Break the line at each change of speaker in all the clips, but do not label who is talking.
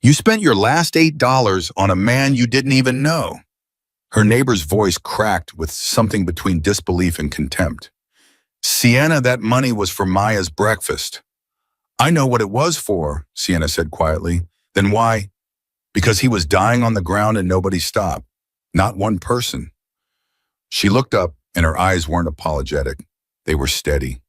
You spent your last $8 on a man you didn't even know. Her neighbor's voice cracked with something between disbelief and contempt. Sienna, that money was for Maya's breakfast. I know what it was for, Sienna said quietly. Then why? Because he was dying on the ground and nobody stopped. Not one person. She looked up and her eyes weren't apologetic. They were steady.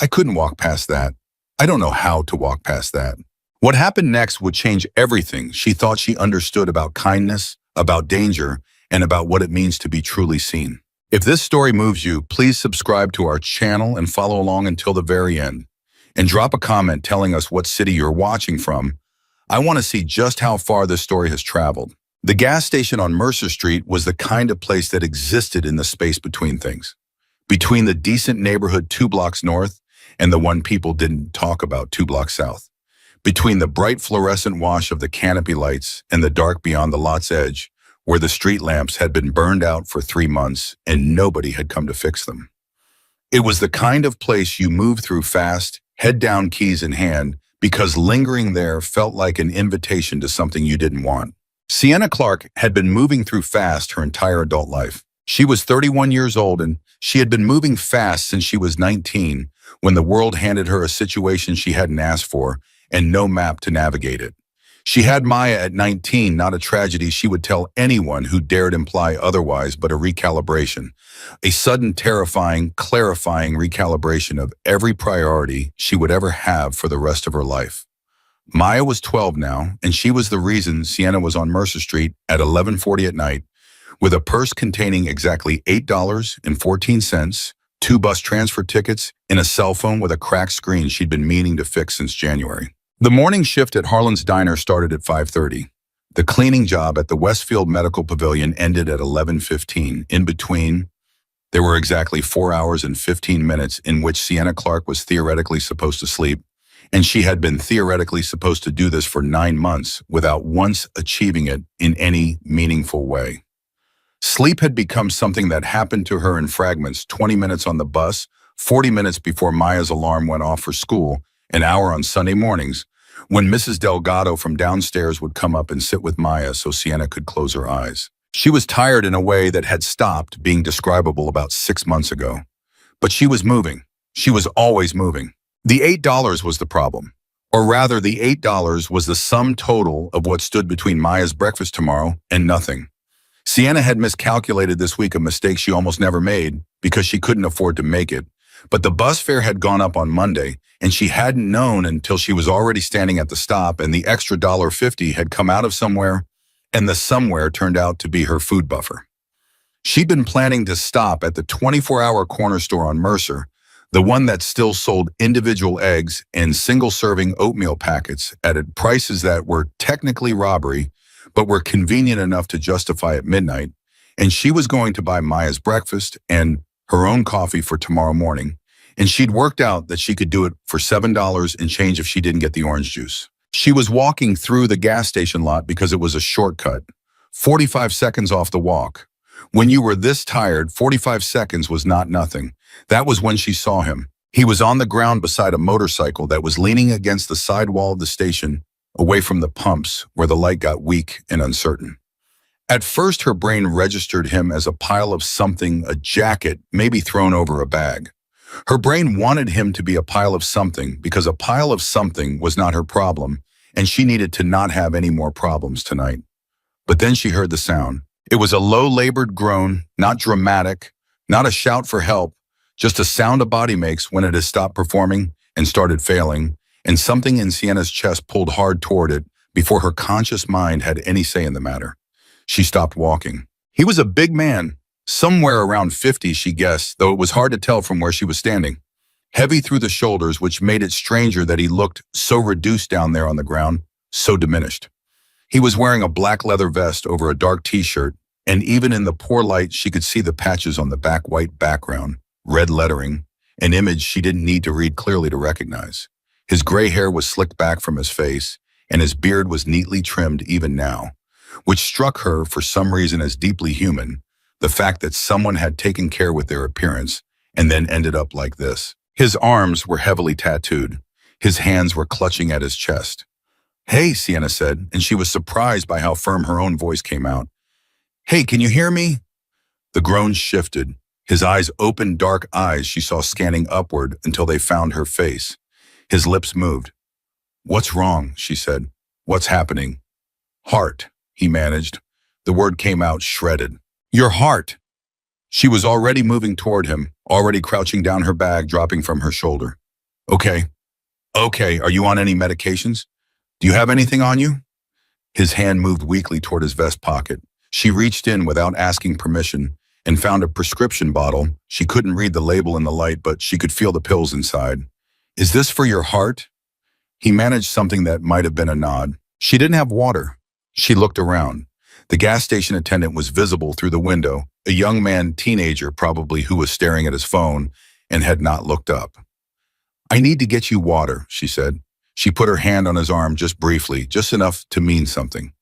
I couldn't walk past that. I don't know how to walk past that. What happened next would change everything she thought she understood about kindness, about danger, and about what it means to be truly seen. If this story moves you, please subscribe to our channel and follow along until the very end. And drop a comment telling us what city you're watching from. I want to see just how far this story has traveled. The gas station on Mercer Street was the kind of place that existed in the space between things. Between the decent neighborhood 2 blocks north and the one people didn't talk about 2 blocks south. Between the bright fluorescent wash of the canopy lights and the dark beyond the lot's edge, where the street lamps had been burned out for 3 months and nobody had come to fix them. It was the kind of place you move through fast, head down, keys in hand, because lingering there felt like an invitation to something you didn't want. Sienna Clark had been moving through fast her entire adult life. She was 31 years old and she had been moving fast since she was 19 when the world handed her a situation she hadn't asked for and no map to navigate it. She had Maya at 19, not a tragedy she would tell anyone who dared imply otherwise, but a recalibration. A sudden, terrifying, clarifying recalibration of every priority she would ever have for the rest of her life. Maya was 12 now, and she was the reason Sienna was on Mercer Street at 11:40 at night, with a purse containing exactly $8.14, 2 bus transfer tickets, and a cell phone with a cracked screen she'd been meaning to fix since January. The morning shift at Harlan's Diner started at 5:30. The cleaning job at the Westfield Medical Pavilion ended at 11:15. In between, there were exactly 4 hours and 15 minutes in which Sienna Clark was theoretically supposed to sleep, and she had been theoretically supposed to do this for 9 months without once achieving it in any meaningful way. Sleep had become something that happened to her in fragments: 20 minutes on the bus, 40 minutes before Maya's alarm went off for school, an hour on Sunday mornings, when Mrs. Delgado from downstairs would come up and sit with Maya so Sienna could close her eyes. She was tired in a way that had stopped being describable about 6 months ago. But she was moving. She was always moving. The $8 was the problem. Or rather, the $8 was the sum total of what stood between Maya's breakfast tomorrow and nothing. Sienna had miscalculated this week, a mistake she almost never made because she couldn't afford to make it. But the bus fare had gone up on Monday, and she hadn't known until she was already standing at the stop and the extra $1.50 had come out of somewhere, and the somewhere turned out to be her food buffer. She'd been planning to stop at the 24-hour corner store on Mercer, the one that still sold individual eggs and single-serving oatmeal packets at prices that were technically robbery, but were convenient enough to justify at midnight, and she was going to buy Maya's breakfast and her own coffee for tomorrow morning, and she'd worked out that she could do it for $7 and change if she didn't get the orange juice. She was walking through the gas station lot because it was a shortcut, 45 seconds off the walk. When you were this tired, 45 seconds was not nothing. That was when she saw him. He was on the ground beside a motorcycle that was leaning against the side wall of the station, away from the pumps where the light got weak and uncertain. At first, her brain registered him as a pile of something, a jacket, maybe thrown over a bag. Her brain wanted him to be a pile of something because a pile of something was not her problem, and she needed to not have any more problems tonight. But then she heard the sound. It was a low-labored groan, not dramatic, not a shout for help, just a sound a body makes when it has stopped performing and started failing, and something in Sienna's chest pulled hard toward it before her conscious mind had any say in the matter. She stopped walking. He was a big man, somewhere around 50, she guessed, though it was hard to tell from where she was standing. Heavy through the shoulders, which made it stranger that he looked so reduced down there on the ground, so diminished. He was wearing a black leather vest over a dark t-shirt, and even in the poor light, she could see the patches on the back white background, red lettering, an image she didn't need to read clearly to recognize. His gray hair was slicked back from his face, and his beard was neatly trimmed even now, which struck her for some reason as deeply human, the fact that someone had taken care with their appearance and then ended up like this. His arms were heavily tattooed. His hands were clutching at his chest. Hey, Sienna said, and she was surprised by how firm her own voice came out. Hey, can you hear me? The groans shifted. His eyes opened, dark eyes she saw scanning upward until they found her face. His lips moved. What's wrong? She said. What's happening? Heart, he managed. The word came out shredded. Your heart. She was already moving toward him, already crouching down, her bag dropping from her shoulder. Okay. Okay, are you on any medications? Do you have anything on you? His hand moved weakly toward his vest pocket. She reached in without asking permission and found a prescription bottle. She couldn't read the label in the light, but she could feel the pills inside. Is this for your heart? He managed something that might have been a nod. She didn't have water. She looked around. The gas station attendant was visible through the window, a young man, teenager probably, who was staring at his phone and had not looked up. I need to get you water, she said. She put her hand on his arm just briefly, just enough to mean something.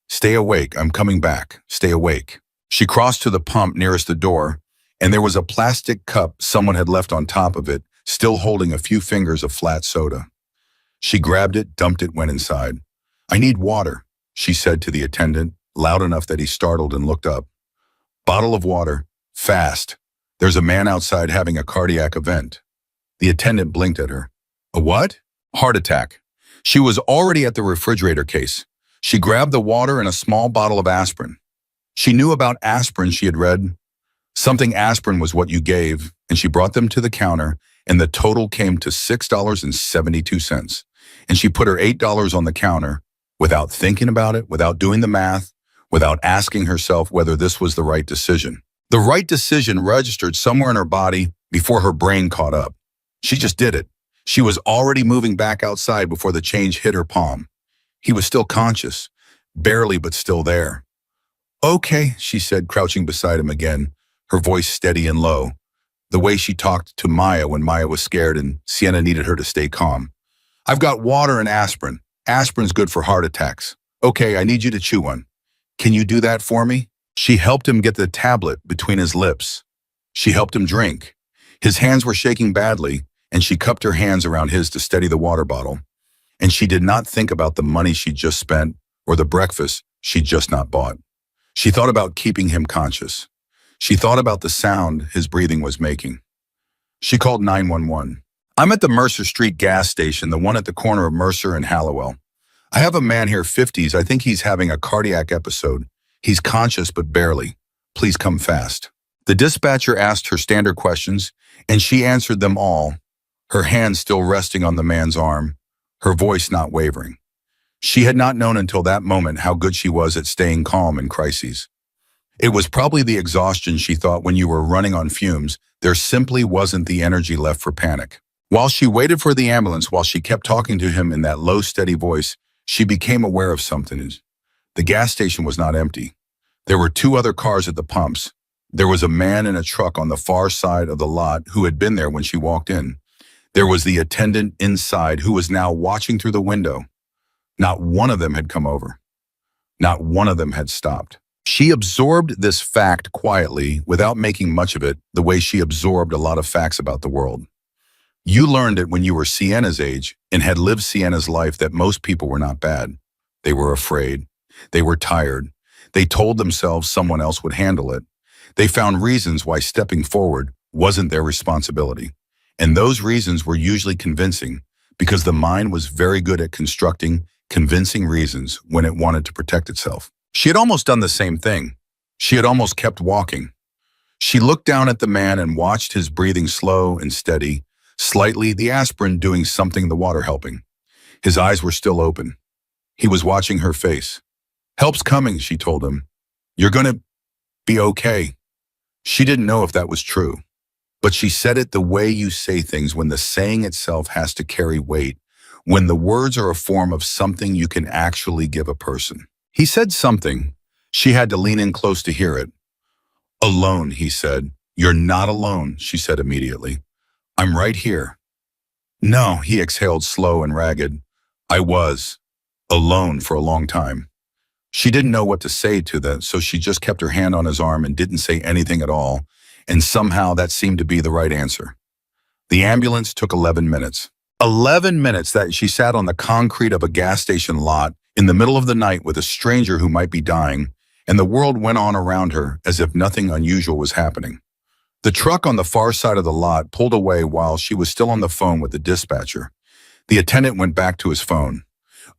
Stay awake, I'm coming back. Stay awake. She crossed to the pump nearest the door, and there was a plastic cup someone had left on top of it, still holding a few fingers of flat soda. She grabbed it, dumped it, went inside. I need water, she said to the attendant, loud enough that he startled and looked up. Bottle of water, fast. There's a man outside having a cardiac event. The attendant blinked at her. A what? Heart attack. She was already at the refrigerator case. She grabbed the water and a small bottle of aspirin. She knew about aspirin. She had read something aspirin was what you gave, and she brought them to the counter, and the total came to $6.72. And she put her $8 on the counter without thinking about it, without doing the math, without asking herself whether this was the right decision. The right decision registered somewhere in her body before her brain caught up. She just did it. She was already moving back outside before the change hit her palm. He was still conscious, barely, but still there. Okay, she said, crouching beside him again, her voice steady and low, the way she talked to Maya when Maya was scared and Sienna needed her to stay calm. I've got water and aspirin. Aspirin's good for heart attacks. Okay, I need you to chew one. Can you do that for me? She helped him get the tablet between his lips. She helped him drink. His hands were shaking badly, and she cupped her hands around his to steady the water bottle. And she did not think about the money she'd just spent or the breakfast she'd just not bought. She thought about keeping him conscious. She thought about the sound his breathing was making. She called 911. I'm at the Mercer Street gas station, the one at the corner of Mercer and Hallowell. I have a man here, 50s. I think he's having a cardiac episode. He's conscious, but barely. Please come fast. The dispatcher asked her standard questions, and she answered them all, her hand still resting on the man's arm, her voice not wavering. She had not known until that moment how good she was at staying calm in crises. It was probably the exhaustion, she thought, when you were running on fumes. There simply wasn't the energy left for panic. While she waited for the ambulance, while she kept talking to him in that low, steady voice, she became aware of something. The gas station was not empty. There were two other cars at the pumps. There was a man in a truck on the far side of the lot who had been there when she walked in. There was the attendant inside who was now watching through the window. Not one of them had come over. Not one of them had stopped. She absorbed this fact quietly, without making much of it, the way she absorbed a lot of facts about the world. You learned it when you were Sienna's age and had lived Sienna's life that most people were not bad. They were afraid. They were tired. They told themselves someone else would handle it. They found reasons why stepping forward wasn't their responsibility. And those reasons were usually convincing, because the mind was very good at constructing convincing reasons when it wanted to protect itself. She had almost done the same thing. She had almost kept walking. She looked down at the man and watched his breathing slow and steady, slightly, the aspirin doing something, the water helping. His eyes were still open. He was watching her face. Help's coming, she told him. You're gonna be okay. She didn't know if that was true, but she said it the way you say things when the saying itself has to carry weight, when the words are a form of something you can actually give a person. He said something. She had to lean in close to hear it. Alone, he said. You're not alone, she said immediately. I'm right here. No, he exhaled slow and ragged. I was alone for a long time. She didn't know what to say to that, so she just kept her hand on his arm and didn't say anything at all, and somehow that seemed to be the right answer. The ambulance took 11 minutes. 11 minutes that she sat on the concrete of a gas station lot in the middle of the night with a stranger who might be dying, and the world went on around her as if nothing unusual was happening. The truck on the far side of the lot pulled away while she was still on the phone with the dispatcher. The attendant went back to his phone.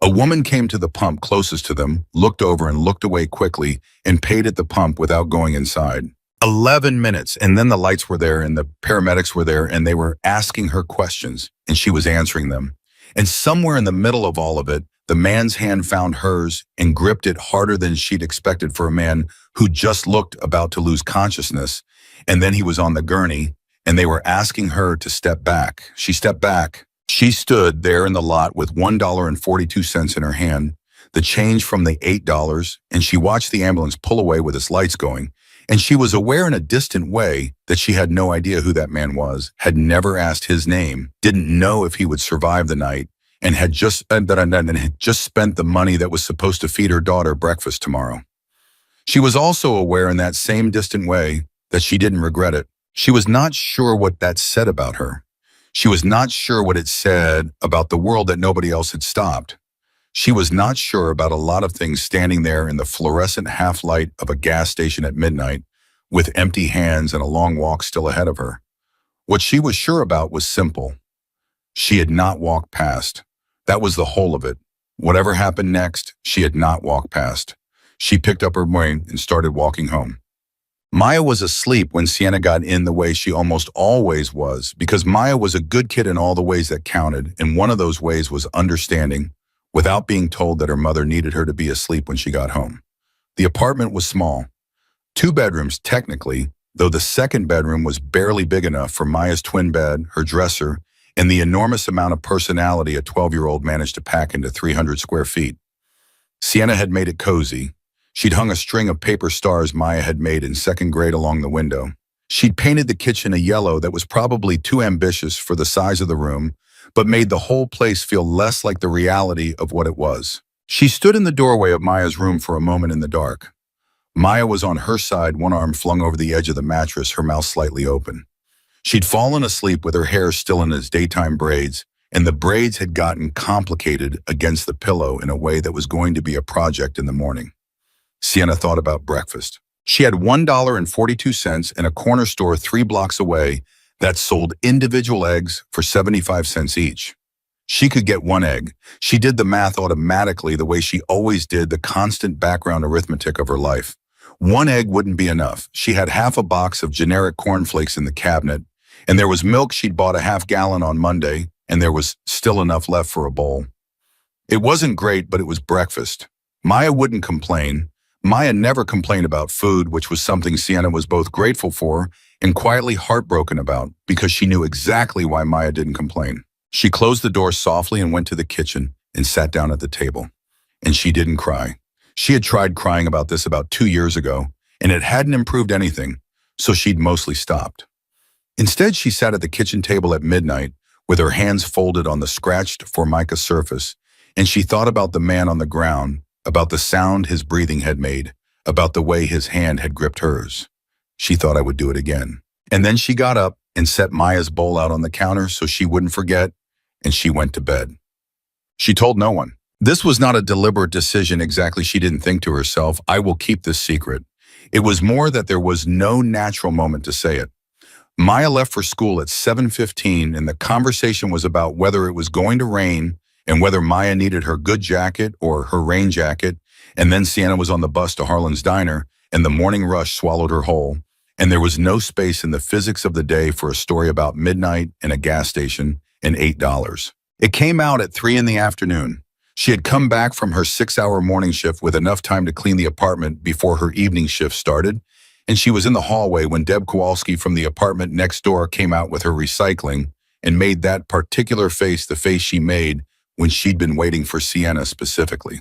A woman came to the pump closest to them, looked over and looked away quickly, and paid at the pump without going inside. 11 minutes, and then the lights were there and the paramedics were there and they were asking her questions, and she was answering them. And somewhere in the middle of all of it, the man's hand found hers and gripped it harder than she'd expected for a man who just looked about to lose consciousness. And then he was on the gurney, and they were asking her to step back. She stepped back. She stood there in the lot with $1.42 in her hand, the change from the $8, and she watched the ambulance pull away with its lights going. And she was aware in a distant way that she had no idea who that man was, had never asked his name, didn't know if he would survive the night, and had just spent the money that was supposed to feed her daughter breakfast tomorrow. She was also aware in that same distant way that she didn't regret it. She was not sure what that said about her. She was not sure what it said about the world that nobody else had stopped. She was not sure about a lot of things standing there in the fluorescent half-light of a gas station at midnight with empty hands and a long walk still ahead of her. What she was sure about was simple. She had not walked past. That was the whole of it. Whatever happened next, she had not walked past. She picked up her brain and started walking home. Maya was asleep when Sienna got in the way she almost always was, because Maya was a good kid in all the ways that counted, and one of those ways was understanding, without being told that her mother needed her to be asleep when she got home. The apartment was small. 2 bedrooms, technically, though the second bedroom was barely big enough for Maya's twin bed, her dresser, and the enormous amount of personality a 12-year-old managed to pack into 300 square feet. Sienna had made it cozy. She'd hung a string of paper stars Maya had made in 2nd grade along the window. She'd painted the kitchen a yellow that was probably too ambitious for the size of the room, but made the whole place feel less like the reality of what it was. She stood in the doorway of Maya's room for a moment in the dark. Maya was on her side, one arm flung over the edge of the mattress, her mouth slightly open. She'd fallen asleep with her hair still in its daytime braids, and the braids had gotten complicated against the pillow in a way that was going to be a project in the morning. Sienna thought about breakfast. She had $1.42 in a corner store 3 blocks away that sold individual eggs for 75 cents each. She could get 1 egg. She did the math automatically the way she always did the constant background arithmetic of her life. 1 egg wouldn't be enough. She had half a box of generic cornflakes in the cabinet, and there was milk she'd bought a half-gallon on Monday, and there was still enough left for a bowl. It wasn't great, but it was breakfast. Maya wouldn't complain. Maya never complained about food, which was something Sienna was both grateful for and quietly heartbroken about, because she knew exactly why Maya didn't complain. She closed the door softly and went to the kitchen and sat down at the table. And she didn't cry. She had tried crying about this about 2 years ago, and it hadn't improved anything, so she'd mostly stopped. Instead, she sat at the kitchen table at midnight with her hands folded on the scratched formica surface, and she thought about the man on the ground, about the sound his breathing had made, about the way his hand had gripped hers. She thought I would do it again. And then she got up and set Maya's bowl out on the counter so she wouldn't forget, and she went to bed. She told no one. This was not a deliberate decision exactly. She didn't think to herself, I will keep this secret. It was more that there was no natural moment to say it. Maya left for school at 7:15, and the conversation was about whether it was going to rain and whether Maya needed her good jacket or her rain jacket, and then Sienna was on the bus to Harlan's Diner, and the morning rush swallowed her whole, and there was no space in the physics of the day for a story about midnight and a gas station and $8. It came out at 3 in the afternoon. She had come back from her 6-hour morning shift with enough time to clean the apartment before her evening shift started, and she was in the hallway when Deb Kowalski from the apartment next door came out with her recycling and made that particular face the face she made when she'd been waiting for Sienna specifically.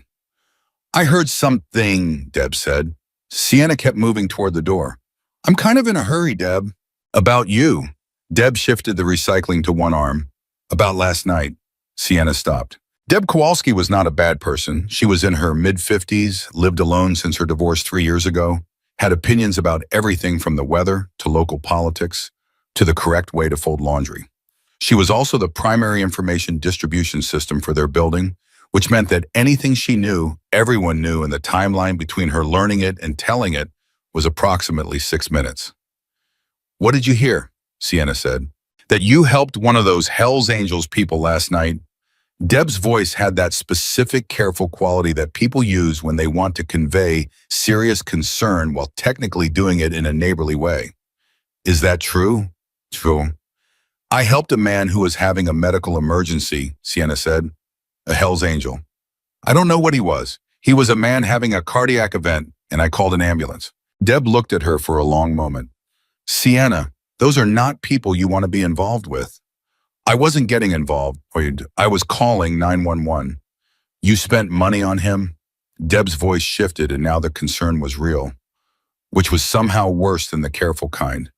I heard something, Deb said. Sienna kept moving toward the door. I'm kind of in a hurry, Deb. About you. Deb shifted the recycling to one arm. About last night. Sienna stopped. Deb Kowalski was not a bad person. She was in her mid-50s, lived alone since her divorce 3 years ago, had opinions about everything from the weather to local politics to the correct way to fold laundry. She was also the primary information distribution system for their building, which meant that anything she knew, everyone knew, and the timeline between her learning it and telling it was approximately 6 minutes. "What did you hear?" Sienna said. "That you helped one of those Hell's Angels people last night." Deb's voice had that specific, careful quality that people use when they want to convey serious concern while technically doing it in a neighborly way. "Is that true?" "True. I helped a man who was having a medical emergency," Sienna said. "A Hell's Angel. I don't know what he was. He was a man having a cardiac event, and I called an ambulance." Deb looked at her for a long moment. "Sienna, those are not people you want to be involved with." "I wasn't getting involved. I was calling 911. "You spent money on him?" Deb's voice shifted, and now the concern was real, which was somehow worse than the careful kind.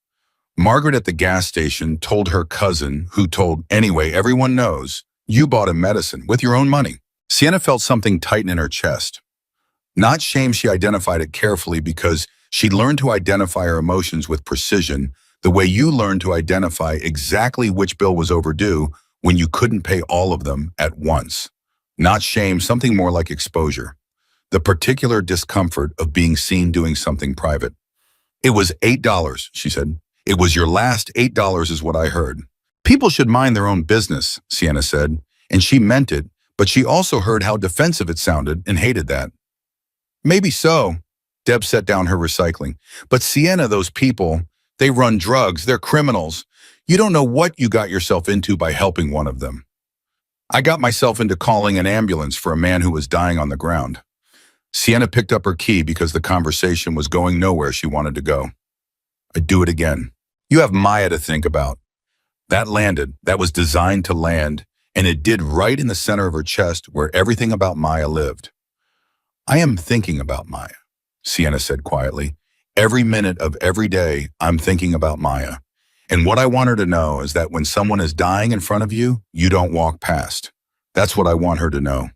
"Margaret at the gas station told her cousin, who told, anyway, everyone knows, you bought him medicine with your own money." Sienna felt something tighten in her chest. Not shame, she identified it carefully because she'd learned to identify her emotions with precision, the way you learn to identify exactly which bill was overdue when you couldn't pay all of them at once. Not shame, something more like exposure. The particular discomfort of being seen doing something private. "It was $8, she said. "It was your last $8 is what I heard." "People should mind their own business," Sienna said, and she meant it, but she also heard how defensive it sounded and hated that. "Maybe so." Deb set down her recycling. "But Sienna, those people, they run drugs, they're criminals. You don't know what you got yourself into by helping one of them." "I got myself into calling an ambulance for a man who was dying on the ground." Sienna picked up her key because the conversation was going nowhere she wanted to go. "I'd do it again. You have Maya to think about." That landed, that was designed to land, and it did right in the center of her chest where everything about Maya lived. "I am thinking about Maya," Sienna said quietly. "Every minute of every day, I'm thinking about Maya. And what I want her to know is that when someone is dying in front of you, you don't walk past. That's what I want her to know."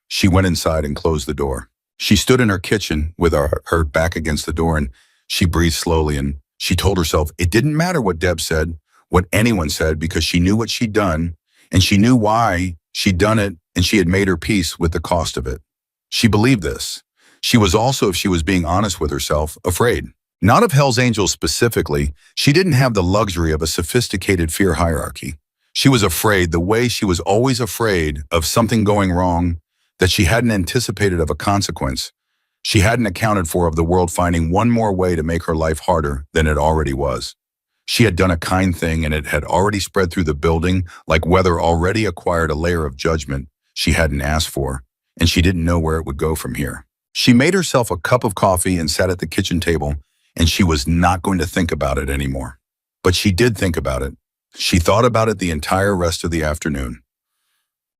She went inside and closed the door. She stood in her kitchen with her back against the door, and she breathed slowly, and she told herself it didn't matter what Deb said, what anyone said, because she knew what she'd done, and she knew why she'd done it, and she had made her peace with the cost of it. She believed this. She was also, if she was being honest with herself, afraid. Not of Hell's Angels specifically. She didn't have the luxury of a sophisticated fear hierarchy. She was afraid the way she was always afraid of something going wrong that she hadn't anticipated of a consequence. She hadn't accounted for of the world finding one more way to make her life harder than it already was. She had done a kind thing, and it had already spread through the building like weather already acquired a layer of judgment she hadn't asked for, and she didn't know where it would go from here. She made herself a cup of coffee and sat at the kitchen table, and she was not going to think about it anymore. But she did think about it. She thought about it the entire rest of the afternoon.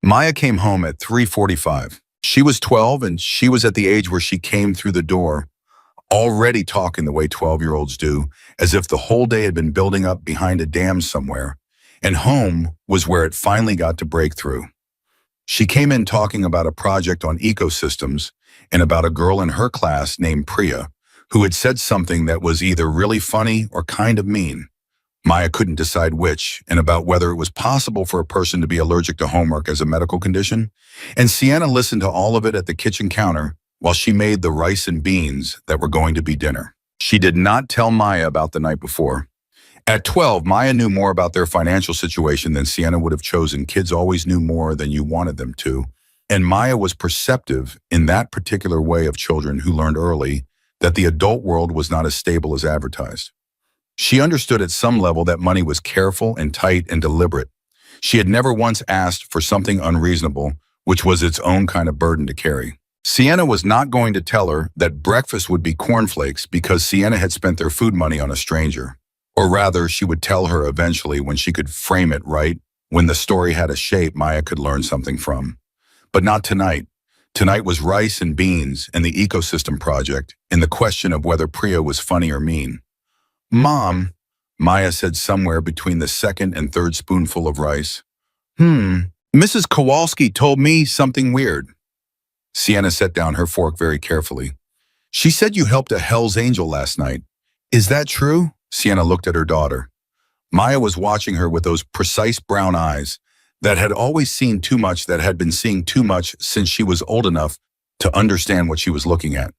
Maya came home at 3:45. She was 12, and she was at the age where she came through the door, already talking the way 12-year-olds do, as if the whole day had been building up behind a dam somewhere, and home was where it finally got to break through. She came in talking about a project on ecosystems and about a girl in her class named Priya, who had said something that was either really funny or kind of mean. Maya couldn't decide which, and about whether it was possible for a person to be allergic to homework as a medical condition. And Sienna listened to all of it at the kitchen counter while she made the rice and beans that were going to be dinner. She did not tell Maya about the night before. At 12, Maya knew more about their financial situation than Sienna would have chosen. Kids always knew more than you wanted them to. And Maya was perceptive in that particular way of children who learned early that the adult world was not as stable as advertised. She understood at some level that money was careful and tight and deliberate. She had never once asked for something unreasonable, which was its own kind of burden to carry. Sienna was not going to tell her that breakfast would be cornflakes because Sienna had spent their food money on a stranger. Or rather, she would tell her eventually when she could frame it right, when the story had a shape Maya could learn something from. But not tonight. Tonight was rice and beans and the ecosystem project, and the question of whether Priya was funny or mean. "Mom," Maya said somewhere between the second and third spoonful of rice. Mrs. Kowalski told me something weird." Sienna set down her fork very carefully. "She said you helped a Hell's Angel last night. Is that true?" Sienna looked at her daughter. Maya was watching her with those precise brown eyes that had always seen too much, that had been seeing too much since she was old enough to understand what she was looking at.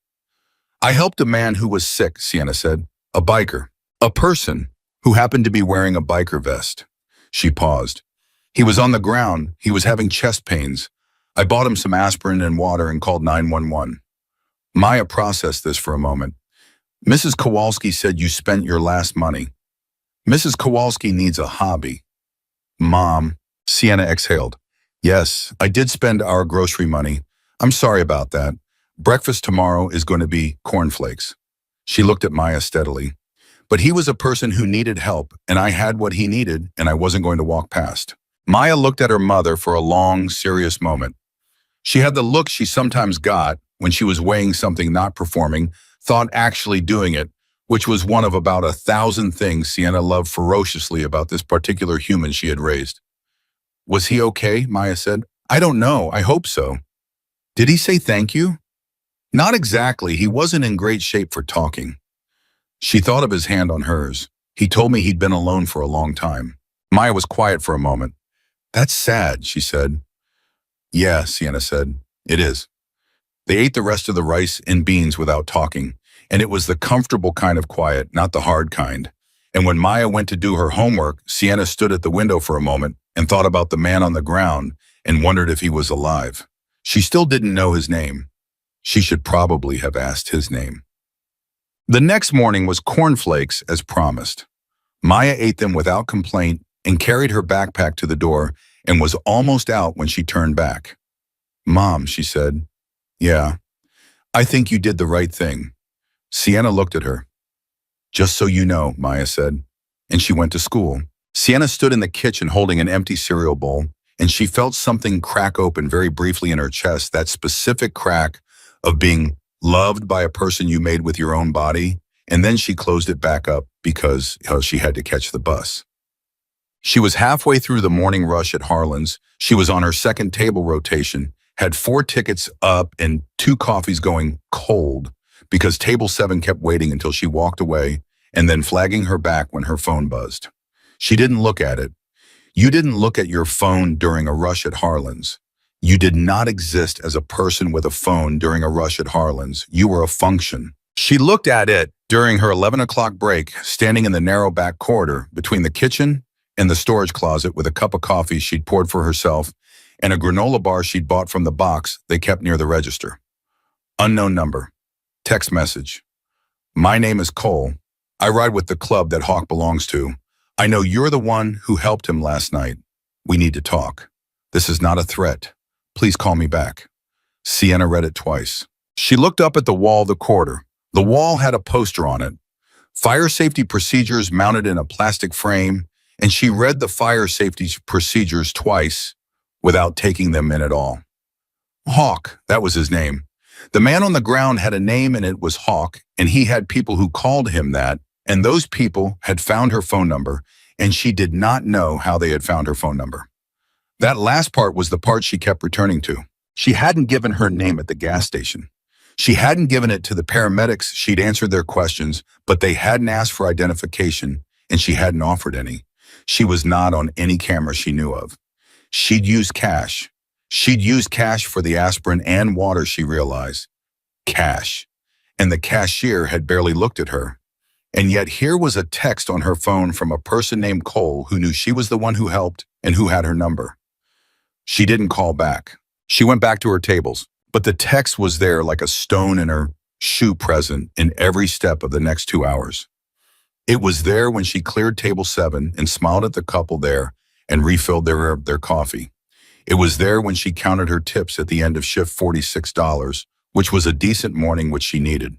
I helped a man who was sick, Sienna said. A biker. A person who happened to be wearing a biker vest. She paused. He was on the ground. He was having chest pains. I bought him some aspirin and water and called 911. Maya processed this for a moment. Mrs. Kowalski said you spent your last money. Mrs. Kowalski needs a hobby. Mom, Sienna exhaled. Yes, I did spend our grocery money. I'm sorry about that. Breakfast tomorrow is going to be cornflakes. She looked at Maya steadily. But he was a person who needed help, and I had what he needed, and I wasn't going to walk past. Maya looked at her mother for a long, serious moment. She had the look she sometimes got when she was weighing something not performing, thought actually doing it, which was one of about 1,000 things Sienna loved ferociously about this particular human she had raised. Was he okay? Maya said. I don't know. I hope so. Did he say thank you? Not exactly. He wasn't in great shape for talking. She thought of his hand on hers. He told me he'd been alone for a long time. Maya was quiet for a moment. That's sad, she said. Yeah, Sienna said. It is. They ate the rest of the rice and beans without talking, and it was the comfortable kind of quiet, not the hard kind. And when Maya went to do her homework, Sienna stood at the window for a moment and thought about the man on the ground and wondered if he was alive. She still didn't know his name. She should probably have asked his name. The next morning was cornflakes as promised. Maya ate them without complaint and carried her backpack to the door and was almost out when she turned back. Mom, she said. Yeah, I think you did the right thing. Sienna looked at her. Just so you know, Maya said, and she went to school. Sienna stood in the kitchen holding an empty cereal bowl, and she felt something crack open very briefly in her chest, that specific crack of being loved by a person you made with your own body, and then she closed it back up because she had to catch the bus. She was halfway through the morning rush at Harlan's. She was on her second table rotation, had 4 tickets up and 2 coffees going cold because table 7 kept waiting until she walked away and then flagging her back when her phone buzzed. She didn't look at it. You didn't look at your phone during a rush at Harlan's. You did not exist as a person with a phone during a rush at Harlan's. You were a function. She looked at it during her 11 o'clock break, standing in the narrow back corridor between the kitchen and the storage closet with a cup of coffee she'd poured for herself and a granola bar she'd bought from the box they kept near the register. Unknown number. Text message. My name is Cole. I ride with the club that Hawk belongs to. I know you're the one who helped him last night. We need to talk. This is not a threat. Please call me back. Sienna read it twice. She looked up at the wall of the corridor. The wall had a poster on it. Fire safety procedures mounted in a plastic frame, and she read the fire safety procedures twice without taking them in at all. Hawk, that was his name. The man on the ground had a name and it was Hawk, and he had people who called him that, and those people had found her phone number, and she did not know how they had found her phone number. That last part was the part she kept returning to. She hadn't given her name at the gas station. She hadn't given it to the paramedics. She'd answered their questions, but they hadn't asked for identification, and she hadn't offered any. She was not on any camera she knew of. She'd used cash. She'd used cash for the aspirin and water, she realized. Cash. And the cashier had barely looked at her. And yet here was a text on her phone from a person named Cole who knew she was the one who helped and who had her number. She didn't call back. She went back to her tables, but the text was there like a stone in her shoe, present in every step of the next 2 hours. It was there when she cleared table 7 and smiled at the couple there and refilled their coffee. It was there when she counted her tips at the end of shift, $46, which was a decent morning which she needed.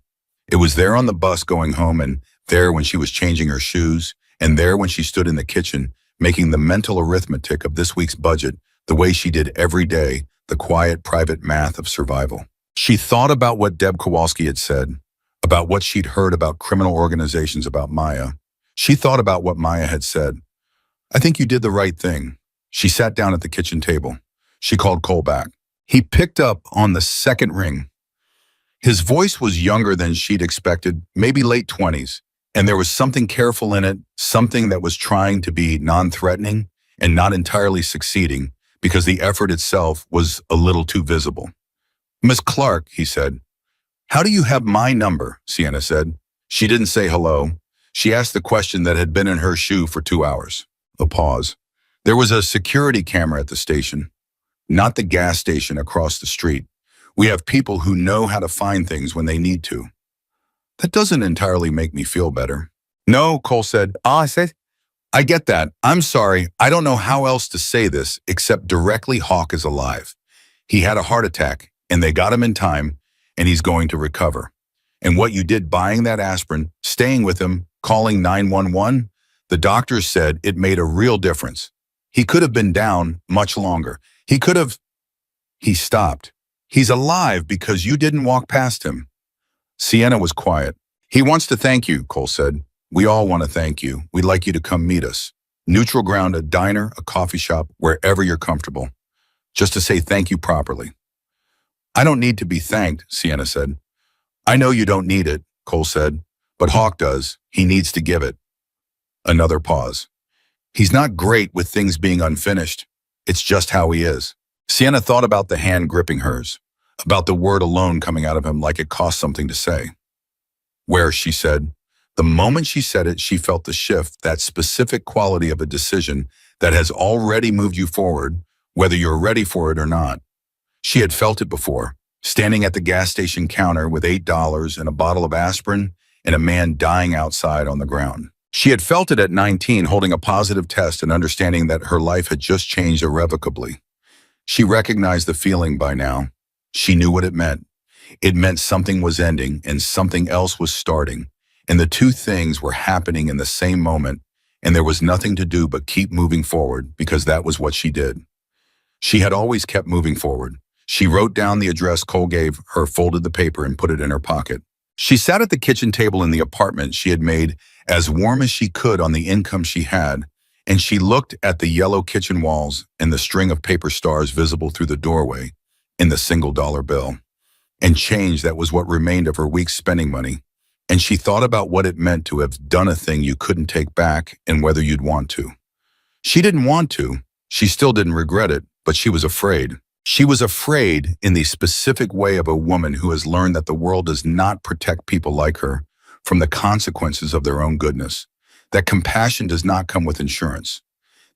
It was there on the bus going home, and there when she was changing her shoes, and there when she stood in the kitchen making the mental arithmetic of this week's budget the way she did every day, the quiet, private math of survival. She thought about what Deb Kowalski had said, about what she'd heard about criminal organizations about Maya. She thought about what Maya had said. I think you did the right thing. She sat down at the kitchen table. She called Cole back. He picked up on the second ring. His voice was younger than she'd expected, maybe late 20s. And there was something careful in it, something that was trying to be non-threatening and not entirely succeeding because the effort itself was a little too visible. "Miss Clark," he said. "How do you have my number?" Sienna said. She didn't say hello. She asked the question that had been in her shoe for 2 hours. A pause. There was a security camera at the station, not the gas station across the street. We have people who know how to find things when they need to. That doesn't entirely make me feel better. No, Cole said. I said, I get that. I'm sorry. I don't know how else to say this except directly Hawk is alive. He had a heart attack, and they got him in time, and he's going to recover. And what you did buying that aspirin, staying with him, calling 911, the doctors said it made a real difference. He could have been down much longer. He could have... He stopped. He's alive because you didn't walk past him. Sienna was quiet. He wants to thank you, Cole said. We all want to thank you. We'd like you to come meet us. Neutral ground, a diner, a coffee shop, wherever you're comfortable. Just to say thank you properly. I don't need to be thanked, Sienna said. I know you don't need it, Cole said, but Hawk does. He needs to give it. Another pause. He's not great with things being unfinished. It's just how he is. Sienna thought about the hand gripping hers, about the word alone coming out of him like it cost something to say. Where, she said. The moment she said it, she felt the shift, that specific quality of a decision that has already moved you forward, whether you're ready for it or not. She had felt it before, standing at the gas station counter with $8 and a bottle of aspirin and a man dying outside on the ground. She had felt it at 19, holding a positive test and understanding that her life had just changed irrevocably. She recognized the feeling by now. She knew what it meant. It meant something was ending and something else was starting, and the two things were happening in the same moment, and there was nothing to do but keep moving forward because that was what she did. She had always kept moving forward. She wrote down the address Cole gave her, folded the paper, and put it in her pocket. She sat at the kitchen table in the apartment she had made as warm as she could on the income she had, and she looked at the yellow kitchen walls and the string of paper stars visible through the doorway in the $1 bill. And change that was what remained of her week's spending money. And she thought about what it meant to have done a thing you couldn't take back and whether you'd want to. She didn't want to. She still didn't regret it, but she was afraid. She was afraid in the specific way of a woman who has learned that the world does not protect people like her from the consequences of their own goodness, that compassion does not come with insurance,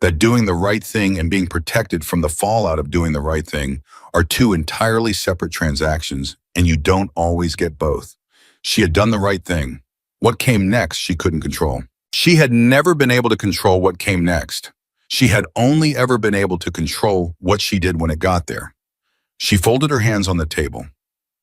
that doing the right thing and being protected from the fallout of doing the right thing are two entirely separate transactions, and you don't always get both. She had done the right thing. What came next, she couldn't control. She had never been able to control what came next. She had only ever been able to control what she did when it got there. She folded her hands on the table.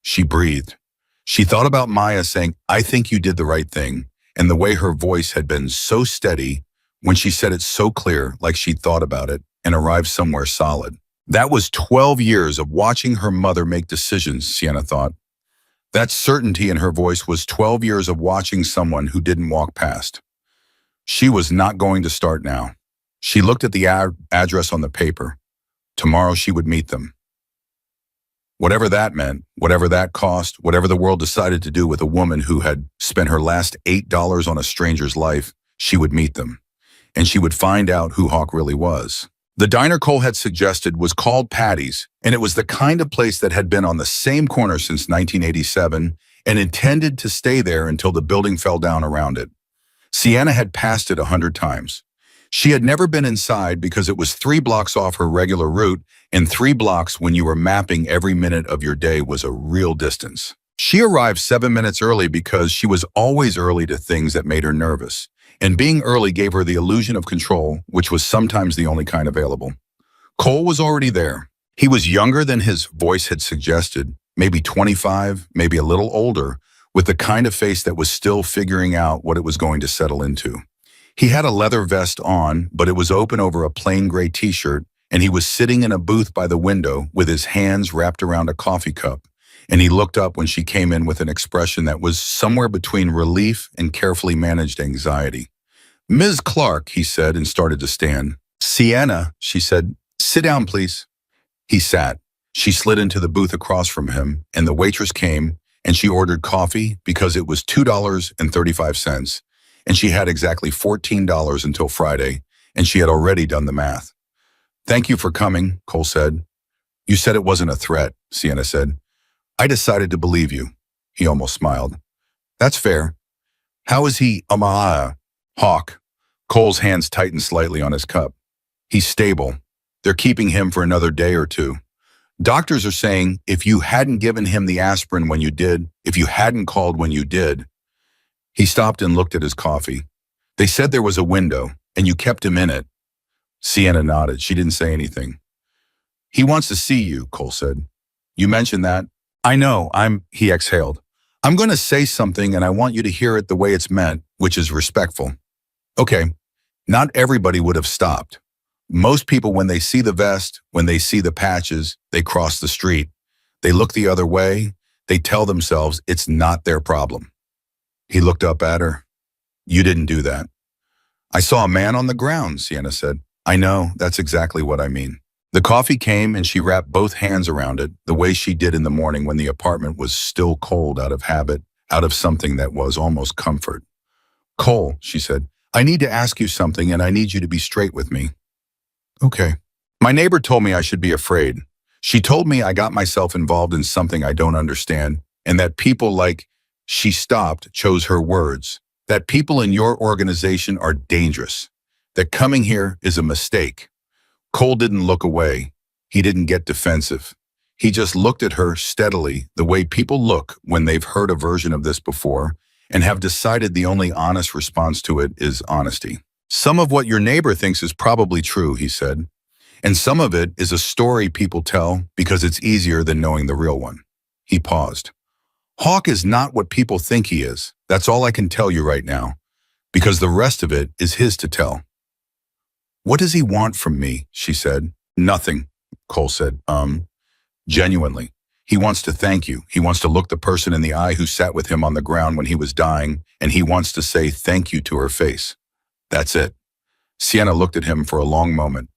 She breathed. She thought about Maya saying, I think you did the right thing, and the way her voice had been so steady when she said it so clear, like she'd thought about it and arrived somewhere solid. That was 12 years of watching her mother make decisions, Sienna thought. That certainty in her voice was 12 years of watching someone who didn't walk past. She was not going to start now. She looked at the address on the paper. Tomorrow she would meet them. Whatever that meant, whatever that cost, whatever the world decided to do with a woman who had spent her last $8 on a stranger's life, she would meet them. And she would find out who Hawk really was. The diner Cole had suggested was called Patty's, and it was the kind of place that had been on the same corner since 1987 and intended to stay there until the building fell down around it. Sienna had passed it 100 times. She had never been inside because it was 3 blocks off her regular route, and 3 blocks when you were mapping every minute of your day was a real distance. She arrived 7 minutes early because she was always early to things that made her nervous. And being early gave her the illusion of control, which was sometimes the only kind available. Cole was already there. He was younger than his voice had suggested, maybe 25, maybe a little older, with the kind of face that was still figuring out what it was going to settle into. He had a leather vest on, but it was open over a plain gray t-shirt, and he was sitting in a booth by the window with his hands wrapped around a coffee cup, and he looked up when she came in with an expression that was somewhere between relief and carefully managed anxiety. Ms. Clark, he said, and started to stand. Sienna, she said, sit down, please. He sat. She slid into the booth across from him, and the waitress came, and she ordered coffee because it was $2.35, and she had exactly $14 until Friday, and she had already done the math. Thank you for coming, Cole said. You said it wasn't a threat, Sienna said. I decided to believe you. He almost smiled. That's fair. How is he, Hawk? Cole's hands tightened slightly on his cup. He's stable. They're keeping him for another day or two. Doctors are saying if you hadn't given him the aspirin when you did, if you hadn't called when you did. He stopped and looked at his coffee. They said there was a window, and you kept him in it. Sienna nodded. She didn't say anything. He wants to see you, Cole said. You mentioned that. I know, he exhaled. I'm going to say something and I want you to hear it the way it's meant, which is respectful. Okay, not everybody would have stopped. Most people, when they see the vest, when they see the patches, they cross the street. They look the other way. They tell themselves it's not their problem. He looked up at her. You didn't do that. I saw a man on the ground, Sienna said. I know, that's exactly what I mean. The coffee came and she wrapped both hands around it, the way she did in the morning when the apartment was still cold out of habit, out of something that was almost comfort. Cole, she said, I need to ask you something and I need you to be straight with me. Okay. My neighbor told me I should be afraid. She told me I got myself involved in something I don't understand, and that people like, she stopped, chose her words, that people in your organization are dangerous, that coming here is a mistake. Cole didn't look away. He didn't get defensive. He just looked at her steadily, the way people look when they've heard a version of this before and have decided the only honest response to it is honesty. Some of what your neighbor thinks is probably true, he said, and some of it is a story people tell because it's easier than knowing the real one. He paused. Hawk is not what people think he is. That's all I can tell you right now, because the rest of it is his to tell. What does he want from me? She said. Nothing, Cole said. Genuinely. He wants to thank you. He wants to look the person in the eye who sat with him on the ground when he was dying, and he wants to say thank you to her face. That's it. Sienna looked at him for a long moment.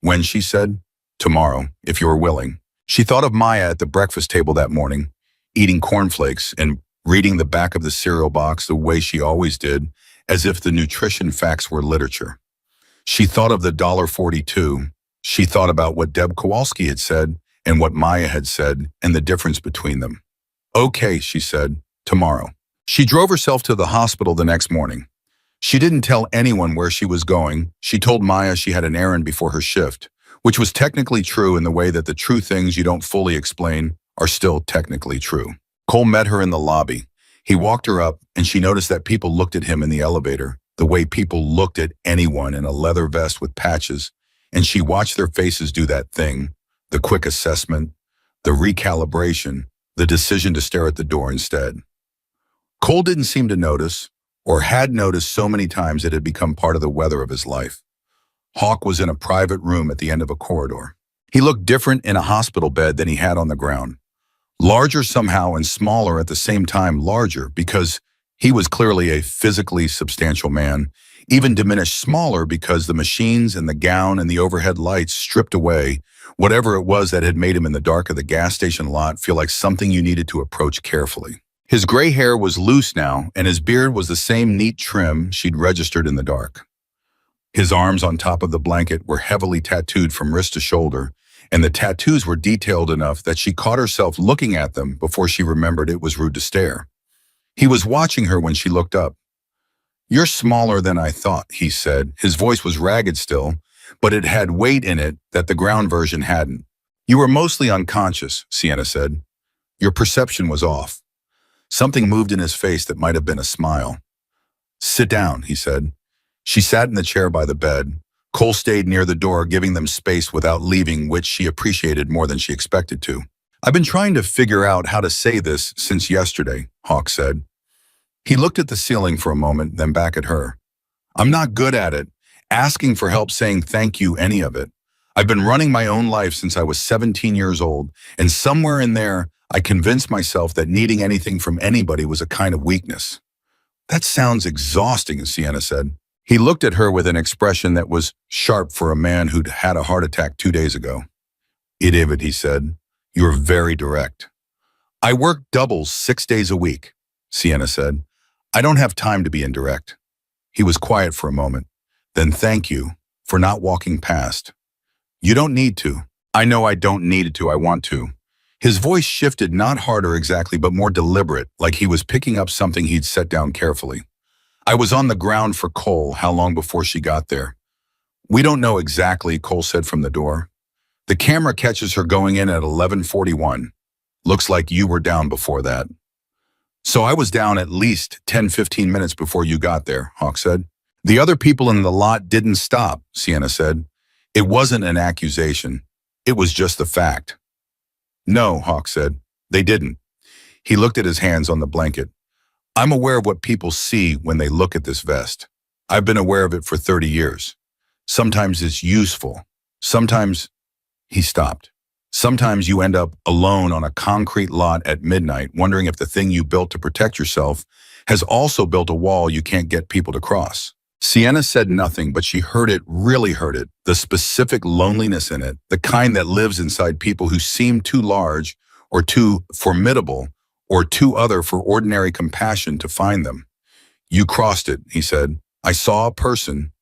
When she said, tomorrow, if you're willing, she thought of Maya at the breakfast table that morning, eating cornflakes and reading the back of the cereal box the way she always did, as if the nutrition facts were literature. She thought of the $1.42. She thought about what Deb Kowalski had said and what Maya had said and the difference between them. Okay, she said, tomorrow. She drove herself to the hospital the next morning. She didn't tell anyone where she was going. She told Maya she had an errand before her shift, which was technically true in the way that the true things you don't fully explain are still technically true. Cole met her in the lobby. He walked her up and she noticed that people looked at him in the elevator, the way people looked at anyone in a leather vest with patches, and she watched their faces do that thing, the quick assessment, the recalibration, the decision to stare at the door instead. Cole didn't seem to notice, or had noticed so many times it had become part of the weather of his life. Hawk was in a private room at the end of a corridor. He looked different in a hospital bed than he had on the ground. Larger somehow and smaller at the same time, larger because he was clearly a physically substantial man, even diminished smaller because the machines and the gown and the overhead lights stripped away whatever it was that had made him in the dark of the gas station lot feel like something you needed to approach carefully. His gray hair was loose now, and his beard was the same neat trim she'd registered in the dark. His arms on top of the blanket were heavily tattooed from wrist to shoulder, and the tattoos were detailed enough that she caught herself looking at them before she remembered it was rude to stare. He was watching her when she looked up. You're smaller than I thought, he said. His voice was ragged still, but it had weight in it that the ground version hadn't. You were mostly unconscious, Sienna said. Your perception was off. Something moved in his face that might have been a smile. Sit down, he said. She sat in the chair by the bed. Cole stayed near the door, giving them space without leaving, which she appreciated more than she expected to. I've been trying to figure out how to say this since yesterday, Hawk said. He looked at the ceiling for a moment, then back at her. I'm not good at it, asking for help, saying thank you, any of it. I've been running my own life since I was 17 years old, and somewhere in there, I convinced myself that needing anything from anybody was a kind of weakness. That sounds exhausting, Sienna said. He looked at her with an expression that was sharp for a man who'd had a heart attack 2 days ago. David, he said, you're very direct. I work doubles 6 days a week, Sienna said. I don't have time to be indirect. He was quiet for a moment. Then thank you for not walking past. You don't need to. I know I don't need to, I want to. His voice shifted, not harder exactly, but more deliberate, like he was picking up something he'd set down carefully. I was on the ground for Cole. How long before she got there? We don't know exactly, Cole said from the door. The camera catches her going in at 11:41. Looks like you were down before that. So I was down at least 10-15 minutes before you got there, Hawk said. The other people in the lot didn't stop, Sienna said. It wasn't an accusation. It was just a fact. No, Hawk said. They didn't. He looked at his hands on the blanket. I'm aware of what people see when they look at this vest. I've been aware of it for 30 years. Sometimes it's useful. Sometimes, he stopped. Sometimes you end up alone on a concrete lot at midnight, wondering if the thing you built to protect yourself has also built a wall you can't get people to cross. Sienna said nothing, but she heard it, really heard it, the specific loneliness in it, the kind that lives inside people who seem too large or too formidable or too other for ordinary compassion to find them. You crossed it, he said. I saw a person,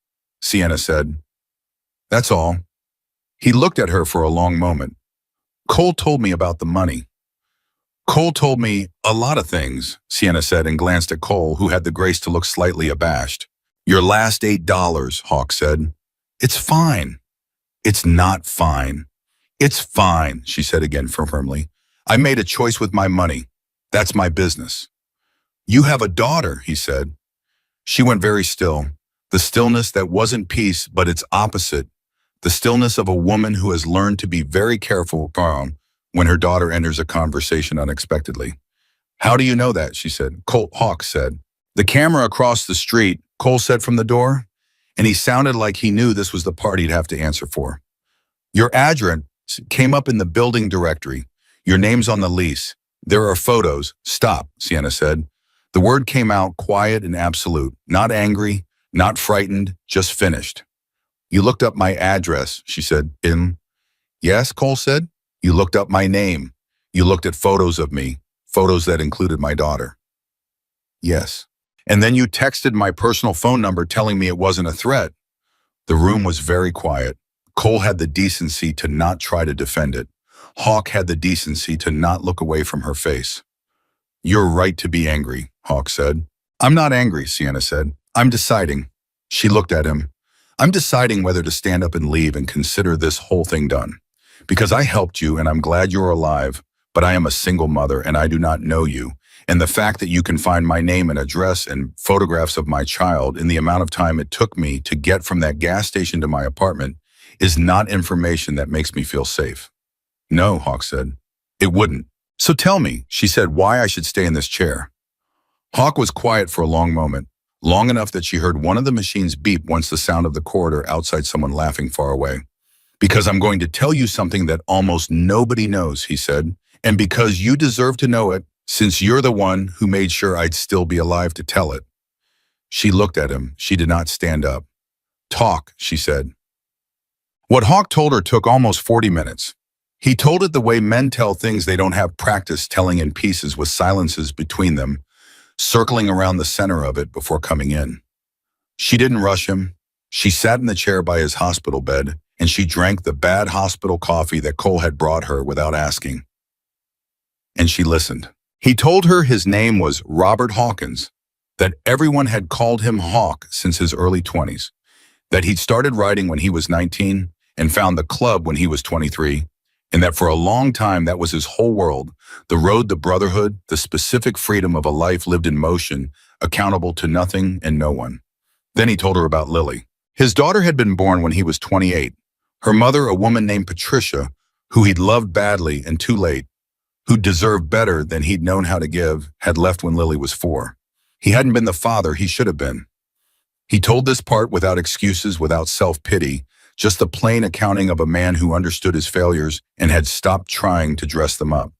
Sienna said. That's all. He looked at her for a long moment. Cole told me about the money. Cole told me a lot of things, Sienna said and glanced at Cole, who had the grace to look slightly abashed. Your last $8, Hawk said. It's fine. It's not fine. It's fine, she said again firmly. I made a choice with my money. That's my business. You have a daughter, he said. She went very still. The stillness that wasn't peace, but its opposite. The stillness of a woman who has learned to be very careful when her daughter enters a conversation unexpectedly. How do you know that, she said. Hawk said. The camera across the street, Cole said from the door, and he sounded like he knew this was the part he'd have to answer for. Your address came up in the building directory. Your name's on the lease. There are photos. Stop, Sienna said. The word came out quiet and absolute, not angry, not frightened, just finished. You looked up my address, she said. Yes, Cole said. You looked up my name. You looked at photos of me, photos that included my daughter. Yes. And then you texted my personal phone number telling me it wasn't a threat. The room was very quiet. Cole had the decency to not try to defend it. Hawk had the decency to not look away from her face. You're right to be angry, Hawk said. I'm not angry, Sienna said. I'm deciding. She looked at him. I'm deciding whether to stand up and leave and consider this whole thing done. Because I helped you and I'm glad you're alive, but I am a single mother and I do not know you. And the fact that you can find my name and address and photographs of my child in the amount of time it took me to get from that gas station to my apartment is not information that makes me feel safe. No, Hawk said. It wouldn't. So tell me, she said, why I should stay in this chair. Hawk was quiet for a long moment, long enough that she heard one of the machines beep once the sound of the corridor outside someone laughing far away. Because I'm going to tell you something that almost nobody knows, he said, and because you deserve to know it, since you're the one who made sure I'd still be alive to tell it. She looked at him. She did not stand up. Talk, she said. What Hawk told her took almost 40 minutes. He told it the way men tell things they don't have practice telling in pieces, with silences between them, circling around the center of it before coming in. She didn't rush him. She sat in the chair by his hospital bed, and she drank the bad hospital coffee that Cole had brought her without asking. And she listened. He told her his name was Robert Hawkins, that everyone had called him Hawk since his early 20s, that he'd started writing when he was 19 and found the club when he was 23, and that for a long time that was his whole world, the road to brotherhood, the specific freedom of a life lived in motion, accountable to nothing and no one. Then he told her about Lily. His daughter had been born when he was 28. Her mother, a woman named Patricia, who he'd loved badly and too late, who deserved better than he'd known how to give, had left when Lily was 4. He hadn't been the father he should have been. He told this part without excuses, without self-pity, just the plain accounting of a man who understood his failures and had stopped trying to dress them up.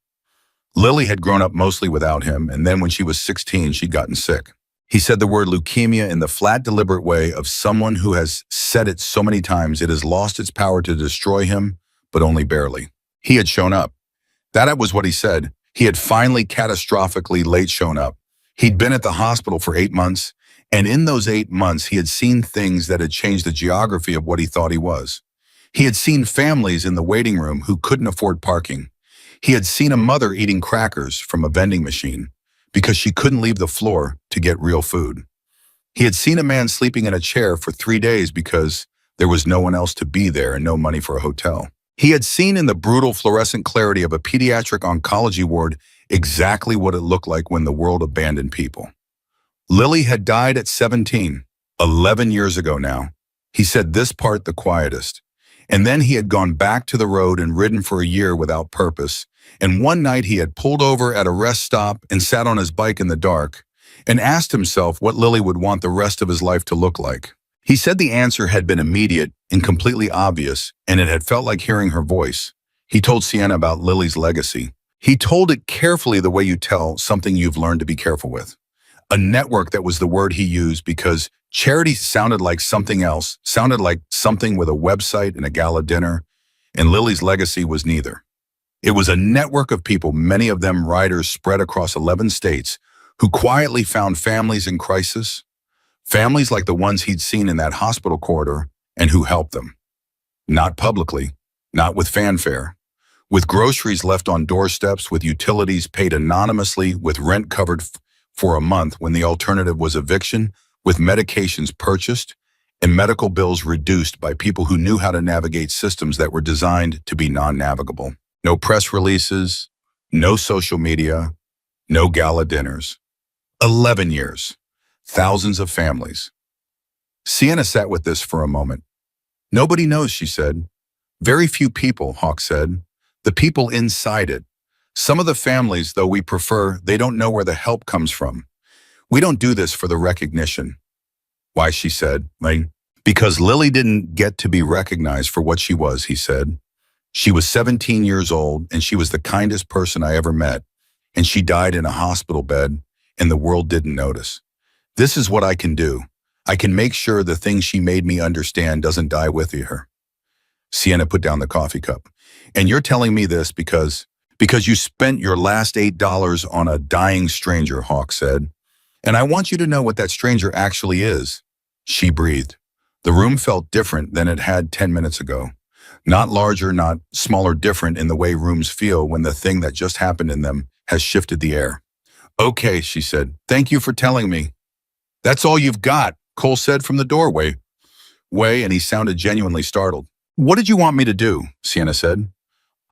Lily had grown up mostly without him, and then when she was 16, she'd gotten sick. He said the word leukemia in the flat, deliberate way of someone who has said it so many times it has lost its power to destroy him, but only barely. He had shown up. That was what he said. He had finally catastrophically late shown up. He'd been at the hospital for 8 months, and in those 8 months, he had seen things that had changed the geography of what he thought he was. He had seen families in the waiting room who couldn't afford parking. He had seen a mother eating crackers from a vending machine because she couldn't leave the floor to get real food. He had seen a man sleeping in a chair for 3 days because there was no one else to be there and no money for a hotel. He had seen in the brutal fluorescent clarity of a pediatric oncology ward exactly what it looked like when the world abandoned people. Lily had died at 17, 11 years ago now. He said this part the quietest. And then he had gone back to the road and ridden for a year without purpose. And one night he had pulled over at a rest stop and sat on his bike in the dark and asked himself what Lily would want the rest of his life to look like. He said the answer had been immediate and completely obvious, and it had felt like hearing her voice. He told Sienna about Lily's legacy. He told it carefully the way you tell something you've learned to be careful with. A network, that was the word he used, because charity sounded like something else, sounded like something with a website and a gala dinner, and Lily's legacy was neither. It was a network of people, many of them writers spread across 11 states, who quietly found families in crisis, families like the ones he'd seen in that hospital corridor, and who helped them. Not publicly, not with fanfare, with groceries left on doorsteps, with utilities paid anonymously, with rent covered for a month when the alternative was eviction, with medications purchased and medical bills reduced by people who knew how to navigate systems that were designed to be non-navigable. No press releases, no social media, no gala dinners. 11 years, thousands of families. Sienna sat with this for a moment. Nobody knows, she said. Very few people, Hawk said. The people inside it. Some of the families, though we prefer, they don't know where the help comes from. We don't do this for the recognition. Why, she said, because Lily didn't get to be recognized for what she was, he said. She was 17 years old, and she was the kindest person I ever met, and she died in a hospital bed, and the world didn't notice. This is what I can do. I can make sure the thing she made me understand doesn't die with her. Sienna put down the coffee cup. And you're telling me this because you spent your last $8 on a dying stranger, Hawk said. And I want you to know what that stranger actually is. She breathed. The room felt different than it had 10 minutes ago. Not larger, not smaller, different in the way rooms feel when the thing that just happened in them has shifted the air. Okay, she said. Thank you for telling me. That's all you've got, Cole said from the doorway. And he sounded genuinely startled. What did you want me to do? Sienna said.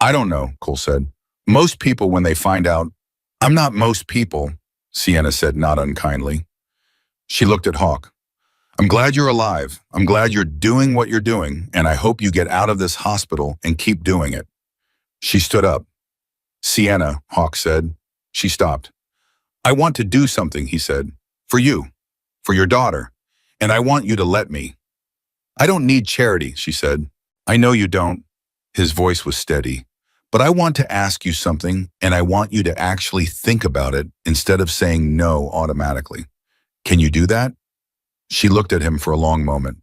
I don't know, Cole said. Most people, when they find out, I'm not most people, Sienna said, not unkindly. She looked at Hawk. I'm glad you're alive. I'm glad you're doing what you're doing, and I hope you get out of this hospital and keep doing it. She stood up. Sienna, Hawk said. She stopped. I want to do something, he said. For you. For your daughter. And I want you to let me. I don't need charity, she said. I know you don't. His voice was steady. But I want to ask you something, and I want you to actually think about it instead of saying no automatically. Can you do that? She looked at him for a long moment.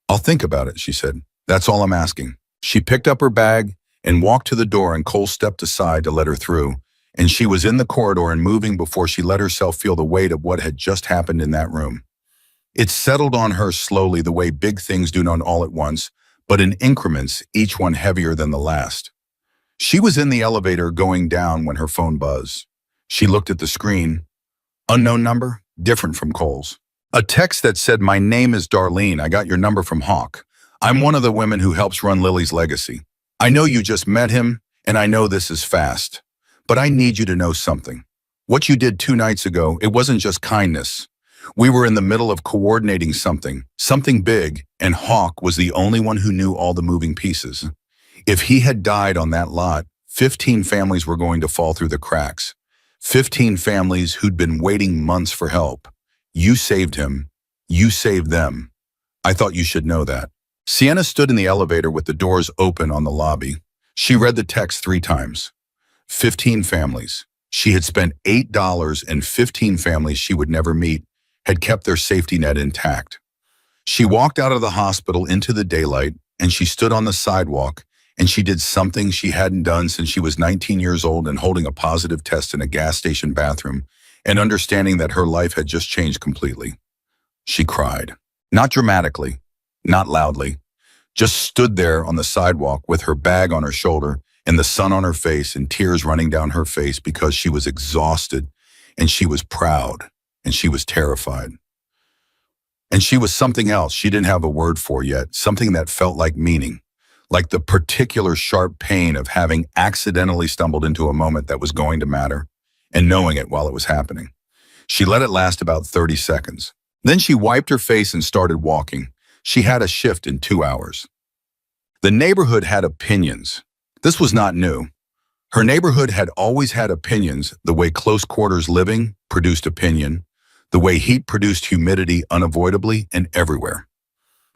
I'll think about it, she said. That's all I'm asking. She picked up her bag and walked to the door, and Cole stepped aside to let her through, and she was in the corridor and moving before she let herself feel the weight of what had just happened in that room. It settled on her slowly, the way big things do, not all at once, but in increments, each one heavier than the last. She was in the elevator going down when her phone buzzed. She looked at the screen. Unknown number, different from Cole's. A text that said, my name is Darlene. I got your number from Hawk. I'm one of the women who helps run Lily's legacy. I know you just met him, and I know this is fast. But I need you to know something. What you did 2 nights ago, it wasn't just kindness. We were in the middle of coordinating something big, and Hawk was the only one who knew all the moving pieces. If he had died on that lot, 15 families were going to fall through the cracks. 15 families who'd been waiting months for help. You saved him. You saved them. I thought you should know that. Sienna stood in the elevator with the doors open on the lobby. She read the text 3 times. 15 families. She had spent $8, and 15 families she would never meet had kept their safety net intact. She walked out of the hospital into the daylight, and she stood on the sidewalk, and she did something she hadn't done since she was 19 years old and holding a positive test in a gas station bathroom, and understanding that her life had just changed completely. She cried. Not dramatically, not loudly, just stood there on the sidewalk with her bag on her shoulder and the sun on her face and tears running down her face because she was exhausted and she was proud and she was terrified. And she was something else she didn't have a word for yet, something that felt like meaning, like the particular sharp pain of having accidentally stumbled into a moment that was going to matter and knowing it while it was happening. She let it last about 30 seconds. Then she wiped her face and started walking. She had a shift in 2 hours. The neighborhood had opinions. This was not new. Her neighborhood had always had opinions, the way close quarters living produced opinion, the way heat produced humidity unavoidably and everywhere.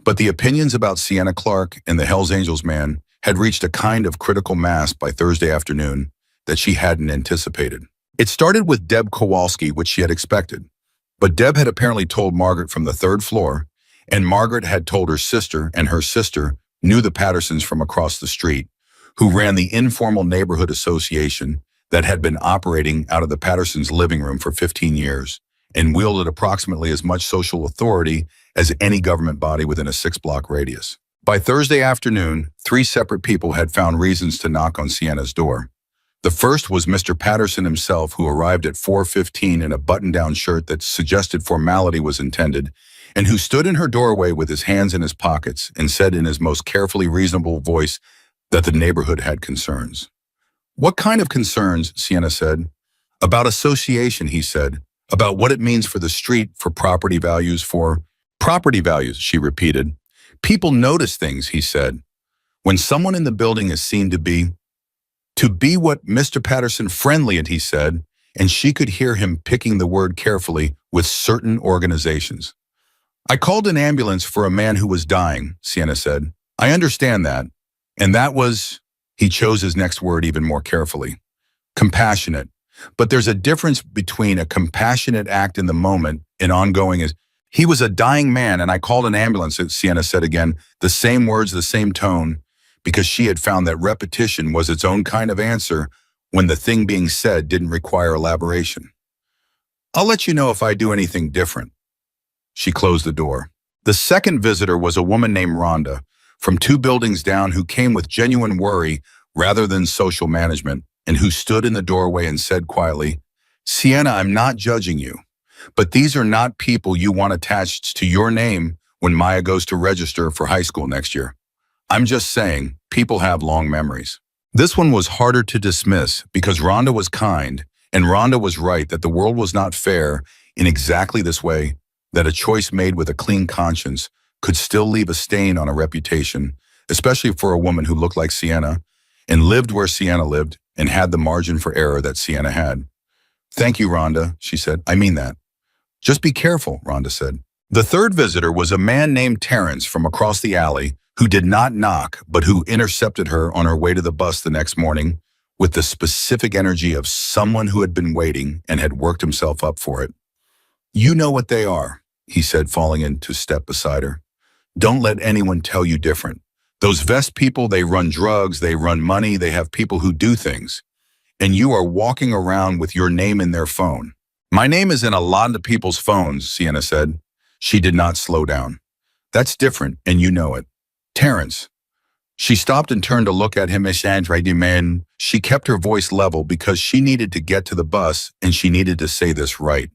But the opinions about Sienna Clarke and the Hells Angels man had reached a kind of critical mass by Thursday afternoon that she hadn't anticipated. It started with Deb Kowalski, which she had expected. But Deb had apparently told Margaret from the third floor, and Margaret had told her sister, and her sister knew the Pattersons from across the street, who ran the informal neighborhood association that had been operating out of the Pattersons' living room for 15 years and wielded approximately as much social authority as any government body within a 6-block radius. By Thursday afternoon, 3 separate people had found reasons to knock on Sienna's door. The first was Mr. Patterson himself, who arrived at 4:15 in a button-down shirt that suggested formality was intended, and who stood in her doorway with his hands in his pockets and said in his most carefully reasonable voice that the neighborhood had concerns. "What kind of concerns?" Sienna said. "About association," he said. "About what it means for the street, for property values, for..." "Property values," she repeated. "People notice things," he said. "When someone in the building is seen to be what Mr. Patterson friendly," he said, and she could hear him picking the word carefully, with certain organizations. "I called an ambulance for a man who was dying," Sienna said. "I understand that. And that was," he chose his next word even more carefully, "compassionate. But there's a difference between a compassionate act in the moment and ongoing is, he was a dying man and I called an ambulance," Sienna said again, the same words, the same tone, because she had found that repetition was its own kind of answer when the thing being said didn't require elaboration. "I'll let you know if I do anything different." She closed the door. The second visitor was a woman named Rhonda, from 2 buildings down, who came with genuine worry rather than social management, and who stood in the doorway and said quietly, "Sienna, I'm not judging you, but these are not people you want attached to your name when Maya goes to register for high school next year. I'm just saying, people have long memories." This one was harder to dismiss because Rhonda was kind, and Rhonda was right that the world was not fair in exactly this way, that a choice made with a clean conscience could still leave a stain on a reputation, especially for a woman who looked like Sienna and lived where Sienna lived and had the margin for error that Sienna had. "Thank you, Rhonda," she said. "I mean that." "Just be careful," Rhonda said. The third visitor was a man named Terrence from across the alley who did not knock, but who intercepted her on her way to the bus the next morning with the specific energy of someone who had been waiting and had worked himself up for it. "You know what they are," he said, falling into step beside her. "Don't let anyone tell you different. Those vest people, they run drugs, they run money, they have people who do things. And you are walking around with your name in their phone." "My name is in a lot of people's phones," Sienna said. She did not slow down. "That's different, and you know it. Terrence." She stopped and turned to look at him. Man. She kept her voice level because she needed to get to the bus and she needed to say this right.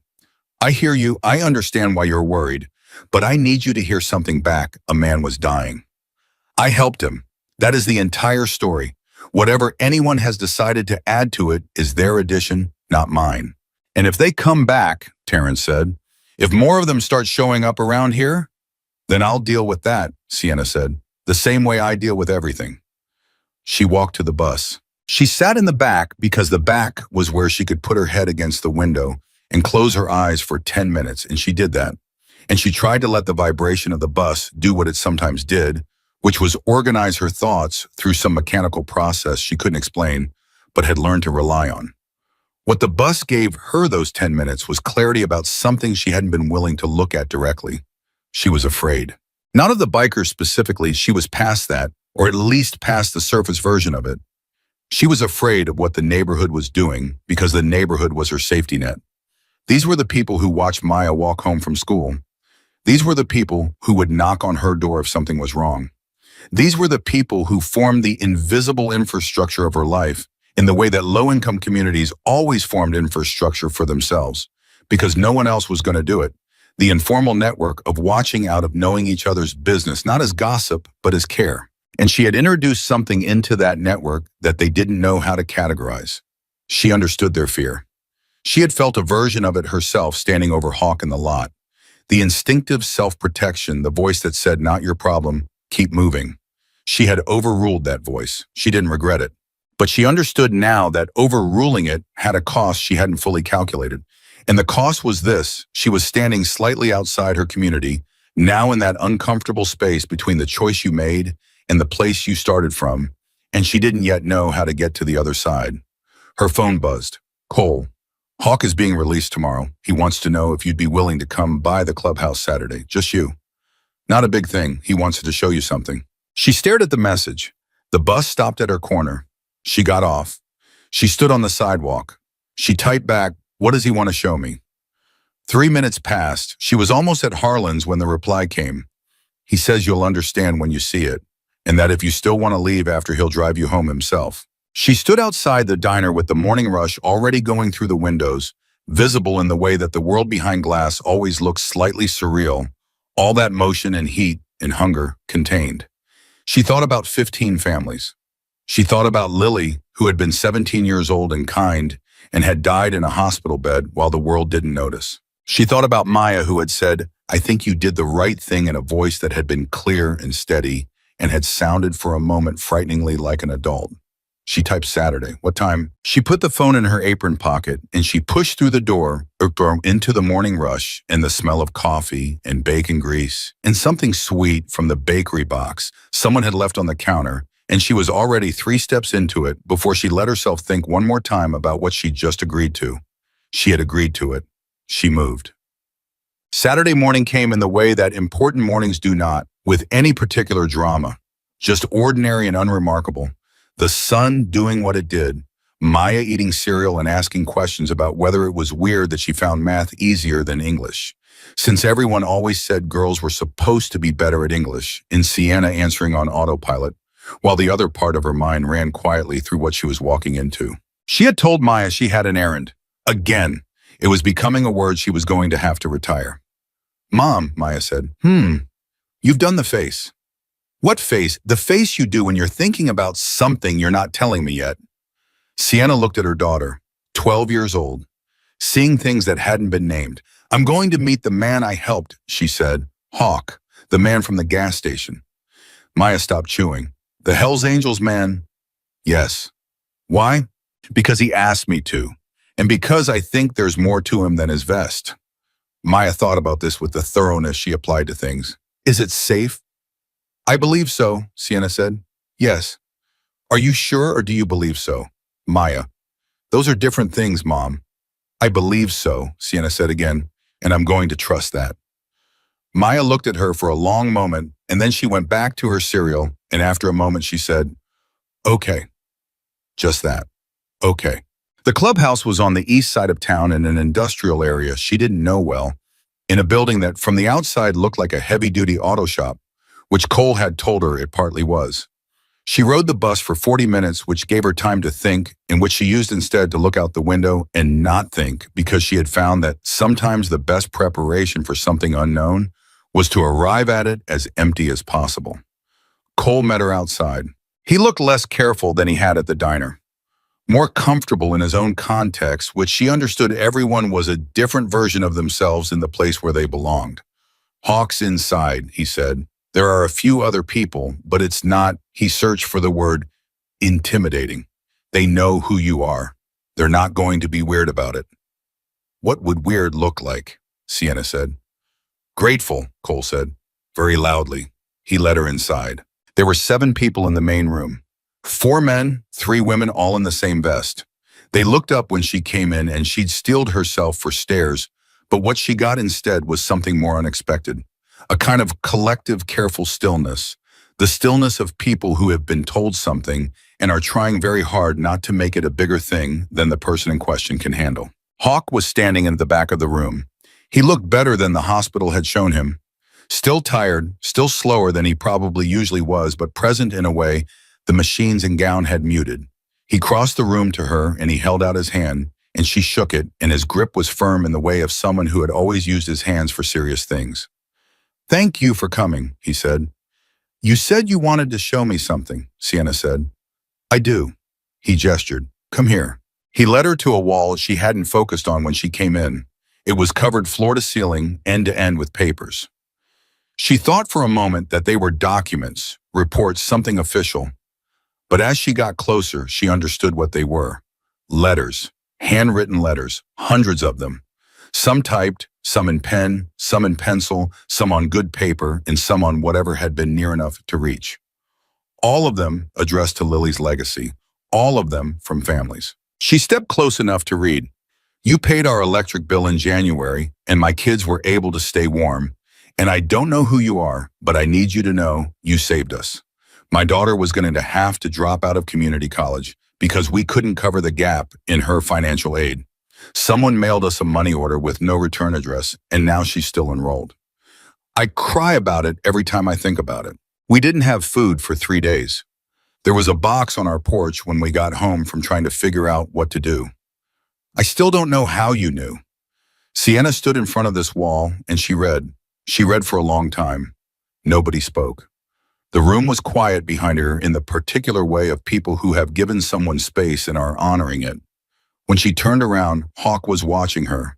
"I hear you. I understand why you're worried. But I need you to hear something back. A man was dying. I helped him. That is the entire story. Whatever anyone has decided to add to it is their addition, not mine. And if they come back," Terrence said, "if more of them start showing up around here, then I'll deal with that," Sienna said, "the same way I deal with everything." She walked to the bus. She sat in the back because the back was where she could put her head against the window and close her eyes for 10 minutes, and she did that. And she tried to let the vibration of the bus do what it sometimes did, which was organize her thoughts through some mechanical process she couldn't explain, but had learned to rely on. What the bus gave her those 10 minutes was clarity about something she hadn't been willing to look at directly. She was afraid. Not of the bikers specifically, she was past that, or at least past the surface version of it. She was afraid of what the neighborhood was doing because the neighborhood was her safety net. These were the people who watched Maya walk home from school. These were the people who would knock on her door if something was wrong. These were the people who formed the invisible infrastructure of her life in the way that low-income communities always formed infrastructure for themselves, because no one else was going to do it. The informal network of watching out of knowing each other's business, not as gossip, but as care. And she had introduced something into that network that they didn't know how to categorize. She understood their fear. She had felt a version of it herself standing over Hawk in the lot. The instinctive self-protection, the voice that said, "Not your problem, keep moving." She had overruled that voice. She didn't regret it. But she understood now that overruling it had a cost she hadn't fully calculated. And the cost was this: she was standing slightly outside her community, now in that uncomfortable space between the choice you made and the place you started from, and she didn't yet know how to get to the other side. Her phone buzzed. "Cole, Hawk is being released tomorrow. He wants to know if you'd be willing to come by the clubhouse Saturday. Just you. Not a big thing. He wants to show you something." She stared at the message. The bus stopped at her corner. She got off. She stood on the sidewalk. She typed back, "What does he want to show me?" 3 minutes passed. She was almost at Harlan's when the reply came. "He says you'll understand when you see it, and that if you still want to leave after, he'll drive you home himself." She stood outside the diner with the morning rush already going through the windows, visible in the way that the world behind glass always looks slightly surreal, all that motion and heat and hunger contained. She thought about 15 families. She thought about Lily, who had been 17 years old and kind, and had died in a hospital bed while the world didn't notice. She thought about Maya, who had said, "I think you did the right thing," in a voice that had been clear and steady and had sounded for a moment frighteningly like an adult. She typed Saturday. What time? She put the phone in her apron pocket and she pushed through the door into the morning rush and the smell of coffee and bacon grease and something sweet from the bakery box someone had left on the counter, and she was already 3 steps into it before she let herself think one more time about what she just agreed to. She had agreed to it. She moved. Saturday morning came in the way that important mornings do not, with any particular drama, just ordinary and unremarkable. The sun doing what it did, Maya eating cereal and asking questions about whether it was weird that she found math easier than English, since everyone always said girls were supposed to be better at English, and Sienna answering on autopilot, while the other part of her mind ran quietly through what she was walking into. She had told Maya she had an errand. Again, it was becoming a word she was going to have to retire. "Mom," Maya said, "You've done the face." "What face?" "The face you do when you're thinking about something you're not telling me yet." Sienna looked at her daughter, 12 years old, seeing things that hadn't been named. "I'm going to meet the man I helped," she said. "Hawk, the man from the gas station." Maya stopped chewing. "The Hells Angels man?" "Yes." "Why?" "Because he asked me to, and because I think there's more to him than his vest." Maya thought about this with the thoroughness she applied to things. "Is it safe?" "I believe so," Sienna said. "Yes." "Are you sure, or do you believe so?" "Maya, those are different things, Mom." "I believe so," Sienna said again, "and I'm going to trust that." Maya looked at her for a long moment, and then she went back to her cereal, and after a moment she said, "Okay." Just that. Okay. The clubhouse was on the east side of town in an industrial area she didn't know well, in a building that from the outside looked like a heavy-duty auto shop, which Cole had told her it partly was. She rode the bus for 40 minutes, which gave her time to think, and which she used instead to look out the window and not think, because she had found that sometimes the best preparation for something unknown was to arrive at it as empty as possible. Cole met her outside. He looked less careful than he had at the diner, more comfortable in his own context, which she understood everyone was a different version of themselves in the place where they belonged. "Hawk's inside," he said. "There are a few other people, but it's not," he searched for the word, "intimidating. They know who you are. They're not going to be weird about it." "What would weird look like?" Sienna said. "Grateful," Cole said, very loudly. He led her inside. There were 7 people in the main room. 4 men, 3 women, all in the same vest. They looked up when she came in, and she'd steeled herself for stares, but what she got instead was something more unexpected. A kind of collective, careful stillness. The stillness of people who have been told something and are trying very hard not to make it a bigger thing than the person in question can handle. Hawk was standing in the back of the room. He looked better than the hospital had shown him. Still tired, still slower than he probably usually was, but present in a way the machines and gown had muted. He crossed the room to her and he held out his hand, and she shook it, and his grip was firm in the way of someone who had always used his hands for serious things. "Thank you for coming," he said. "You said you wanted to show me something," Sienna said. "I do." He gestured. "Come here." He led her to a wall she hadn't focused on when she came in. It was covered floor to ceiling, end to end with papers. She thought for a moment that they were documents, reports, something official. But as she got closer, she understood what they were. Letters, handwritten letters, hundreds of them. Some typed, some in pen, some in pencil, some on good paper, and some on whatever had been near enough to reach. All of them addressed to Lily's legacy, all of them from families. She stepped close enough to read. "You paid our electric bill in January, and my kids were able to stay warm. And I don't know who you are, but I need you to know you saved us. My daughter was going to have to drop out of community college because we couldn't cover the gap in her financial aid. Someone mailed us a money order with no return address, and now she's still enrolled. I cry about it every time I think about it. We didn't have food for 3 days. There was a box on our porch when we got home from trying to figure out what to do. I still don't know how you knew." Sienna stood in front of this wall and she read. She read for a long time. Nobody spoke. The room was quiet behind her in the particular way of people who have given someone space and are honoring it. When she turned around, Hawk was watching her.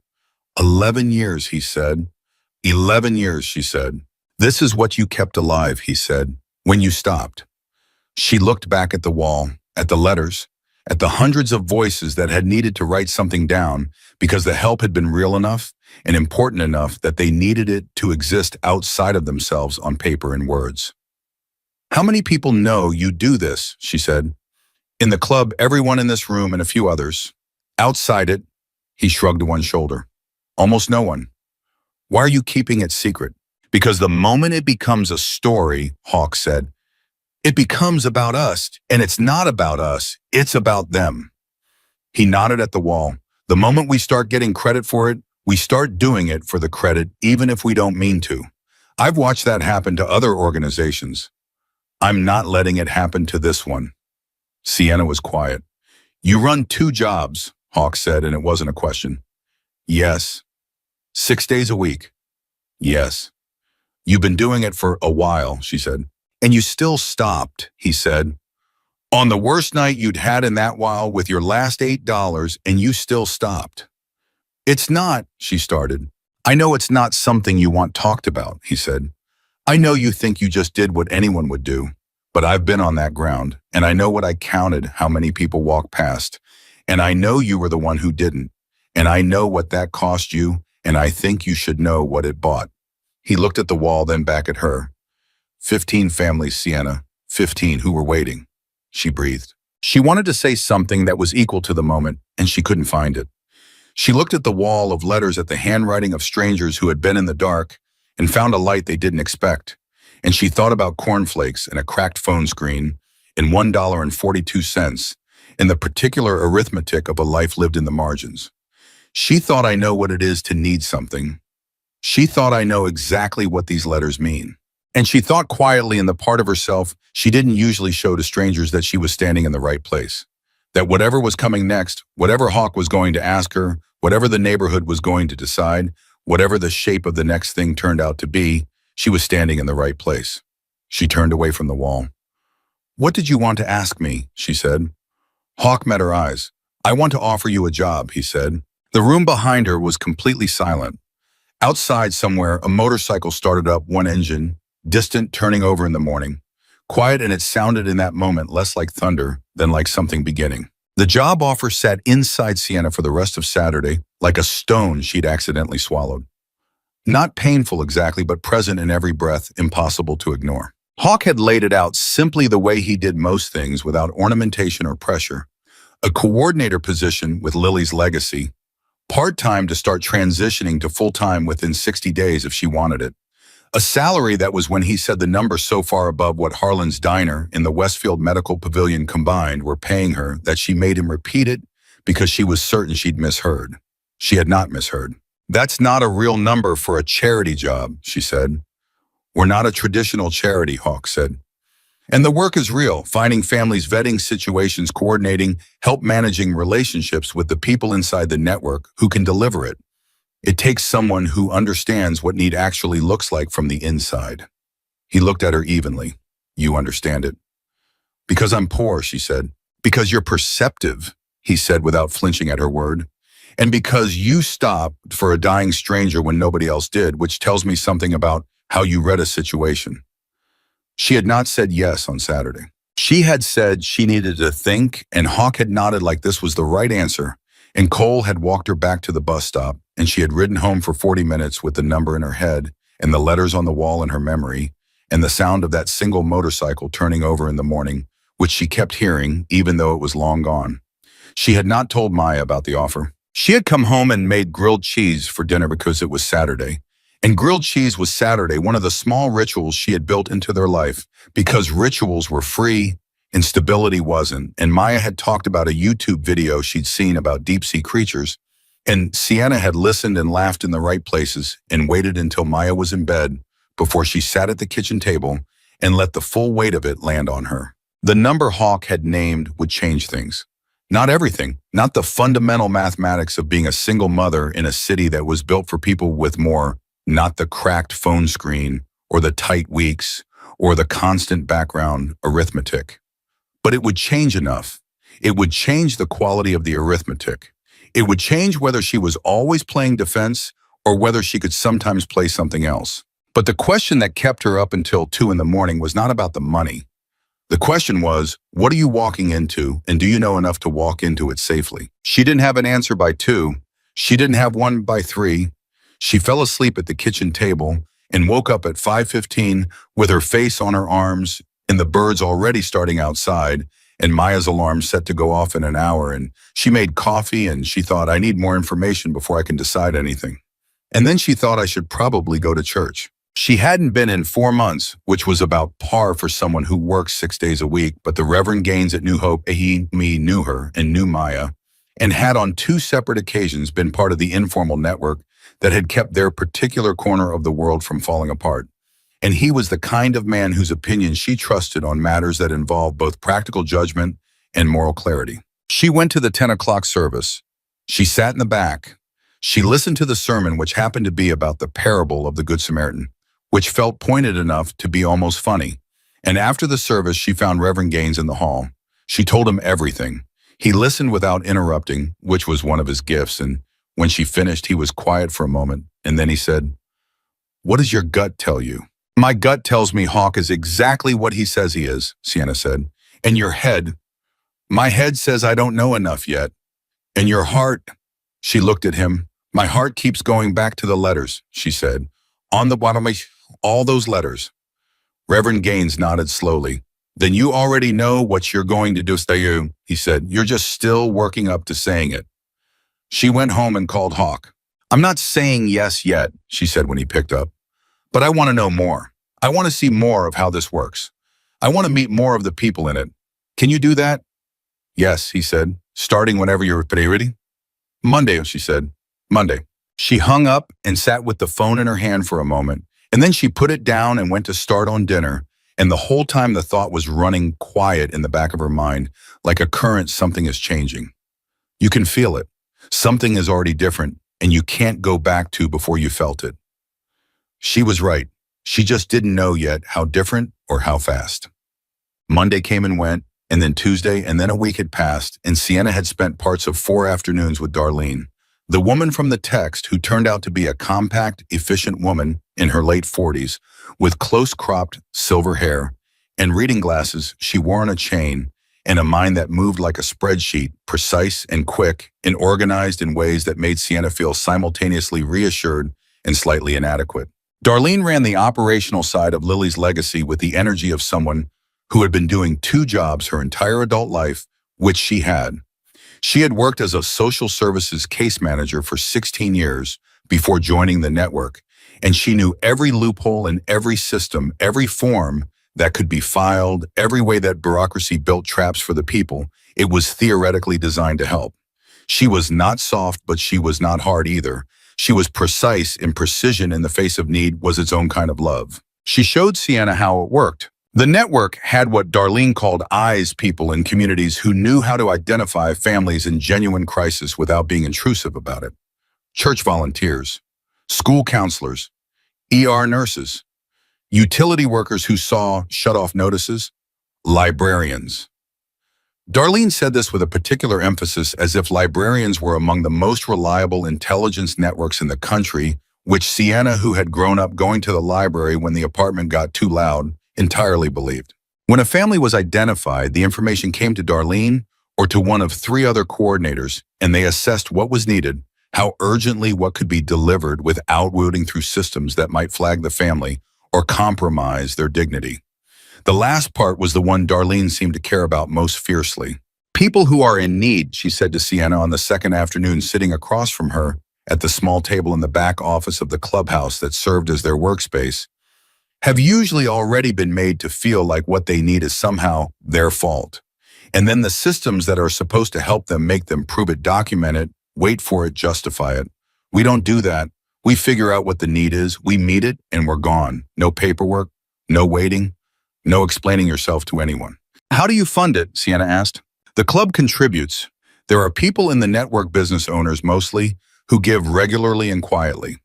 11 years, he said. 11 years, she said. "This is what you kept alive," he said, "when you stopped." She looked back at the wall, at the letters, at the hundreds of voices that had needed to write something down because the help had been real enough and important enough that they needed it to exist outside of themselves on paper and words. "How many people know you do this?" she said. "In the club, everyone in this room and a few others. Outside it," he shrugged one shoulder. "Almost no one. Why are you keeping it secret?" "Because the moment it becomes a story," Hawk said, "it becomes about us, and it's not about us, it's about them." He nodded at the wall. "The moment we start getting credit for it, we start doing it for the credit, even if we don't mean to. I've watched that happen to other organizations. I'm not letting it happen to this one." Sienna was quiet. "You run 2 jobs, Hawk said, and it wasn't a question. "Yes." "6 days a week?" "Yes." "You've been doing it for a while," she said. "And you still stopped," he said. "On the worst night you'd had in that while with your last $8, and you still stopped." "It's not," she started. "I know it's not something you want talked about," he said. "I know you think you just did what anyone would do, but I've been on that ground, and I know what I counted how many people walked past, and I know you were the one who didn't, and I know what that cost you, and I think you should know what it bought." He looked at the wall, then back at her. 15 families, Sienna, 15 who were waiting. She breathed. She wanted to say something that was equal to the moment, and she couldn't find it. She looked at the wall of letters, at the handwriting of strangers who had been in the dark, and found a light they didn't expect. And she thought about cornflakes and a cracked phone screen, and $1.42, and the particular arithmetic of a life lived in the margins. She thought, "I know what it is to need something." She thought, "I know exactly what these letters mean." And she thought quietly in the part of herself she didn't usually show to strangers that she was standing in the right place. That whatever was coming next, whatever Hawk was going to ask her, whatever the neighborhood was going to decide, whatever the shape of the next thing turned out to be, she was standing in the right place. She turned away from the wall. "What did you want to ask me?" she said. Hawk met her eyes. "I want to offer you a job," he said. The room behind her was completely silent. Outside somewhere, a motorcycle started up, one engine, distant, turning over in the morning. Quiet, and it sounded in that moment less like thunder than like something beginning. The job offer sat inside Sienna for the rest of Saturday, like a stone she'd accidentally swallowed. Not painful exactly, but present in every breath, impossible to ignore. Hawk had laid it out simply the way he did most things, without ornamentation or pressure. A coordinator position with Lily's legacy. Part-time to start transitioning to full-time within 60 days if she wanted it. A salary that was, when he said the number, so far above what Harlan's Diner and the Westfield Medical Pavilion combined were paying her that she made him repeat it because she was certain she'd misheard. She had not misheard. That's not a real number for a charity job, she said. We're not a traditional charity, Hawk said. And the work is real, finding families, vetting situations, coordinating, help managing relationships with the people inside the network who can deliver it. It takes someone who understands what need actually looks like from the inside. He looked at her evenly. You understand it. Because I'm poor, she said. Because you're perceptive, he said without flinching at her word. And because you stopped for a dying stranger when nobody else did, which tells me something about how you read a situation. She had not said yes on Saturday. She had said she needed to think, and Hawk had nodded like this was the right answer, and Cole had walked her back to the bus stop, and she had ridden home for 40 minutes with the number in her head and the letters on the wall in her memory and the sound of that single motorcycle turning over in the morning, which she kept hearing even though it was long gone. She had not told Maya about the offer. She had come home and made grilled cheese for dinner because it was Saturday. And grilled cheese was Saturday, one of the small rituals she had built into their life, because rituals were free and stability wasn't. And Maya had talked about a YouTube video she'd seen about deep-sea creatures, and Sienna had listened and laughed in the right places and waited until Maya was in bed before she sat at the kitchen table and let the full weight of it land on her. The number Hawk had named would change things. Not everything, not the fundamental mathematics of being a single mother in a city that was built for people with more, not the cracked phone screen or the tight weeks or the constant background arithmetic. But it would change enough. It would change the quality of the arithmetic. It would change whether she was always playing defense or whether she could sometimes play something else. But the question that kept her up until 2 in the morning was not about the money. The question was, what are you walking into, and do you know enough to walk into it safely? She didn't have an answer by 2. She didn't have one by 3. She fell asleep at the kitchen table and woke up at 5:15 with her face on her arms and the birds already starting outside and Maya's alarm set to go off in an hour, and she made coffee and she thought, I need more information before I can decide anything. And then she thought I should probably go to church. She hadn't been in 4 months, which was about par for someone who works 6 days a week, but the Reverend Gaines at New Hope, he knew her and knew Maya, and had on 2 separate occasions been part of the informal network that had kept their particular corner of the world from falling apart. And he was the kind of man whose opinion she trusted on matters that involved both practical judgment and moral clarity. She went to the 10 o'clock service. She sat in the back. She listened to the sermon, which happened to be about the parable of the Good Samaritan, which felt pointed enough to be almost funny. And after the service, she found Reverend Gaines in the hall. She told him everything. He listened without interrupting, which was one of his gifts, and when she finished, he was quiet for a moment, and then he said, What does your gut tell you? My gut tells me Hawk is exactly what he says he is, Sienna said. And your head? My head says I don't know enough yet. And your heart? She looked at him. My heart keeps going back to the letters, she said. On the bottom of all those letters. Reverend Gaines nodded slowly. Then you already know what you're going to do, he said. You're just still working up to saying it. She went home and called Hawk. I'm not saying yes yet, she said when he picked up. But I want to know more. I want to see more of how this works. I want to meet more of the people in it. Can you do that? Yes, he said, starting whenever you're ready. Monday, she said. Monday. She hung up and sat with the phone in her hand for a moment, and then she put it down and went to start on dinner, and the whole time the thought was running quiet in the back of her mind, like a current something is changing. You can feel it. Something is already different, and you can't go back to before you felt it. She was right. She just didn't know yet how different or how fast. Monday came and went, and then Tuesday, and then a week had passed, and Sienna had spent parts of 4 afternoons with Darlene, the woman from the text who turned out to be a compact, efficient woman in her late 40s, with close-cropped silver hair and reading glasses she wore on a chain, and a mind that moved like a spreadsheet, precise and quick and organized in ways that made Sienna feel simultaneously reassured and slightly inadequate. Darlene ran the operational side of Lily's legacy with the energy of someone who had been doing 2 jobs her entire adult life, which she had. She had worked as a social services case manager for 16 years before joining the network, and she knew every loophole in every system, every form that could be filed, every way that bureaucracy built traps for the people it was theoretically designed to help. She was not soft, but she was not hard either. She was precise, and precision in the face of need was its own kind of love. She showed Sienna how it worked. The network had what Darlene called eyes people in communities who knew how to identify families in genuine crisis without being intrusive about it. Church volunteers, school counselors, ER nurses, utility workers who saw shut-off notices, librarians. Darlene said this with a particular emphasis as if librarians were among the most reliable intelligence networks in the country, which Sienna, who had grown up going to the library when the apartment got too loud, entirely believed. When a family was identified, the information came to Darlene or to one of three other coordinators, and they assessed what was needed, how urgently what could be delivered without wading through systems that might flag the family or compromise their dignity. The last part was the one Darlene seemed to care about most fiercely. People who are in need, she said to Sienna on the second afternoon sitting across from her at the small table in the back office of the clubhouse that served as their workspace, have usually already been made to feel like what they need is somehow their fault. And then the systems that are supposed to help them make them prove it, document it, wait for it, justify it. We don't do that. We figure out what the need is, we meet it, and we're gone. No paperwork, no waiting, no explaining yourself to anyone. How do you fund it? Sienna asked. The club contributes. There are people in the network, business owners mostly, who give regularly and quietly.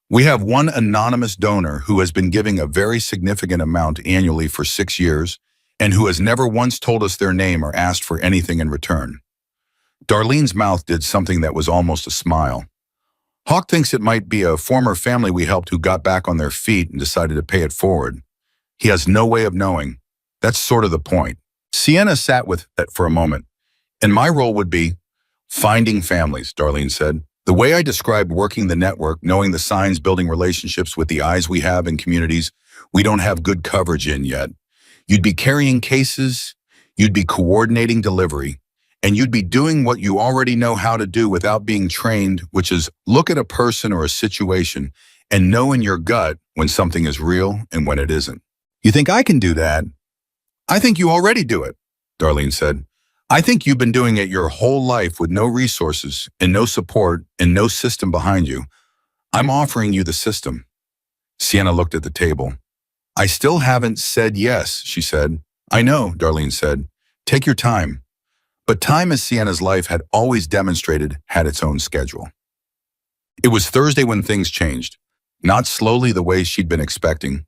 We have one anonymous donor who has been giving a very significant amount annually for 6 years and who has never once told us their name or asked for anything in return. Darlene's mouth did something that was almost a smile. Hawk thinks it might be a former family we helped who got back on their feet and decided to pay it forward. He has no way of knowing. That's sort of the point. Sienna sat with that for a moment. And my role would be finding families, Darlene said. The way I described working the network, knowing the signs, building relationships with the eyes we have in communities we don't have good coverage in yet. You'd be carrying cases, you'd be coordinating delivery, and you'd be doing what you already know how to do without being trained, which is look at a person or a situation and know in your gut when something is real and when it isn't. You think I can do that? I think you already do it, Darlene said. I think you've been doing it your whole life with no resources and no support and no system behind you. I'm offering you the system. Sienna looked at the table. I still haven't said yes, she said. I know, Darlene said. Take your time. But time, as Sienna's life had always demonstrated, had its own schedule. It was Thursday when things changed. Not slowly the way she'd been expecting.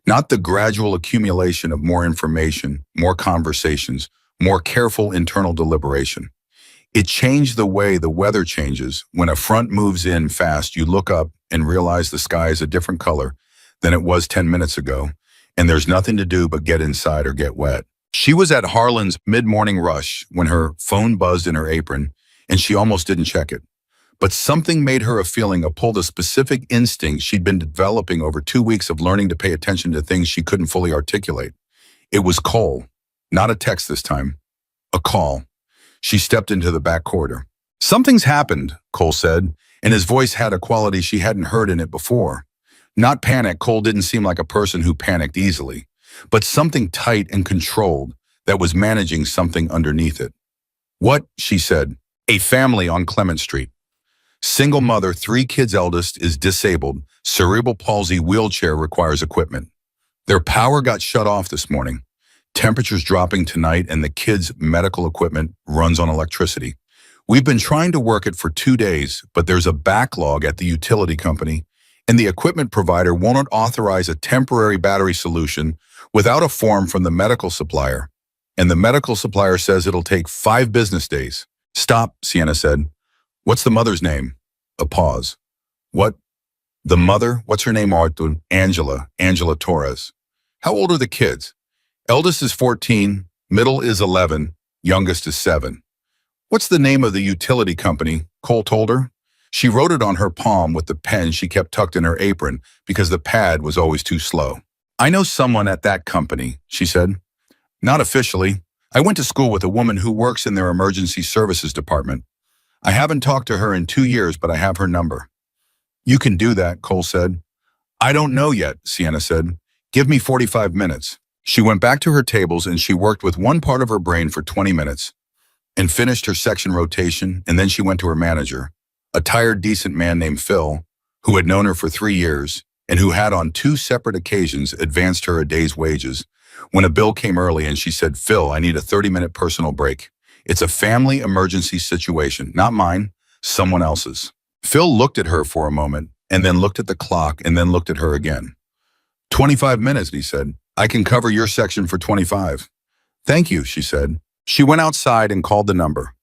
Not the gradual accumulation of more information, more conversations, more careful internal deliberation. It changed the way the weather changes. When a front moves in fast, you look up and realize the sky is a different color than it was 10 minutes ago, and there's nothing to do but get inside or get wet. She was at Harlan's mid-morning rush when her phone buzzed in her apron, and she almost didn't check it. But something made her a feeling, a pull, the specific instinct she'd been developing over 2 weeks of learning to pay attention to things she couldn't fully articulate. It was Cole, not a text this time, a call. She stepped into the back corridor. Something's happened, Cole said, and his voice had a quality she hadn't heard in it before. Not panic. Cole didn't seem like a person who panicked easily, but something tight and controlled that was managing something underneath it. What? She said. A family on Clement Street. Single mother, 3 kids, eldest is disabled, cerebral palsy, wheelchair, requires equipment. Their power got shut off this morning. Temperatures dropping tonight and the kids' medical equipment runs on electricity. We've been trying to work it for 2 days, but there's a backlog at the utility company, and the equipment provider won't authorize a temporary battery solution without a form from the medical supplier. And the medical supplier says it'll take 5 business days. Stop, Sienna said. What's the mother's name? A pause. What? The mother? What's her name, Arthur? Angela Torres. How old are the kids? Eldest is 14, middle is 11, youngest is 7. What's the name of the utility company? Cole told her. She wrote it on her palm with the pen she kept tucked in her apron because the pad was always too slow. I know someone at that company, she said. Not officially. I went to school with a woman who works in their emergency services department. I haven't talked to her in 2 years, but I have her number. You can do that, Cole said. I don't know yet, Sienna said. Give me 45 minutes. She went back to her tables and she worked with one part of her brain for 20 minutes. and finished her section rotation, and then she went to her manager, a tired, decent man named Phil, who had known her for 3 years and who had on 2 separate occasions advanced her a day's wages. When a bill came early and she said, "Phil, I need a 30-minute personal break. It's a family emergency situation, not mine, someone else's." Phil looked at her for a moment and then looked at the clock and then looked at her again. 25 minutes, he said. I can cover your section for 25. Thank you, she said. She went outside and called the number.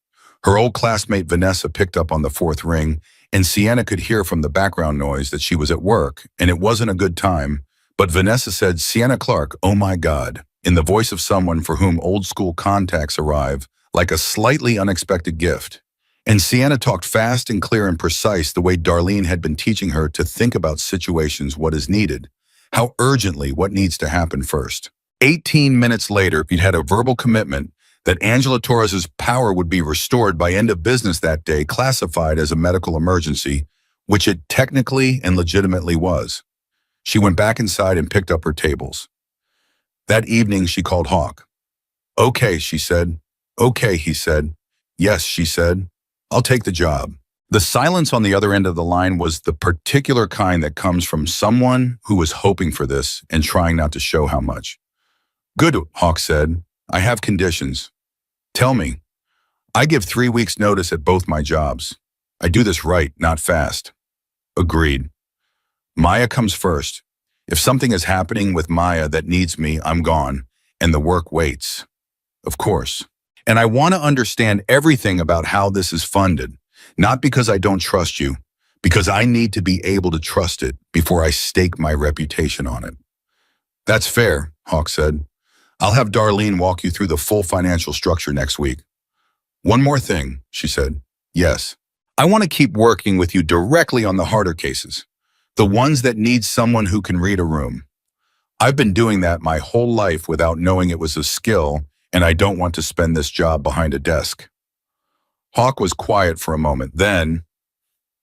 Her old classmate Vanessa picked up on the fourth ring, and Sienna could hear from the background noise that she was at work, and it wasn't a good time. But Vanessa said, "Sienna Clark, oh my God," in the voice of someone for whom old school contacts arrive like a slightly unexpected gift. And Sienna talked fast and clear and precise the way Darlene had been teaching her to think about situations, what is needed, how urgently, what needs to happen first. 18 minutes later, he'd had a verbal commitment that Angela Torres's power would be restored by end of business that day, classified as a medical emergency, which it technically and legitimately was. She went back inside and picked up her tables. That evening, she called Hawk. "Okay," she said. "Okay," he said. "Yes," she said. "I'll take the job." The silence on the other end of the line was the particular kind that comes from someone who was hoping for this and trying not to show how much. "Good," Hawk said. "I have conditions." "Tell me." "I give 3 weeks' notice at both my jobs. I do this right, not fast." "Agreed." "Maya comes first. If something is happening with Maya that needs me, I'm gone, and the work waits." "Of course. And I want to understand everything about how this is funded, not because I don't trust you, because I need to be able to trust it before I stake my reputation on it." "That's fair," Hawk said. "I'll have Darlene walk you through the full financial structure next week." "One more thing," she said. "Yes. I want to keep working with you directly on the harder cases, the ones that need someone who can read a room. I've been doing that my whole life without knowing it was a skill, and I don't want to spend this job behind a desk." Hawk was quiet for a moment. Then,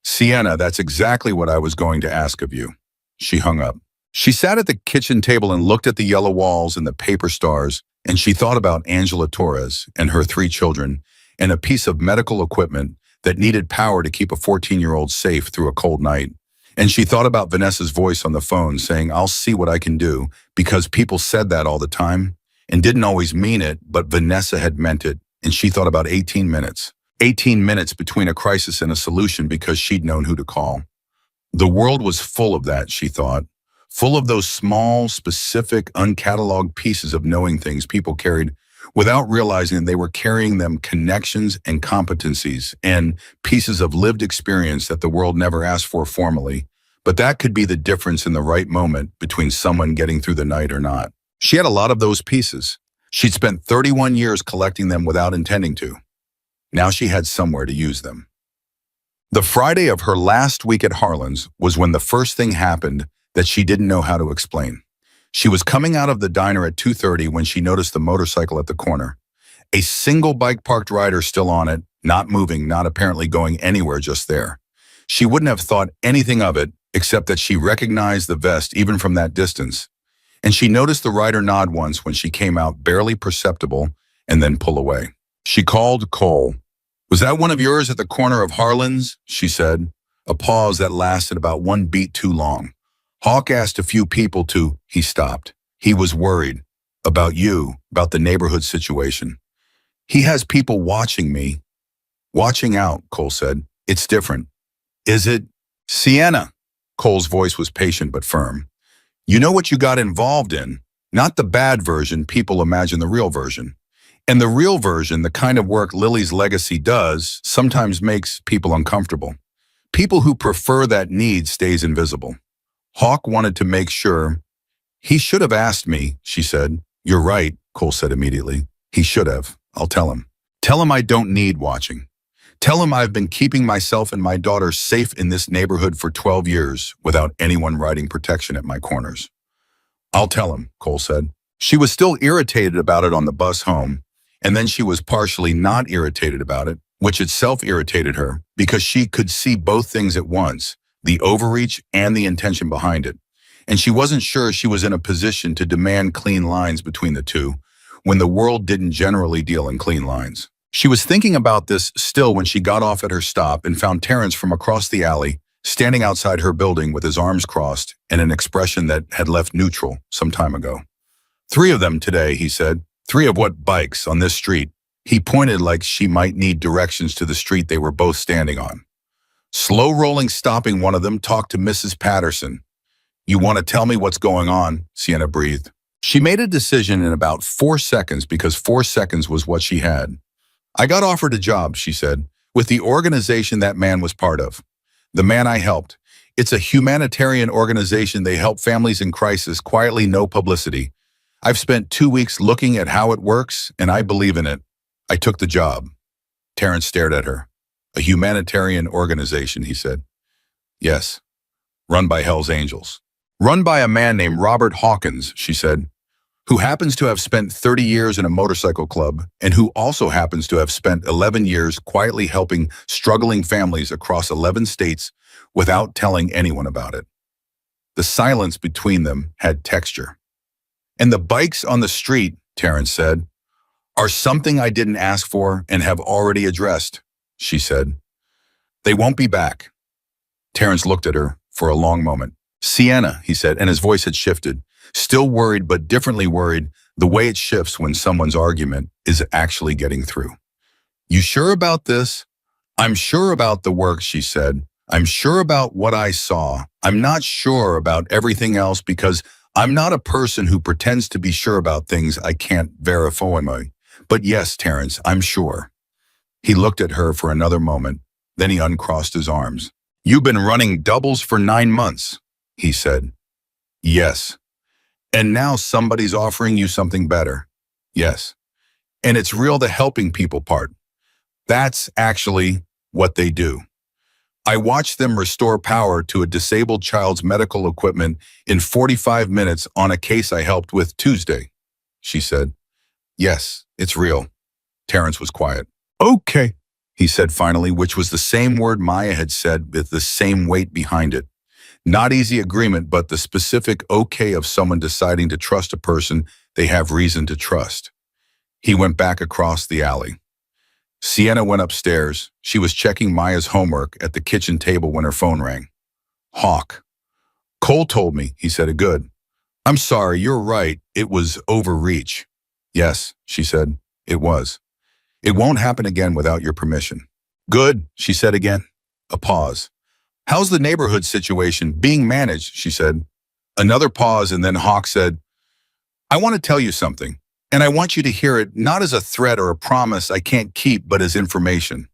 "Sienna, that's exactly what I was going to ask of you." She hung up. She sat at the kitchen table and looked at the yellow walls and the paper stars, and she thought about Angela Torres and her 3 children and a piece of medical equipment that needed power to keep a 14-year-old safe through a cold night. And she thought about Vanessa's voice on the phone saying, "I'll see what I can do," because people said that all the time and didn't always mean it, but Vanessa had meant it. And she thought about 18 minutes. 18 minutes between a crisis and a solution because she'd known who to call. The world was full of that, she thought. Full of those small, specific, uncatalogued pieces of knowing things people carried without realizing they were carrying them connections and competencies and pieces of lived experience that the world never asked for formally. But that could be the difference in the right moment between someone getting through the night or not. She had a lot of those pieces. She'd spent 31 years collecting them without intending to. Now she had somewhere to use them. The Friday of her last week at Harlan's was when the first thing happened that she didn't know how to explain. She was coming out of the diner at 2:30 when she noticed the motorcycle at the corner. A single bike parked rider still on it, not moving, not apparently going anywhere just there. She wouldn't have thought anything of it, except that she recognized the vest even from that distance. And she noticed the rider nod once when she came out, barely perceptible, and then pull away. She called Cole. "Was that one of yours at the corner of Harlan's?" she said. A pause that lasted about 1 beat too long. Hawk asked a few people to, he stopped. He was worried. "About you, about the neighborhood situation." "He has people watching me." "Watching out," Cole said. "It's different." "Is it?" "Sienna." Cole's voice was patient but firm. "You know what you got involved in. Not the bad version, people imagine the real version. And the real version, the kind of work Lily's legacy does, sometimes makes people uncomfortable. People who prefer that need stays invisible." Hawk wanted to make sure. "He should have asked me," she said. "You're right," Cole said immediately. "He should have. I'll tell him. Tell him I don't need watching. Tell him I've been keeping myself and my daughter safe in this neighborhood for 12 years without anyone riding protection at my corners." "I'll tell him," Cole said. She was still irritated about it on the bus home, and then she was partially not irritated about it, which itself irritated her because she could see both things at once, the overreach and the intention behind it. And she wasn't sure she was in a position to demand clean lines between the two when the world didn't generally deal in clean lines. She was thinking about this still when she got off at her stop and found Terrence from across the alley, standing outside her building with his arms crossed and an expression that had left neutral some time ago. "Three of them today," he said. "Three of what bikes on this street?" He pointed like she might need directions to the street they were both standing on. Slow rolling, stopping one of them, talked to Mrs. Patterson. "You want to tell me what's going on?" Sienna breathed. She made a decision in about 4 seconds because 4 seconds was what she had. "I got offered a job," she said, "with the organization that man was part of. The man I helped. It's a humanitarian organization. They help families in crisis, quietly, no publicity. I've spent 2 weeks looking at how it works, and I believe in it. I took the job." Terrence stared at her. "A humanitarian organization," he said. "Yes, run by Hell's Angels. Run by a man named Robert Hawkins," she said, "who happens to have spent 30 years in a motorcycle club and who also happens to have spent 11 years quietly helping struggling families across 11 states without telling anyone about it." The silence between them had texture. "And the bikes on the street," Terrence said, "are something I didn't ask for and have already addressed," she said. "They won't be back." Terrence looked at her for a long moment. "Sienna," he said, and his voice had shifted. Still worried, but differently worried, the way it shifts when someone's argument is actually getting through. "You sure about this?" "I'm sure about the work," she said. "I'm sure about what I saw. I'm not sure about everything else because I'm not a person who pretends to be sure about things I can't verify. But yes, Terrence, I'm sure." He looked at her for another moment, then he uncrossed his arms. "You've been running doubles for 9 months, he said. "Yes." "And now somebody's offering you something better." "Yes." "And it's real, the helping people part. That's actually what they do. I watched them restore power to a disabled child's medical equipment in 45 minutes on a case I helped with Tuesday," she said. "Yes, it's real." Terrence was quiet. "Okay," he said finally, which was the same word Maya had said with the same weight behind it. Not easy agreement, but the specific okay of someone deciding to trust a person they have reason to trust. He went back across the alley. Sienna went upstairs. She was checking Maya's homework at the kitchen table when her phone rang. "Hawk. Cole told me," he said. "Good. I'm sorry, you're right. It was overreach." "Yes," she said. "It was. It won't happen again without your permission." "Good," she said again. A pause. "How's the neighborhood situation being managed?" she said. Another pause, and then Hawk said, "I want to tell you something, and I want you to hear it not as a threat or a promise I can't keep, but as information."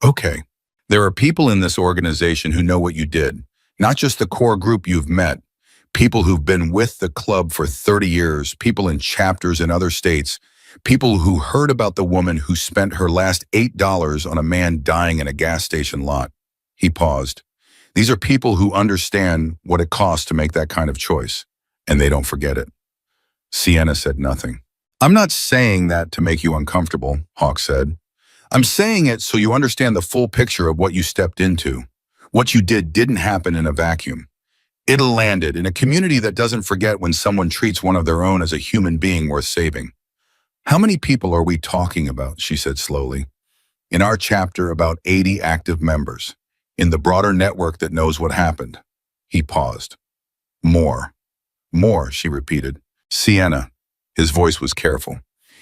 "Okay." "There are people in this organization who know what you did, not just the core group you've met, people who've been with the club for 30 years, people in chapters in other states, people who heard about the woman who spent her last $8 on a man dying in a gas station lot." He paused. "These are people who understand what it costs to make that kind of choice, and they don't forget it." Sienna said nothing. "I'm not saying that to make you uncomfortable," Hawk said. "I'm saying it so you understand the full picture of what you stepped into. What you did didn't happen in a vacuum. It landed in a community that doesn't forget when someone treats one of their own as a human being worth saving." "How many people are we talking about?" she said slowly. "In our chapter, about 80 active members. In the broader network that knows what happened." He paused. "More. More," she repeated. "Sienna," his voice was careful,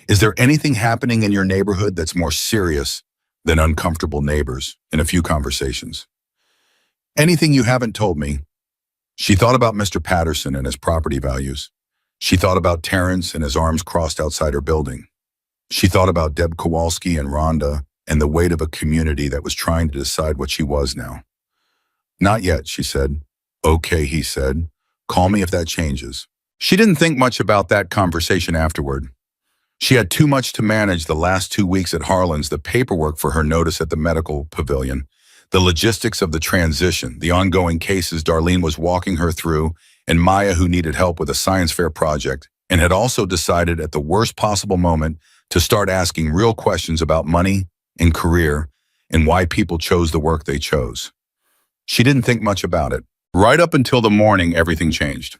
"is there anything happening in your neighborhood that's more serious than uncomfortable neighbors in a few conversations? Anything you haven't told me?" She thought about Mr. Patterson and his property values. She thought about Terrence and his arms crossed outside her building. She thought about Deb Kowalski and Rhonda and the weight of a community that was trying to decide what she was now. "Not yet," she said. "Okay," he said. "Call me if that changes." She didn't think much about that conversation afterward. She had too much to manage the last 2 weeks at Harlan's, the paperwork for her notice at the medical pavilion, the logistics of the transition, the ongoing cases Darlene was walking her through, and Maya who needed help with a science fair project, and had also decided at the worst possible moment to start asking real questions about money and career and why people chose the work they chose. She didn't think much about it. Right up until the morning, everything changed.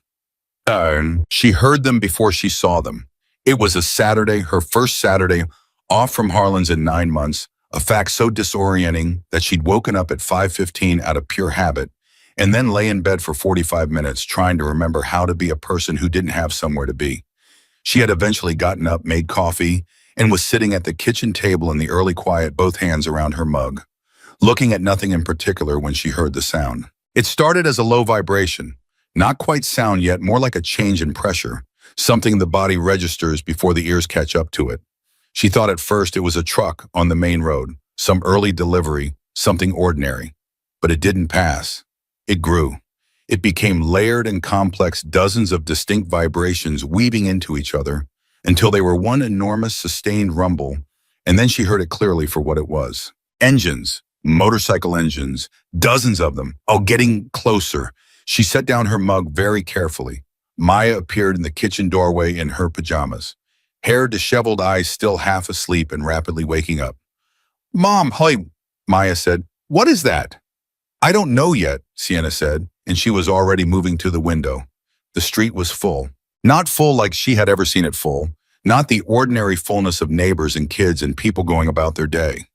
She heard them before she saw them. It was a Saturday, her first Saturday, Off from Harlan's in 9 months, a fact so disorienting that she'd woken up at 5:15 out of pure habit, and then lay in bed for 45 minutes trying to remember how to be a person who didn't have somewhere to be. She had eventually gotten up, made coffee, and was sitting at the kitchen table in the early quiet, both hands around her mug, looking at nothing in particular when she heard the sound. It started as a low vibration, not quite sound yet, more like a change in pressure, something the body registers before the ears catch up to it. She thought at first it was a truck on the main road, some early delivery, something ordinary. But it didn't pass. It grew. It became layered and complex, dozens of distinct vibrations weaving into each other until they were one enormous sustained rumble, and then she heard it clearly for what it was. Engines, motorcycle engines, dozens of them, all getting closer. She set down her mug very carefully. Maya appeared in the kitchen doorway in her pajamas, hair disheveled, eyes still half asleep and rapidly waking up. "Mom, hi," Maya said. "What is that?" "I don't know yet," Sienna said, and she was already moving to the window. The street was full. Not full like she had ever seen it full, not the ordinary fullness of neighbors and kids and people going about their day.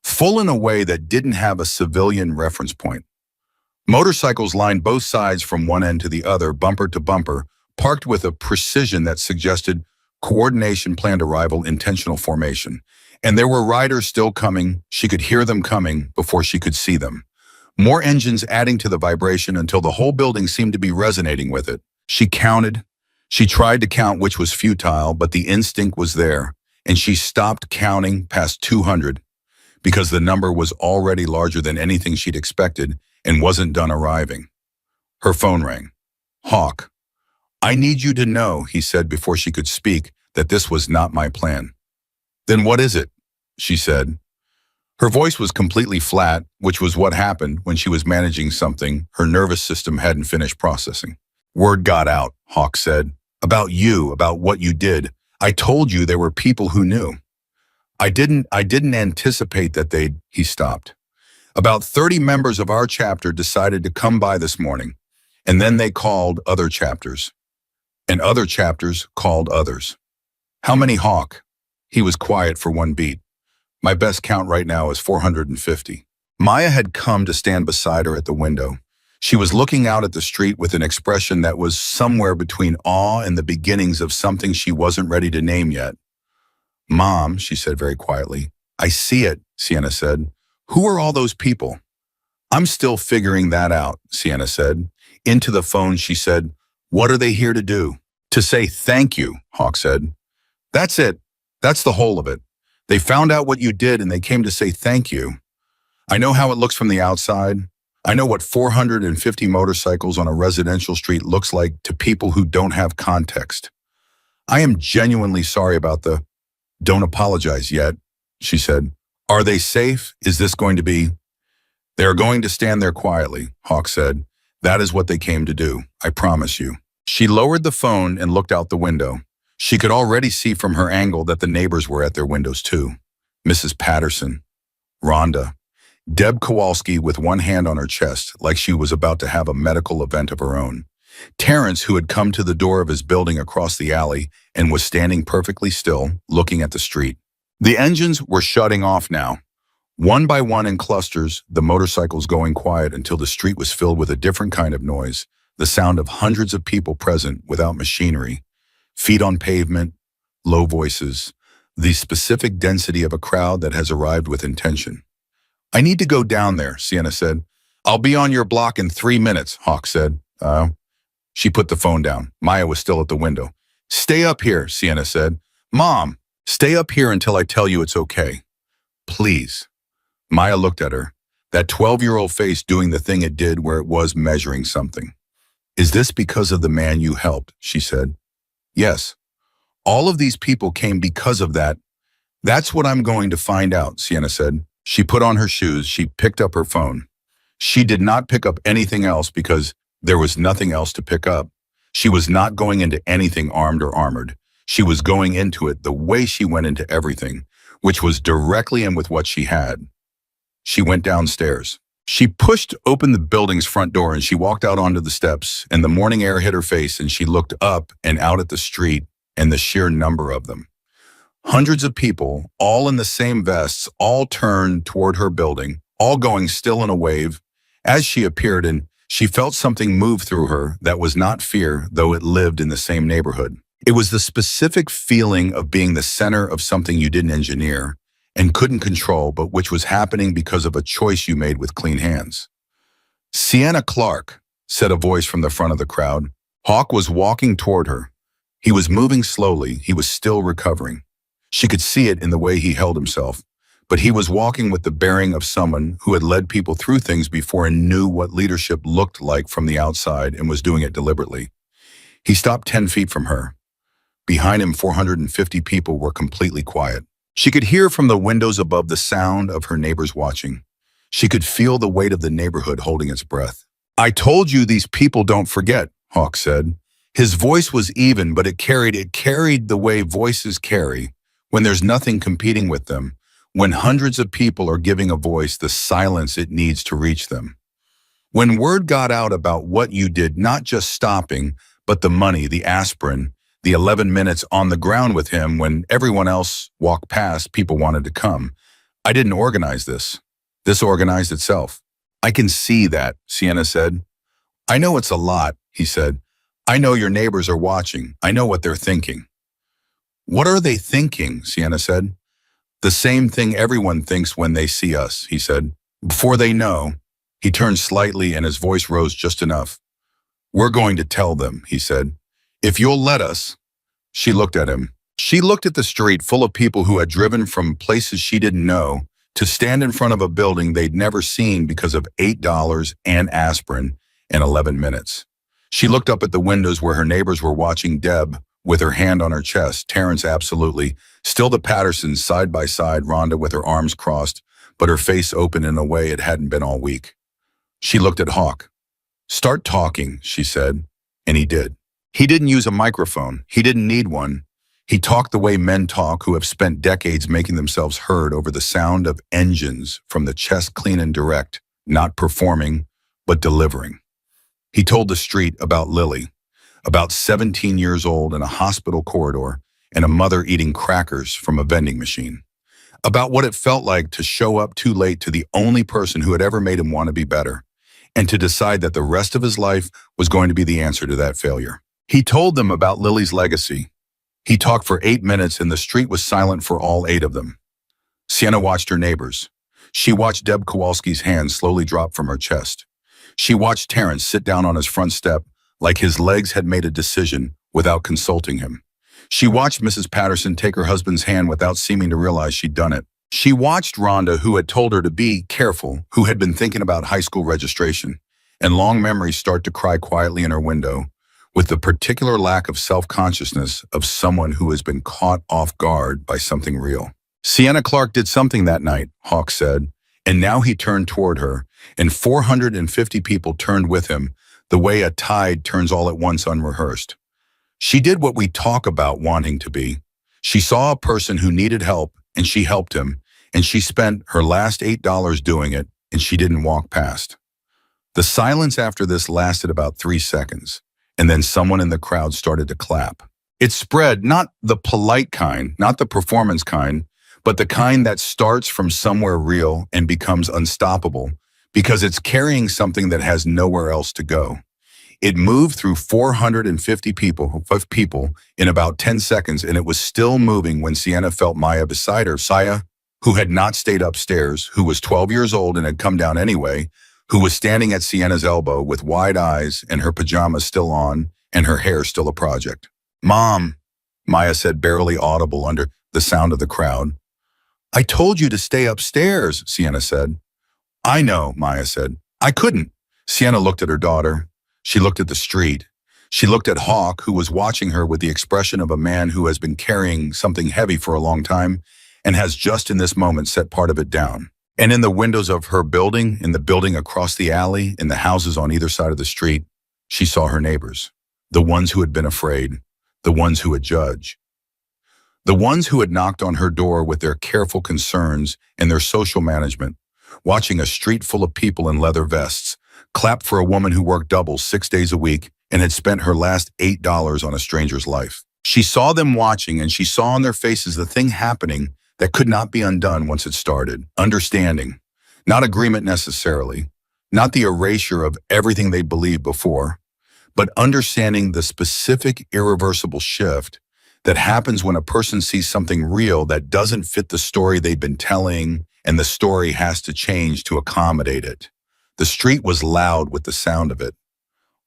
Full in a way that didn't have a civilian reference point. Motorcycles lined both sides from one end to the other, bumper to bumper, parked with a precision that suggested coordination, planned arrival, intentional formation. And there were riders still coming. She could hear them coming before she could see them. More engines adding to the vibration until the whole building seemed to be resonating with it. She counted. She tried to count, which was futile, but the instinct was there. And she stopped counting past 200 because the number was already larger than anything she'd expected and wasn't done arriving. Her phone rang. "Hawk, I need you to know," he said before she could speak, "that this was not my plan." "Then what is it?" she said. Her voice was completely flat, which was what happened when she was managing something her nervous system hadn't finished processing. "Word got out," Hawk said. "About you, about what you did. I told you there were people who knew. I didn't anticipate that they'd..." He stopped. "About 30 members of our chapter decided to come by this morning, and then they called other chapters. And other chapters called others." "How many, Hawk?" He was quiet for one beat. "My best count right now is 450. Maya had come to stand beside her at the window. She was looking out at the street with an expression that was somewhere between awe and the beginnings of something she wasn't ready to name yet. "Mom," she said very quietly. "I see it," Sienna said. "Who are all those people?" "I'm still figuring that out," Sienna said. Into the phone she said, "What are they here to do?" "To say thank you," Hawk said. "That's it. That's the whole of it. They found out what you did and they came to say thank you. I know how it looks from the outside. I know what 450 motorcycles on a residential street looks like to people who don't have context. I am genuinely sorry about the..." "Don't apologize yet," she said. "Are they safe? Is this going to be..." "They are going to stand there quietly," Hawk said. "That is what they came to do, I promise you." She lowered the phone and looked out the window. She could already see from her angle that the neighbors were at their windows too. Mrs. Patterson, Rhonda, Deb Kowalski with one hand on her chest, like she was about to have a medical event of her own. Terrence, who had come to the door of his building across the alley and was standing perfectly still, looking at the street. The engines were shutting off now. One by one in clusters, the motorcycles going quiet until the street was filled with a different kind of noise, the sound of hundreds of people present without machinery, feet on pavement, low voices, the specific density of a crowd that has arrived with intention. "I need to go down there," Sienna said. "I'll be on your block in 3 minutes, Hawk said. She put the phone down. Maya was still at the window. "Stay up here," Sienna said. "Mom, stay up here until I tell you it's okay. Please." Maya looked at her, that 12-year-old face doing the thing it did where it was measuring something. "Is this because of the man you helped?" she said. "Yes. All of these people came because of that." "That's what I'm going to find out," Sienna said. She put on her shoes. She picked up her phone. She did not pick up anything else because there was nothing else to pick up. She was not going into anything armed or armored. She was going into it the way she went into everything, which was directly in with what she had. She went downstairs. She pushed open the building's front door and she walked out onto the steps, and the morning air hit her face and she looked up and out at the street and the sheer number of them. Hundreds of people, all in the same vests, all turned toward her building, all going still in a wave. As she appeared, and she felt something move through her that was not fear, though it lived in the same neighborhood. It was the specific feeling of being the center of something you didn't engineer and couldn't control, but which was happening because of a choice you made with clean hands. "Sienna Clark," said a voice from the front of the crowd. Hawk was walking toward her. He was moving slowly. He was still recovering. She could see it in the way he held himself, but he was walking with the bearing of someone who had led people through things before and knew what leadership looked like from the outside and was doing it deliberately. He stopped 10 feet from her. Behind him, 450 people were completely quiet. She could hear from the windows above the sound of her neighbors watching. She could feel the weight of the neighborhood holding its breath. "I told you these people don't forget," Hawk said. His voice was even, but it carried the way voices carry when there's nothing competing with them, when hundreds of people are giving a voice the silence it needs to reach them. When word got out about what you did, not just stopping, but the money, the aspirin, the 11 minutes on the ground with him when everyone else walked past, people wanted to come. "I didn't organize this. This organized itself." "I can see that," Sienna said. "I know it's a lot," he said. "I know your neighbors are watching. I know what they're thinking." "What are they thinking?" Sienna said. "The same thing everyone thinks when they see us," he said. "Before they know," he turned slightly and his voice rose just enough. "We're going to tell them," he said. "If you'll let us." She looked at him. She looked at the street full of people who had driven from places she didn't know to stand in front of a building they'd never seen because of $8 and aspirin and 11 minutes. She looked up at the windows where her neighbors were watching. Deb, with her hand on her chest, Terrence absolutely, still the Pattersons side by side, Rhonda with her arms crossed, but her face open in a way it hadn't been all week. She looked at Hawk. "Start talking," she said, and he did. He didn't use a microphone. He didn't need one. He talked the way men talk who have spent decades making themselves heard over the sound of engines from the chest clean and direct, not performing, but delivering. He told the street about Lily, about 17 years old in a hospital corridor and a mother eating crackers from a vending machine, about what it felt like to show up too late to the only person who had ever made him want to be better, and to decide that the rest of his life was going to be the answer to that failure. He told them about Lily's legacy. He talked for 8 minutes and the street was silent for all 8 of them. Sienna watched her neighbors. She watched Deb Kowalski's hand slowly drop from her chest. She watched Terrence sit down on his front step like his legs had made a decision without consulting him. She watched Mrs. Patterson take her husband's hand without seeming to realize she'd done it. She watched Rhonda, who had told her to be careful, who had been thinking about high school registration, and long memories start to cry quietly in her window, with the particular lack of self-consciousness of someone who has been caught off guard by something real. "Sienna Clark did something that night," Hawk said, and now he turned toward her, and 450 people turned with him, the way a tide turns all at once unrehearsed. "She did what we talk about wanting to be. She saw a person who needed help, and she helped him, and she spent her last $8 doing it, and she didn't walk past." The silence after this lasted about 3 seconds, and then someone in the crowd started to clap. It spread, not the polite kind, not the performance kind, but the kind that starts from somewhere real and becomes unstoppable because it's carrying something that has nowhere else to go. It moved through 450 people in about 10 seconds, and it was still moving when Sienna felt Maya beside her. Saya, who had not stayed upstairs, who was 12 years old and had come down anyway, who was standing at Sienna's elbow with wide eyes and her pajamas still on and her hair still a project. "Mom," Maya said, barely audible under the sound of the crowd. "I told you to stay upstairs," Sienna said. "I know," Maya said. "I couldn't." Sienna looked at her daughter. She looked at the street. She looked at Hawk, who was watching her with the expression of a man who has been carrying something heavy for a long time and has just in this moment set part of it down. And in the windows of her building, in the building across the alley, in the houses on either side of the street, she saw her neighbors, the ones who had been afraid, the ones who had judged, the ones who had knocked on her door with their careful concerns and their social management, watching a street full of people in leather vests, clap for a woman who worked double 6 days a week and had spent her last $8 on a stranger's life. She saw them watching, and she saw on their faces the thing happening that could not be undone once it started. Understanding. Not agreement necessarily. Not the erasure of everything they believed before, but understanding the specific irreversible shift that happens when a person sees something real that doesn't fit the story they've been telling, and the story has to change to accommodate it. The street was loud with the sound of it.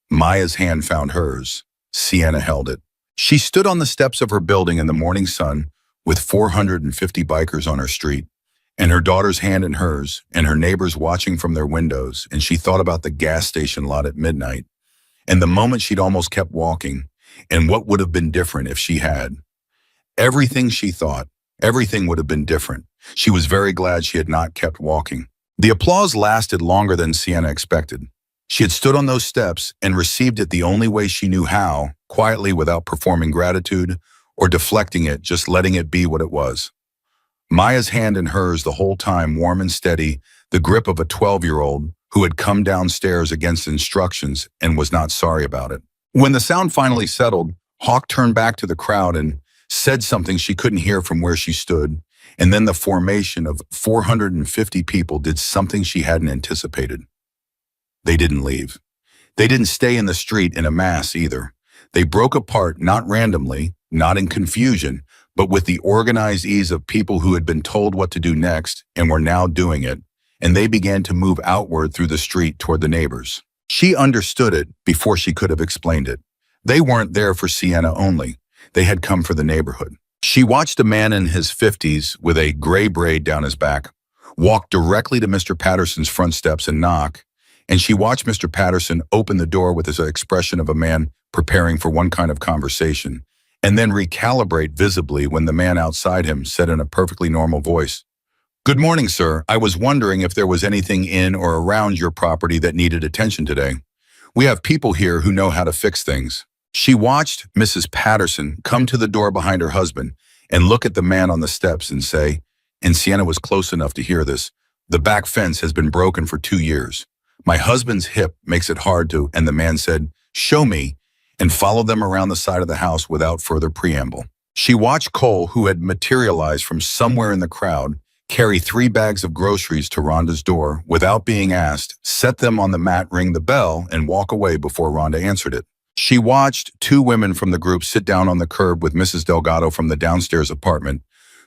Maya's hand found hers. Sienna held it. She stood on the steps of her building in the morning sun with 450 bikers on her street, and her daughter's hand in hers, and her neighbors watching from their windows, and she thought about the gas station lot at midnight, and the moment she'd almost kept walking, and what would have been different if she had. Everything she thought, everything would have been different. She was very glad she had not kept walking. The applause lasted longer than Sienna expected. She had stood on those steps and received it the only way she knew how, quietly without performing gratitude or deflecting it, just letting it be what it was. Maya's hand in hers the whole time, warm and steady, the grip of a 12-year-old who had come downstairs against instructions and was not sorry about it. When the sound finally settled, Hawk turned back to the crowd and said something she couldn't hear from where she stood, and then the formation of 450 people did something she hadn't anticipated. They didn't leave. They didn't stay in the street in a mass either. They broke apart, not randomly, not in confusion, but with the organized ease of people who had been told what to do next and were now doing it, and they began to move outward through the street toward the neighbors. She understood it before she could have explained it. They weren't there for Sienna only. They had come for the neighborhood. She watched a man in his 50s with a gray braid down his back walk directly to Mr. Patterson's front steps and knock, and she watched Mr. Patterson open the door with his expression of a man preparing for one kind of conversation, and then recalibrate visibly when the man outside him said in a perfectly normal voice, "Good morning, sir. I was wondering if there was anything in or around your property that needed attention today. We have people here who know how to fix things." She watched Mrs. Patterson come to the door behind her husband and look at the man on the steps and say, and Sienna was close enough to hear this, "The back fence has been broken for 2 years. My husband's hip makes it hard to," and the man said, "Show me," and followed them around the side of the house without further preamble. She watched Cole, who had materialized from somewhere in the crowd, carry 3 bags of groceries to Rhonda's door without being asked, set them on the mat, ring the bell, and walk away before Rhonda answered it. She watched 2 women from the group sit down on the curb with Mrs. Delgado from the downstairs apartment,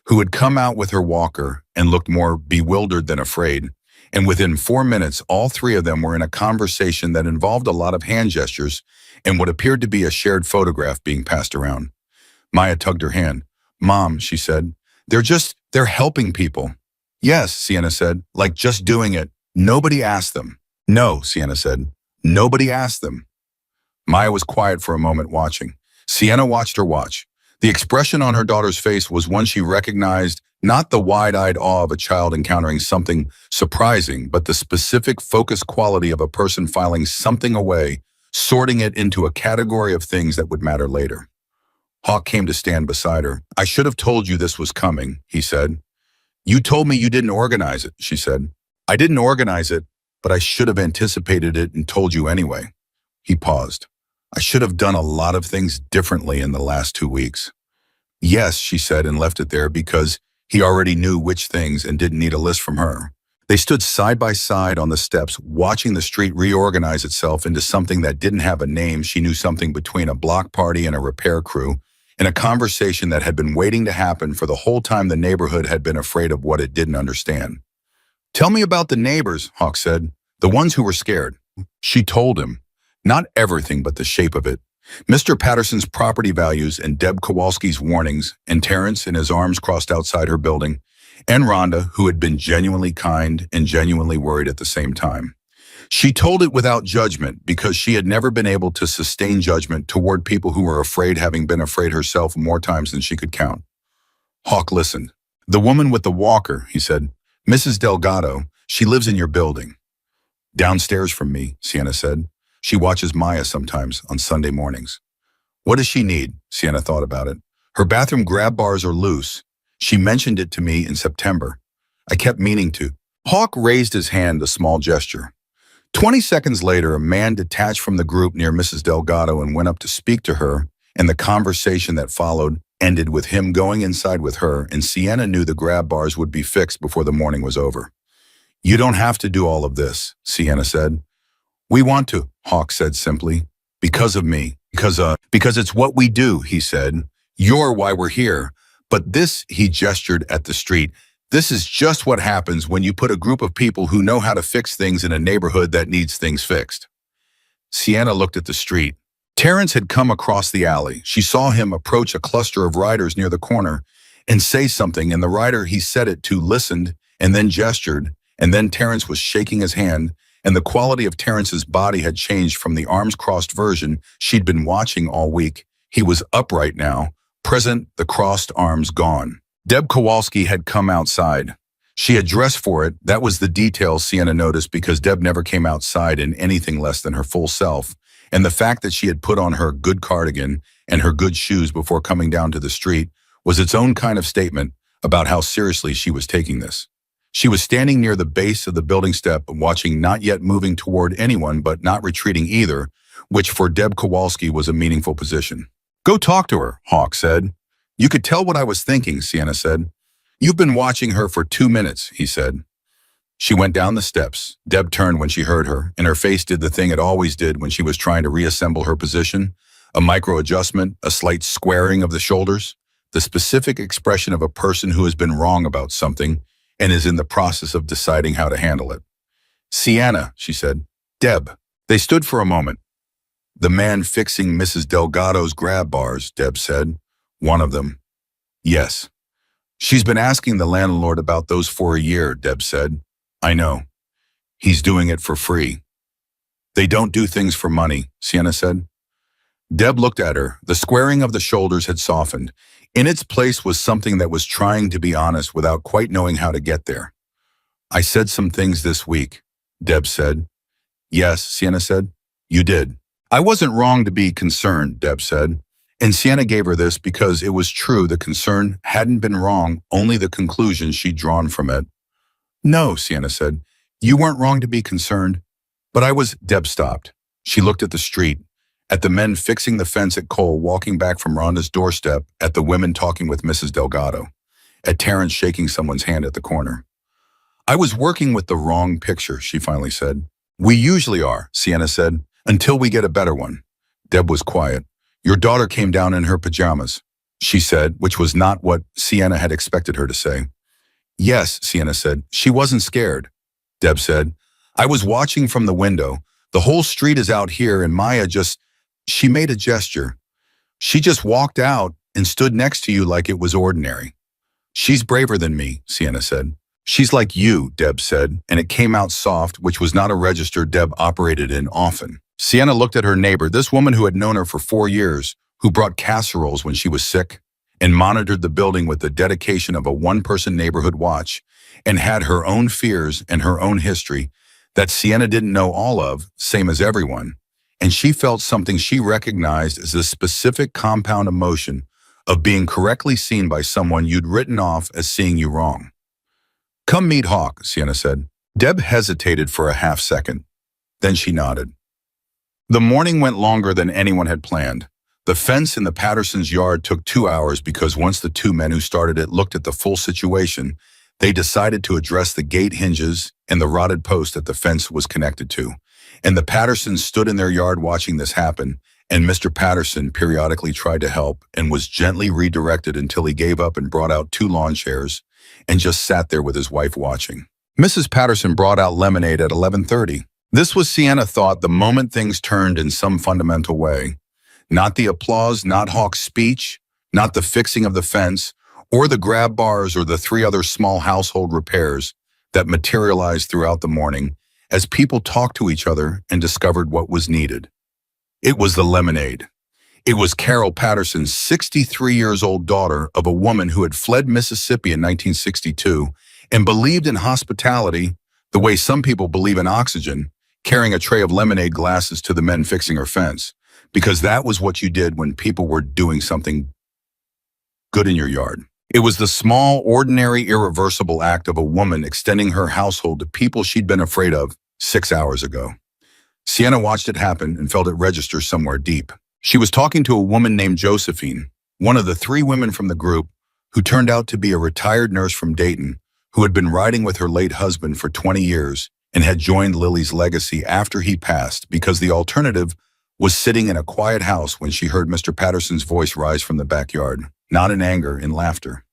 who had come out with her walker and looked more bewildered than afraid. And within 4 minutes, all 3 of them were in a conversation that involved a lot of hand gestures and what appeared to be a shared photograph being passed around. Maya tugged her hand. "Mom," she said, they're helping people." "Yes," Sienna said, "like just doing it. Nobody asked them." "No," Sienna said, "nobody asked them." Maya was quiet for a moment watching. Sienna watched her watch. The expression on her daughter's face was one she recognized, not the wide-eyed awe of a child encountering something surprising, but the specific focused quality of a person filing something away, sorting it into a category of things that would matter later. Hawk came to stand beside her. "I should have told you this was coming," he said. "You told me you didn't organize it," she said. "I didn't organize it, but I should have anticipated it and told you anyway." He paused. "I should have done a lot of things differently in the last 2 weeks." "Yes," she said, and left it there because he already knew which things and didn't need a list from her. They stood side by side on the steps, watching the street reorganize itself into something that didn't have a name. She knew something between a block party and a repair crew, in a conversation that had been waiting to happen for the whole time the neighborhood had been afraid of what it didn't understand. "Tell me about the neighbors," Hawk said, "the ones who were scared." She told him. Not everything, but the shape of it. Mr. Patterson's property values and Deb Kowalski's warnings, and Terrence in his arms crossed outside her building, and Rhonda, who had been genuinely kind and genuinely worried at the same time. She told it without judgment because she had never been able to sustain judgment toward people who were afraid, having been afraid herself more times than she could count. Hawk listened. "The woman with the walker," he said. "Mrs. Delgado, she lives in your building." "Downstairs from me," Sienna said. "She watches Maya sometimes on Sunday mornings." "What does she need?" Sienna thought about it. "Her bathroom grab bars are loose. She mentioned it to me in September. I kept meaning to." Hawk raised his hand, a small gesture. 20 seconds later, a man detached from the group near Mrs. Delgado and went up to speak to her and the conversation that followed ended with him going inside with her, and Sienna knew the grab bars would be fixed before the morning was over. "You don't have to do all of this," Sienna said. "We want to," Hawk said simply. "Because of me. Because it's what we do," he said. "You're why we're here. But this," he gestured at the street, "this is just what happens when you put a group of people who know how to fix things in a neighborhood that needs things fixed." Sienna looked at the street. Terrence had come across the alley. She saw him approach a cluster of riders near the corner and say something, and the rider he said it to listened and then gestured, and then Terrence was shaking his hand, and the quality of Terrence's body had changed from the arms-crossed version she'd been watching all week. He was upright now, present, the crossed arms gone. Deb Kowalski had come outside. She had dressed for it. That was the detail Sienna noticed, because Deb never came outside in anything less than her full self, and the fact that she had put on her good cardigan and her good shoes before coming down to the street was its own kind of statement about how seriously she was taking this. She was standing near the base of the building step, watching, not yet moving toward anyone but not retreating either, which for Deb Kowalski was a meaningful position. "Go talk to her," Hawk said. "You could tell what I was thinking," Sienna said. "You've been watching her for 2 minutes," he said. She went down the steps. Deb turned when she heard her, and her face did the thing it always did when she was trying to reassemble her position, a micro-adjustment, a slight squaring of the shoulders, the specific expression of a person who has been wrong about something and is in the process of deciding how to handle it. "Sienna," she said. "Deb." They stood for a moment. "The man fixing Mrs. Delgado's grab bars," Deb said. "One of them." "Yes." "She's been asking the landlord about those for a year," Deb said. "I know. He's doing it for free." "They don't do things for money," Sienna said. Deb looked at her. The squaring of the shoulders had softened. In its place was something that was trying to be honest without quite knowing how to get there. "I said some things this week," Deb said. "Yes," Sienna said. "You did." "I wasn't wrong to be concerned," Deb said. And Sienna gave her this because it was true. The concern hadn't been wrong, only the conclusion she'd drawn from it. "No," Sienna said. "You weren't wrong to be concerned." "But I was—" Deb stopped. She looked at the street, at the men fixing the fence at Cole walking back from Rhonda's doorstep, at the women talking with Mrs. Delgado, at Terrence shaking someone's hand at the corner. "I was working with the wrong picture," she finally said. "We usually are," Sienna said, "until we get a better one." Deb was quiet. "Your daughter came down in her pajamas," she said, which was not what Sienna had expected her to say. "Yes," Sienna said. "She wasn't scared." Deb said, "I was watching from the window. The whole street is out here, and Maya just—" She made a gesture. "She just walked out and stood next to you like it was ordinary." "She's braver than me," Sienna said. "She's like you," Deb said, and it came out soft, which was not a register Deb operated in often. Sienna looked at her neighbor, this woman who had known her for 4 years, who brought casseroles when she was sick, and monitored the building with the dedication of a one-person neighborhood watch, and had her own fears and her own history that Sienna didn't know all of, same as everyone. And she felt something she recognized as the specific compound emotion of being correctly seen by someone you'd written off as seeing you wrong. "Come meet Hawk," Sienna said. Deb hesitated for a half second. Then she nodded. The morning went longer than anyone had planned. The fence in the Pattersons' yard took 2 hours because once the 2 men who started it looked at the full situation, they decided to address the gate hinges and the rotted post that the fence was connected to. And the Pattersons stood in their yard watching this happen, and Mr. Patterson periodically tried to help and was gently redirected until he gave up and brought out 2 lawn chairs and just sat there with his wife watching. Mrs. Patterson brought out lemonade at 11:30. This was, Sienna thought, the moment things turned in some fundamental way. Not the applause, not Hawk's speech, not the fixing of the fence, or the grab bars or the 3 other small household repairs that materialized throughout the morning as people talked to each other and discovered what was needed. It was the lemonade. It was Carol Patterson's 63-years-old daughter of a woman who had fled Mississippi in 1962 and believed in hospitality the way some people believe in oxygen, carrying a tray of lemonade glasses to the men fixing her fence, because that was what you did when people were doing something good in your yard. It was the small, ordinary, irreversible act of a woman extending her household to people she'd been afraid of 6 hours ago. Sienna watched it happen and felt it register somewhere deep. She was talking to a woman named Josephine, one of the three women from the group, who turned out to be a retired nurse from Dayton, who had been riding with her late husband for 20 years and had joined Lily's legacy after he passed because the alternative was sitting in a quiet house when she heard Mr. Patterson's voice rise from the backyard, not in anger, in laughter.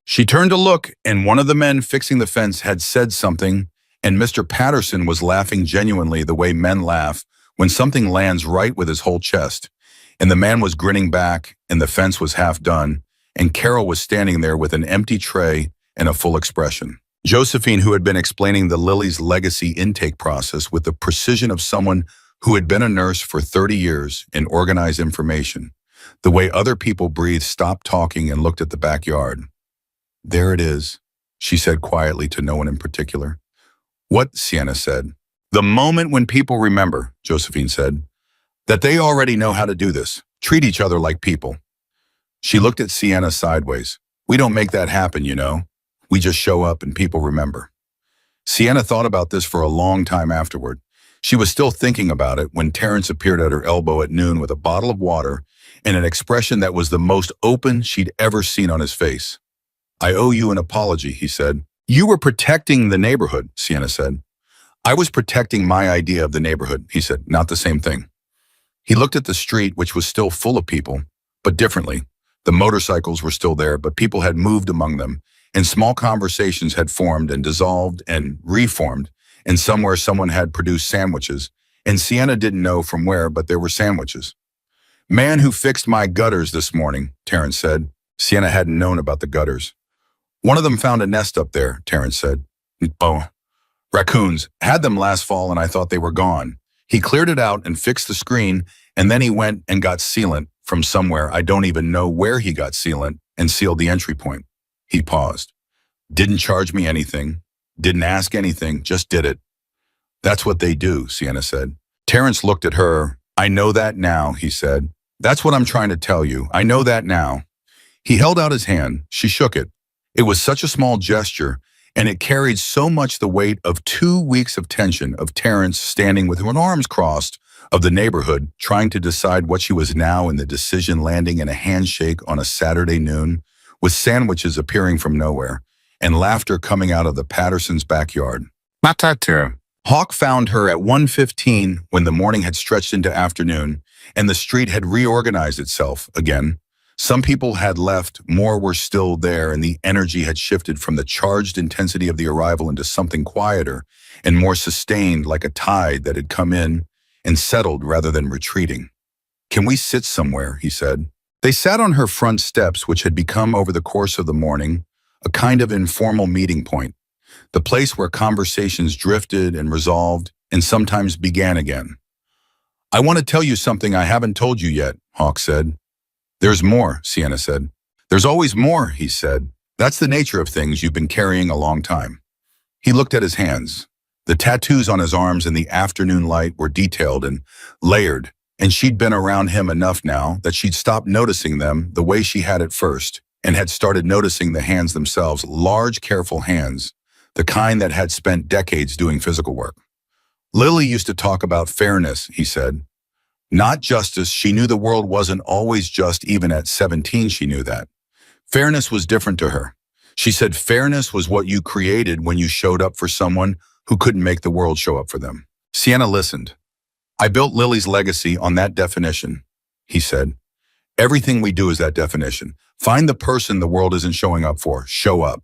She turned to look, and one of the men fixing the fence had said something, and Mr. Patterson was laughing genuinely the way men laugh when something lands right with his whole chest. And the man was grinning back, and the fence was half done, and Carol was standing there with an empty tray and a full expression. Josephine, who had been explaining the Lily's legacy intake process with the precision of someone who had been a nurse for 30 years and organized information, the way other people breathed, stopped talking and looked at the backyard. "There it is," she said quietly to no one in particular. "What?" Sienna said. "The moment when people remember," Josephine said, "that they already know how to do this, treat each other like people." She looked at Sienna sideways. "We don't make that happen, you know. We just show up and people remember." Sienna thought about this for a long time afterward. She was still thinking about it when Terrence appeared at her elbow at noon with a bottle of water and an expression that was the most open she'd ever seen on his face. "I owe you an apology," he said. "You were protecting the neighborhood," Sienna said. "I was protecting my idea of the neighborhood," he said. "Not the same thing." He looked at the street, which was still full of people, but differently. The motorcycles were still there, but people had moved among them, and small conversations had formed and dissolved and reformed, and somewhere someone had produced sandwiches, and Sienna didn't know from where, but there were sandwiches. "Man who fixed my gutters this morning," Terrence said. Sienna hadn't known about the gutters. "One of them found a nest up there," Terrence said. "Oh, raccoons. Had them last fall and I thought they were gone. He cleared it out and fixed the screen, and then he went and got sealant from somewhere. I don't even know where he got sealant and sealed the entry point." He paused. "Didn't charge me anything. Didn't ask anything, just did it." "That's what they do," Sienna said. Terrence looked at her. "I know that now," he said. "That's what I'm trying to tell you. I know that now." He held out his hand. She shook it. It was such a small gesture, and it carried so much the weight of 2 weeks of tension of Terrence standing with her arms crossed, of the neighborhood trying to decide what she was now, and the decision landing in a handshake on a Saturday noon, with sandwiches appearing from nowhere, and laughter coming out of the Pattersons' backyard. Matata. Hawk found her at 1:15 when the morning had stretched into afternoon, and the street had reorganized itself again. Some people had left, more were still there, and the energy had shifted from the charged intensity of the arrival into something quieter and more sustained, like a tide that had come in and settled rather than retreating. "Can we sit somewhere?" he said. They sat on her front steps, which had become over the course of the morning a kind of informal meeting point, the place where conversations drifted and resolved and sometimes began again. "I want to tell you something I haven't told you yet," Hawk said. "There's more," Sienna said. "There's always more," he said. "That's the nature of things you've been carrying a long time." He looked at his hands. The tattoos on his arms in the afternoon light were detailed and layered, and she'd been around him enough now that she'd stopped noticing them the way she had at first, and had started noticing the hands themselves, large, careful hands, the kind that had spent decades doing physical work. "Lily used to talk about fairness," he said. "Not justice. She knew the world wasn't always just. Even at 17, she knew that. Fairness was different to her. She said fairness was what you created when you showed up for someone who couldn't make the world show up for them." Sienna listened. "I built Lily's legacy on that definition," he said. "Everything we do is that definition. Find the person the world isn't showing up for. Show up."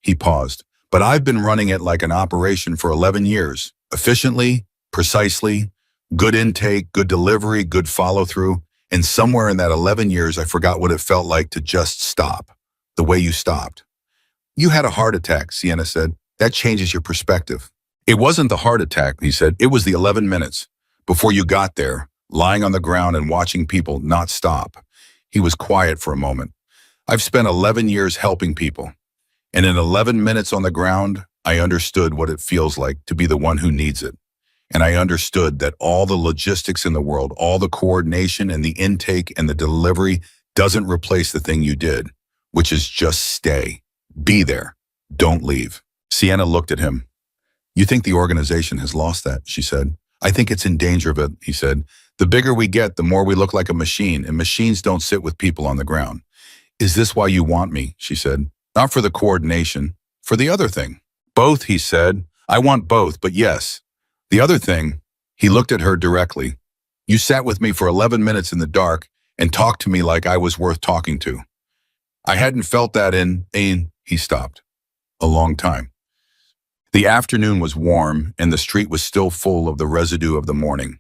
He paused. "But I've been running it like an operation for 11 years. Efficiently, precisely, good intake, good delivery, good follow-through. And somewhere in that 11 years, I forgot what it felt like to just stop, the way you stopped." "You had a heart attack," Sienna said. "That changes your perspective." "It wasn't the heart attack," he said. "It was the 11 minutes before you got there, lying on the ground and watching people not stop." He was quiet for a moment. "I've spent 11 years helping people. And in 11 minutes on the ground, I understood what it feels like to be the one who needs it. And I understood that all the logistics in the world, all the coordination and the intake and the delivery doesn't replace the thing you did, which is just stay. Be there. Don't leave." Sienna looked at him. "You think the organization has lost that?" she said. "I think it's in danger of it," he said. The bigger we get, the more we look like a machine, and machines don't sit with people on the ground. Is this why you want me? She said. Not for the coordination, for the other thing. Both, he said. I want both, but yes. The other thing, he looked at her directly. You sat with me for 11 minutes in the dark and talked to me like I was worth talking to. I hadn't felt that he stopped, a long time. The afternoon was warm and the street was still full of the residue of the morning.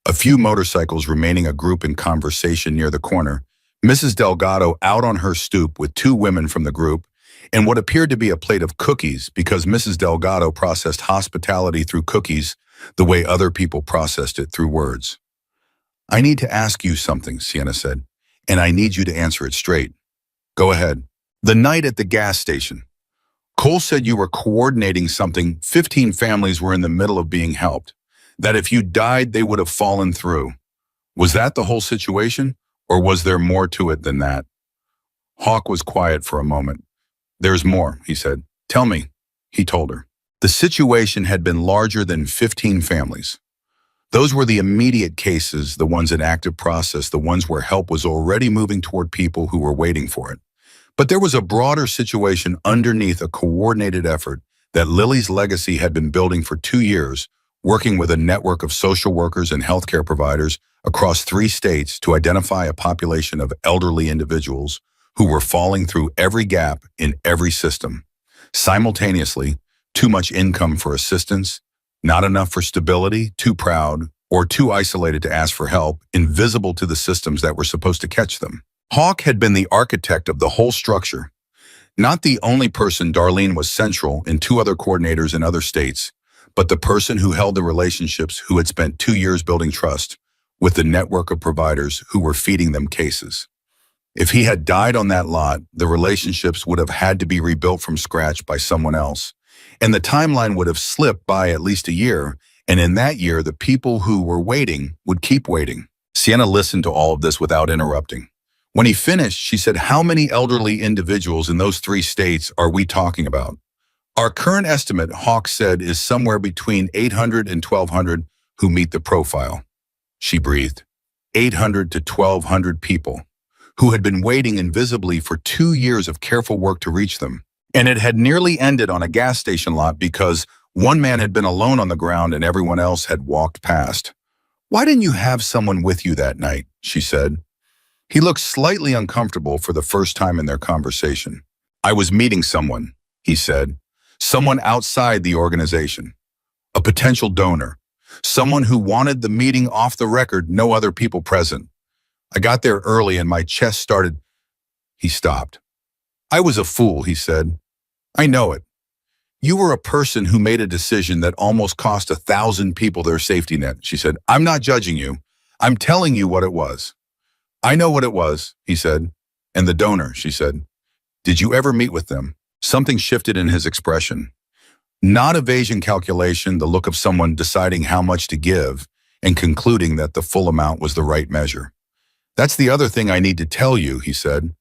A few motorcycles remaining a group in conversation near the corner, Mrs. Delgado out on her stoop with two women from the group, and what appeared to be a plate of cookies because Mrs. Delgado processed hospitality through cookies the way other people processed it through words. I need to ask you something, Sienna said, and I need you to answer it straight. Go ahead. The night at the gas station. Cole said you were coordinating something. 15 families were in the middle of being helped. That if you died, they would have fallen through. Was that the whole situation, or was there more to it than that? Hawk was quiet for a moment. There's more, he said. Tell me, he told her. The situation had been larger than 15 families. Those were the immediate cases, the ones in active process, the ones where help was already moving toward people who were waiting for it. But there was a broader situation underneath a coordinated effort that Lily's legacy had been building for 2 years, working with a network of social workers and healthcare providers across 3 states to identify a population of elderly individuals who were falling through every gap in every system. Simultaneously, too much income for assistance, not enough for stability, too proud, or too isolated to ask for help, invisible to the systems that were supposed to catch them. Hawk had been the architect of the whole structure. Not the only person. Darlene was central, and 2 other coordinators in other states, but the person who held the relationships, who had spent 2 years building trust with the network of providers who were feeding them cases. If he had died on that lot, the relationships would have had to be rebuilt from scratch by someone else, and the timeline would have slipped by at least a year, and in that year, the people who were waiting would keep waiting. Sienna listened to all of this without interrupting. When he finished, she said, how many elderly individuals in those 3 states are we talking about? Our current estimate, Hawk said, is somewhere between 800 and 1,200 who meet the profile. She breathed. 800 to 1,200 people who had been waiting invisibly for 2 years of careful work to reach them. And it had nearly ended on a gas station lot because one man had been alone on the ground and everyone else had walked past. Why didn't you have someone with you that night? She said. He looked slightly uncomfortable for the first time in their conversation. I was meeting someone, he said. Someone outside the organization. A potential donor. Someone who wanted the meeting off the record, no other people present. I got there early and my chest started. He stopped. I was a fool, he said. I know it. You were a person who made a decision that almost cost 1,000 people their safety net, she said. I'm not judging you. I'm telling you what it was. I know what it was, he said. And the donor, she said. Did you ever meet with them? Something shifted in his expression. Not evasion calculation, the look of someone deciding how much to give and concluding that the full amount was the right measure. That's the other thing I need to tell you, he said.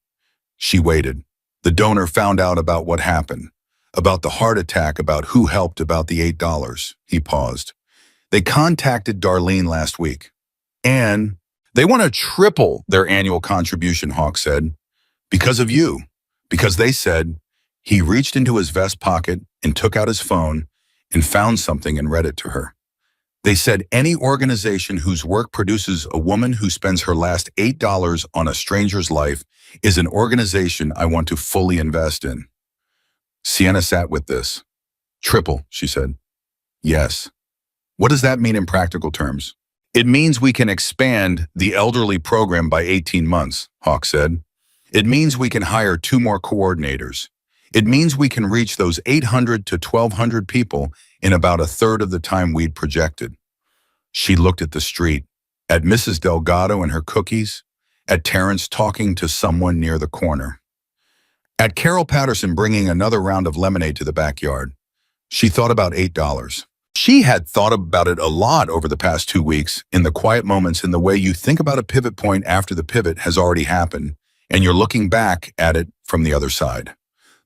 She waited. The donor found out about what happened, about the heart attack, about who helped, about the $8. He paused. They contacted Darlene last week. And they want to triple their annual contribution, Hawk said. Because of you. Because they said, he reached into his vest pocket and took out his phone and found something and read it to her. They said any organization whose work produces a woman who spends her last $8 on a stranger's life is an organization I want to fully invest in. Sienna sat with this. Triple, she said. Yes. What does that mean in practical terms? It means we can expand the elderly program by 18 months, Hawk said. It means we can hire 2 more coordinators. It means we can reach those 800 to 1,200 people in about a third of the time we'd projected. She looked at the street, at Mrs. Delgado and her cookies, at Terrence talking to someone near the corner, at Carol Patterson bringing another round of lemonade to the backyard. She thought about $8. She had thought about it a lot over the past 2 weeks, in the quiet moments, in the way you think about a pivot point after the pivot has already happened, and you're looking back at it from the other side.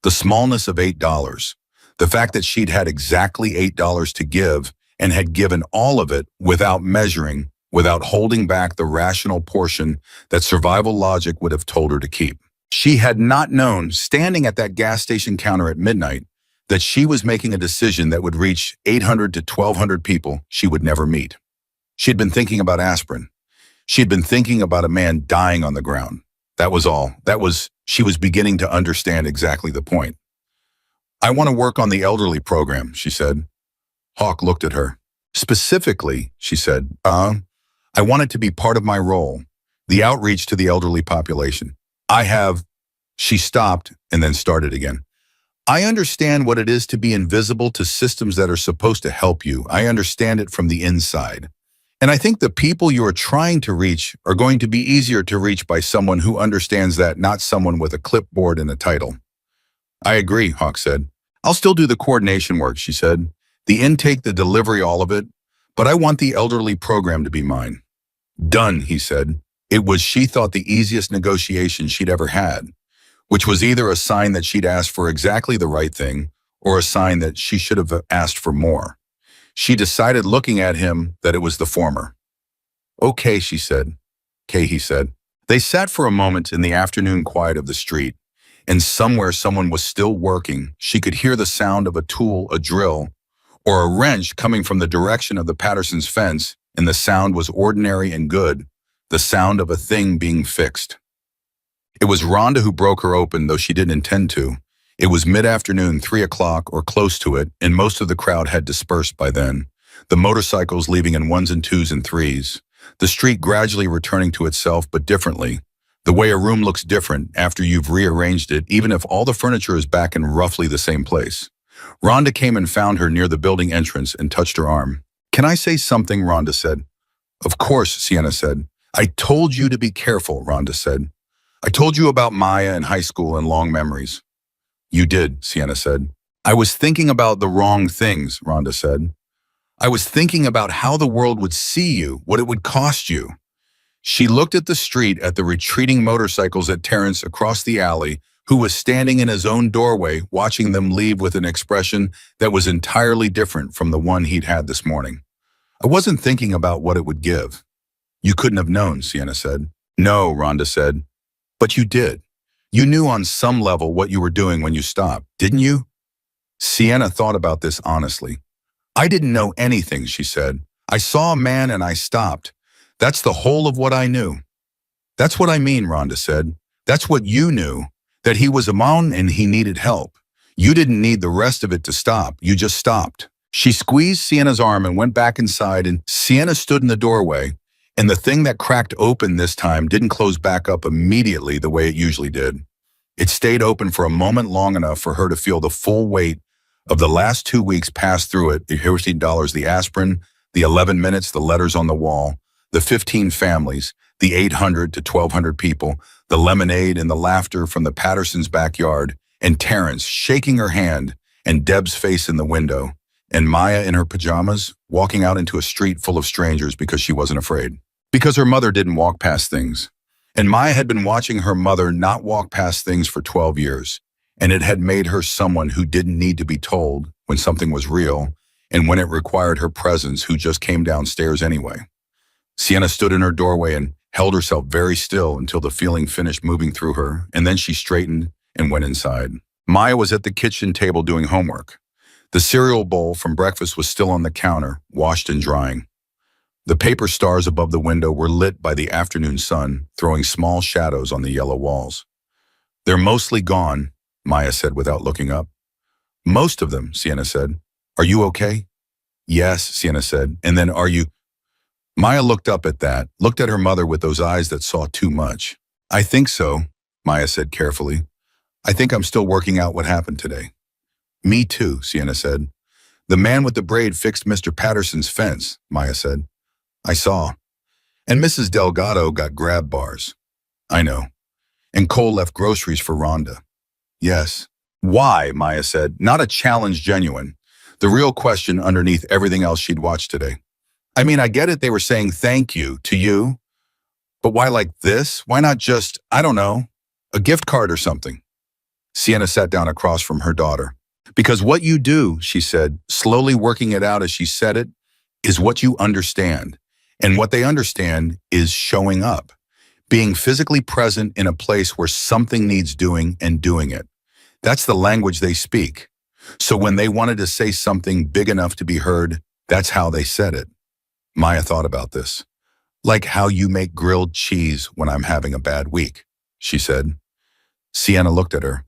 The smallness of $8, the fact that she'd had exactly $8 to give and had given all of it without measuring, without holding back the rational portion that survival logic would have told her to keep. She had not known, standing at that gas station counter at midnight, that she was making a decision that would reach 800 to 1,200 people she would never meet. She had been thinking about aspirin. She had been thinking about a man dying on the ground. That was all. She was beginning to understand exactly the point. I want to work on the elderly program, she said. Hawk looked at her. Specifically, she said, I want it to be part of my role, the outreach to the elderly population. She stopped and then started again. I understand what it is to be invisible to systems that are supposed to help you. I understand it from the inside. And I think the people you are trying to reach are going to be easier to reach by someone who understands that, not someone with a clipboard and a title. I agree, Hawk said. I'll still do the coordination work, she said. The intake, the delivery, all of it. But I want the elderly program to be mine. Done, he said. It was, she thought, the easiest negotiation she'd ever had, which was either a sign that she'd asked for exactly the right thing or a sign that she should have asked for more. She decided, looking at him, that it was the former. Okay, she said. Okay, he said. They sat for a moment in the afternoon quiet of the street, and somewhere someone was still working. She could hear the sound of a tool, a drill, or a wrench coming from the direction of the Pattersons' fence, and the sound was ordinary and good, the sound of a thing being fixed. It was Rhonda who broke her open, though she didn't intend to. It was mid-afternoon, 3 o'clock or close to it, and most of the crowd had dispersed by then, the motorcycles leaving in ones and twos and threes, the street gradually returning to itself, but differently. The way a room looks different after you've rearranged it, even if all the furniture is back in roughly the same place. Rhonda came and found her near the building entrance and touched her arm. Can I say something? Rhonda said. Of course, Sienna said. I told you to be careful, Rhonda said. I told you about Maya in high school and long memories. You did, Sienna said. I was thinking about the wrong things, Rhonda said. I was thinking about how the world would see you, what it would cost you. She looked at the street, at the retreating motorcycles, at Terrence across the alley, who was standing in his own doorway, watching them leave with an expression that was entirely different from the one he'd had this morning. I wasn't thinking about what it would give. You couldn't have known, Sienna said. No, Rhonda said. But you did. You knew on some level what you were doing when you stopped, didn't you? Sienna thought about this honestly. I didn't know anything, she said. I saw a man and I stopped. That's the whole of what I knew. That's what I mean, Rhonda said. That's what you knew, that he was a man and he needed help. You didn't need the rest of it to stop. You just stopped. She squeezed Sienna's arm and went back inside, and Sienna stood in the doorway, and the thing that cracked open this time didn't close back up immediately the way it usually did. It stayed open for a moment long enough for her to feel the full weight of the last 2 weeks pass through it, the $50, the aspirin, the 11 minutes, the letters on the wall, the 15 families, the 800 to 1,200 people, the lemonade and the laughter from the Pattersons' backyard, and Terrence shaking her hand, and Deb's face in the window, and Maya in her pajamas walking out into a street full of strangers because she wasn't afraid. Because her mother didn't walk past things. And Maya had been watching her mother not walk past things for 12 years, and it had made her someone who didn't need to be told when something was real and when it required her presence, who just came downstairs anyway. Sienna stood in her doorway and held herself very still until the feeling finished moving through her, and then she straightened and went inside. Maya was at the kitchen table doing homework. The cereal bowl from breakfast was still on the counter, washed and drying. The paper stars above the window were lit by the afternoon sun, throwing small shadows on the yellow walls. They're mostly gone, Maya said without looking up. Most of them, Sienna said. Are you okay? Yes, Sienna said. And then are you... Maya looked up at that, looked at her mother with those eyes that saw too much. I think so, Maya said carefully. I think I'm still working out what happened today. Me too, Sienna said. The man with the braid fixed Mr. Patterson's fence, Maya said. I saw. And Mrs. Delgado got grab bars. I know. And Cole left groceries for Rhonda. Yes. Why, Maya said, not a challenge genuine. The real question underneath everything else she'd watched today. I mean, I get it they were saying thank you to you, but why like this? Why not just, I don't know, a gift card or something? Sienna sat down across from her daughter. Because what you do, she said, slowly working it out as she said it, is what you understand. And what they understand is showing up, being physically present in a place where something needs doing and doing it. That's the language they speak. So when they wanted to say something big enough to be heard, that's how they said it. Maya thought about this. Like how you make grilled cheese when I'm having a bad week, she said. Sienna looked at her.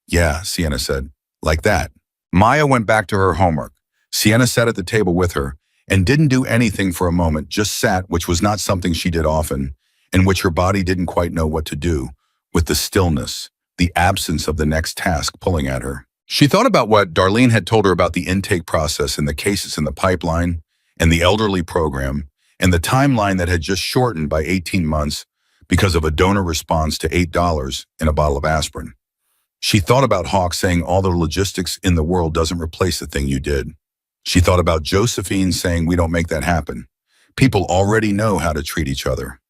Yeah, Sienna said. Like that. Maya went back to her homework. Sienna sat at the table with her and didn't do anything for a moment, just sat, which was not something she did often, in which her body didn't quite know what to do, with the stillness, the absence of the next task pulling at her. She thought about what Darlene had told her about the intake process and the cases in the pipeline and the elderly program and the timeline that had just shortened by 18 months because of a donor response to $8 in a bottle of aspirin. She thought about Hawk saying all the logistics in the world doesn't replace the thing you did. She thought about Josephine saying we don't make that happen. People already know how to treat each other.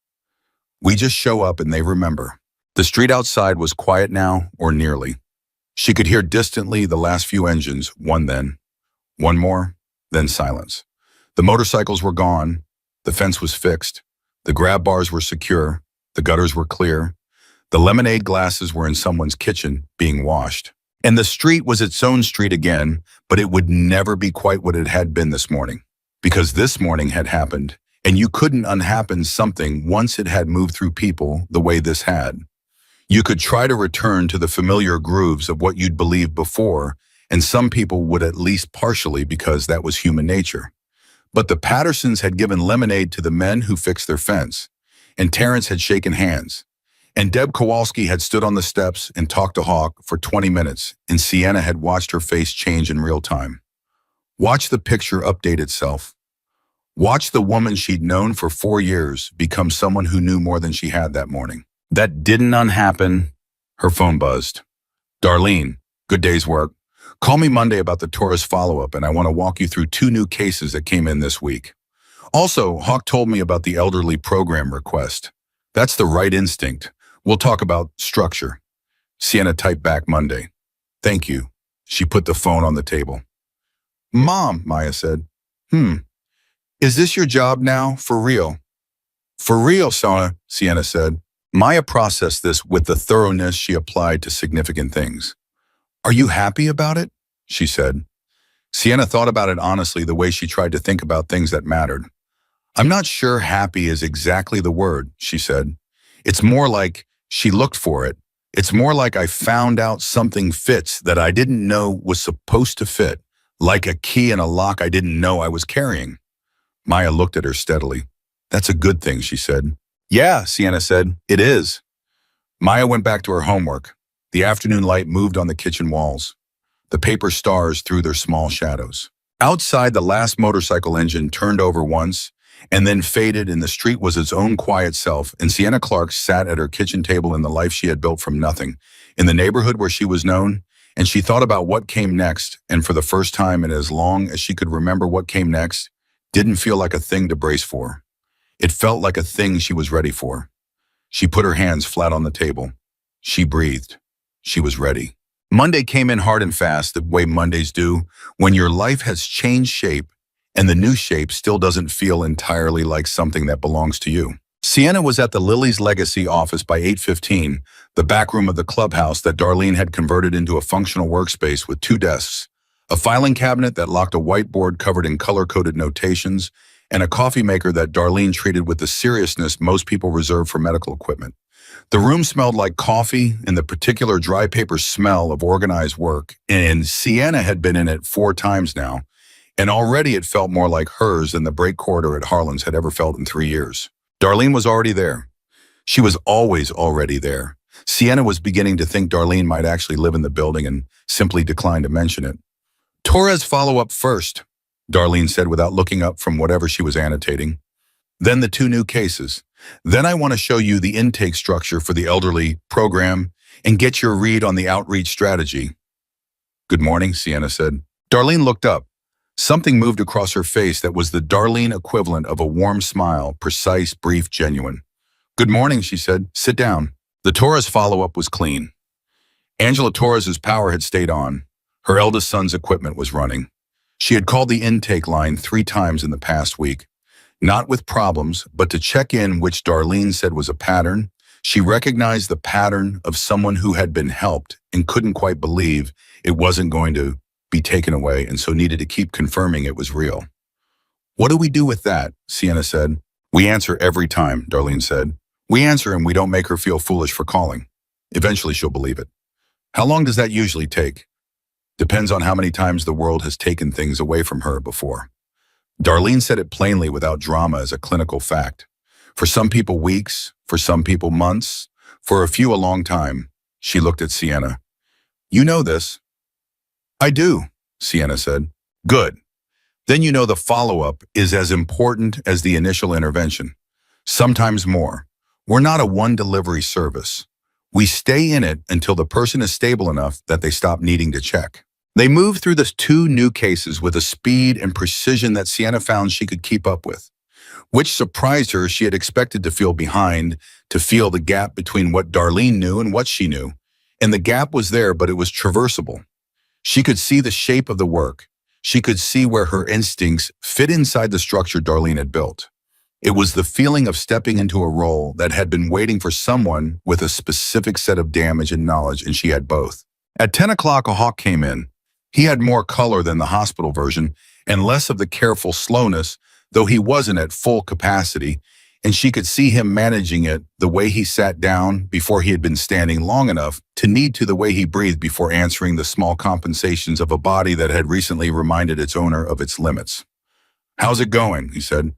We just show up and they remember. The street outside was quiet now, or nearly. She could hear distantly the last few engines, one then, one more, then silence. The motorcycles were gone, the fence was fixed, the grab bars were secure, the gutters were clear, the lemonade glasses were in someone's kitchen being washed. And the street was its own street again, but it would never be quite what it had been this morning. Because this morning had happened, and you couldn't unhappen something once it had moved through people the way this had. You could try to return to the familiar grooves of what you'd believed before, and some people would at least partially because that was human nature. But the Pattersons had given lemonade to the men who fixed their fence, and Terrence had shaken hands. And Deb Kowalski had stood on the steps and talked to Hawk for 20 minutes, and Sienna had watched her face change in real time. Watch the picture update itself. Watch the woman she'd known for 4 years become someone who knew more than she had that morning. That didn't unhappen. Her phone buzzed. Darlene, good day's work. Call me Monday about the Taurus follow-up, and I want to walk you through 2 new cases that came in this week. Also, Hawk told me about the elderly program request. That's the right instinct. We'll talk about structure. Sienna typed back Monday. Thank you. She put the phone on the table. Mom, Maya said. Is this your job now? For real? For real, Sona, Sienna said. Maya processed this with the thoroughness she applied to significant things. Are you happy about it? She said. Sienna thought about it honestly the way she tried to think about things that mattered. I'm not sure happy is exactly the word, she said. It's more like she looked for it. It's more like I found out something fits that I didn't know was supposed to fit, like a key in a lock I didn't know I was carrying. Maya looked at her steadily. That's a good thing, she said. Yeah, Sienna said, it is. Maya went back to her homework. The afternoon light moved on the kitchen walls. The paper stars threw their small shadows. Outside, the last motorcycle engine turned over once and then faded, and the street was its own quiet self, and Sienna Clark sat at her kitchen table in the life she had built from nothing, in the neighborhood where she was known, and she thought about what came next, and for the first time in as long as she could remember what came next, didn't feel like a thing to brace for. It felt like a thing she was ready for. She put her hands flat on the table. She breathed. She was ready. Monday came in hard and fast, the way Mondays do, when your life has changed shape and the new shape still doesn't feel entirely like something that belongs to you. Sienna was at the Lily's Legacy office by 8:15, the back room of the clubhouse that Darlene had converted into a functional workspace with 2 desks, a filing cabinet that locked a whiteboard covered in color-coded notations, and a coffee maker that Darlene treated with the seriousness most people reserve for medical equipment. The room smelled like coffee and the particular dry paper smell of organized work, and Sienna had been in it 4 times now, and already it felt more like hers than the break corridor at Harlan's had ever felt in 3 years. Darlene was already there. She was always already there. Sienna was beginning to think Darlene might actually live in the building and simply declined to mention it. Torres follow up first, Darlene said without looking up from whatever she was annotating. Then the 2 new cases. Then I want to show you the intake structure for the elderly program and get your read on the outreach strategy. Good morning, Sienna said. Darlene looked up. Something moved across her face that was the Darlene equivalent of a warm smile, precise, brief, genuine. Good morning, she said. Sit down. The Torres follow-up was clean. Angela Torres's power had stayed on. Her eldest son's equipment was running. She had called the intake line 3 times in the past week. Not with problems, but to check in, which Darlene said was a pattern. She recognized the pattern of someone who had been helped and couldn't quite believe it wasn't going to be taken away, and so needed to keep confirming it was real. What do we do with that? Sienna said. We answer every time, Darlene said. We answer and we don't make her feel foolish for calling. Eventually she'll believe it. How long does that usually take? Depends on how many times the world has taken things away from her before. Darlene said it plainly without drama as a clinical fact. For some people, weeks. For some people, months. For a few, a long time. She looked at Sienna. You know this. I do, Sienna said. Good. Then you know the follow-up is as important as the initial intervention. Sometimes more. We're not a one-delivery service. We stay in it until the person is stable enough that they stop needing to check. They moved through the 2 new cases with a speed and precision that Sienna found she could keep up with, which surprised her. She had expected to feel behind, to feel the gap between what Darlene knew and what she knew. And the gap was there, but it was traversable. She could see the shape of the work. She could see where her instincts fit inside the structure Darlene had built. It was the feeling of stepping into a role that had been waiting for someone with a specific set of damage and knowledge, and she had both. At 10 o'clock, a hawk came in. He had more color than the hospital version and less of the careful slowness, though he wasn't at full capacity, and she could see him managing it, the way he sat down before he had been standing long enough to need to, the way he breathed before answering the small compensations of a body that had recently reminded its owner of its limits. How's it going? He said.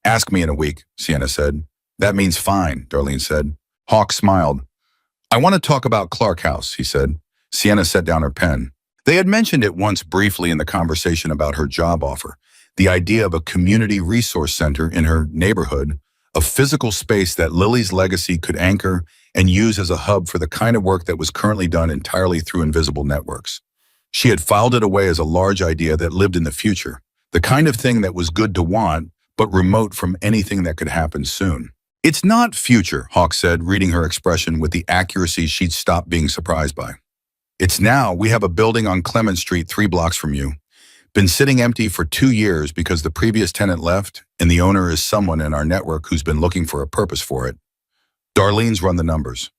Ask me in a week, Sienna said. That means fine, Darlene said. Hawk smiled. I want to talk about Clark House, he said. Sienna set down her pen. They had mentioned it once briefly in the conversation about her job offer, the idea of a community resource center in her neighborhood, a physical space that Lily's legacy could anchor and use as a hub for the kind of work that was currently done entirely through invisible networks. She had filed it away as a large idea that lived in the future, the kind of thing that was good to want, but remote from anything that could happen soon. It's not future, Hawk said, reading her expression with the accuracy she'd stopped being surprised by. It's now. We have a building on Clement Street 3 blocks from you. Been sitting empty for 2 years because the previous tenant left, and the owner is someone in our network who's been looking for a purpose for it. Darlene's run the numbers.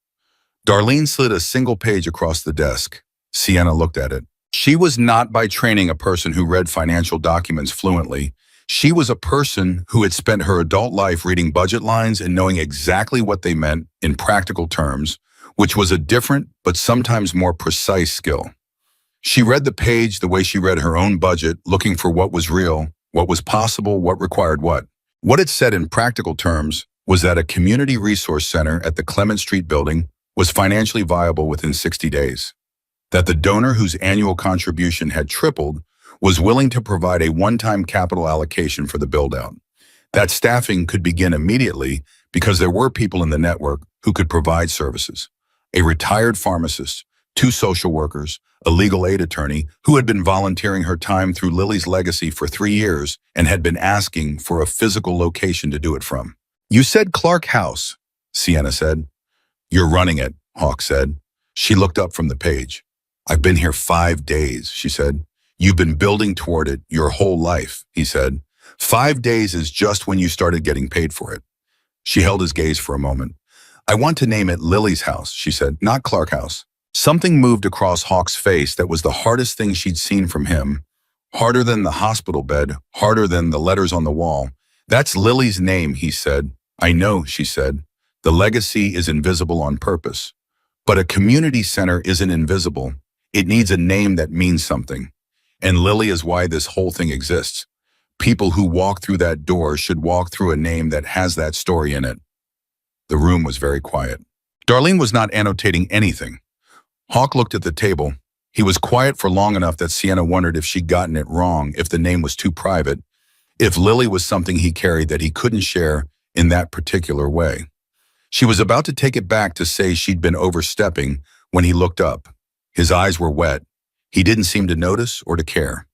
Darlene slid a single page across the desk. Sienna looked at it. She was not by training a person who read financial documents fluently. She was a person who had spent her adult life reading budget lines and knowing exactly what they meant in practical terms, which was a different but sometimes more precise skill. She read the page the way she read her own budget, looking for what was real, what was possible, what required what. What it said in practical terms was that a community resource center at the Clement Street building was financially viable within 60 days. That the donor whose annual contribution had tripled was willing to provide a one-time capital allocation for the build-out. That staffing could begin immediately because there were people in the network who could provide services. A retired pharmacist, 2 social workers, a legal aid attorney who had been volunteering her time through Lily's legacy for 3 years and had been asking for a physical location to do it from. You said Clark House, Sienna said. You're running it, Hawk said. She looked up from the page. I've been here 5 days, she said. You've been building toward it your whole life, he said. 5 days is just when you started getting paid for it. She held his gaze for a moment. I want to name it Lily's house, she said, not Clark House. Something moved across Hawk's face that was the hardest thing she'd seen from him. Harder than the hospital bed, harder than the letters on the wall. That's Lily's name, he said. I know, she said. The legacy is invisible on purpose. But a community center isn't invisible. It needs a name that means something. And Lily is why this whole thing exists. People who walk through that door should walk through a name that has that story in it. The room was very quiet. Darlene was not annotating anything. Hawk looked at the table. He was quiet for long enough that Sienna wondered if she'd gotten it wrong, if the name was too private, if Lily was something he carried that he couldn't share in that particular way. She was about to take it back to say she'd been overstepping when he looked up. His eyes were wet. He didn't seem to notice or to care.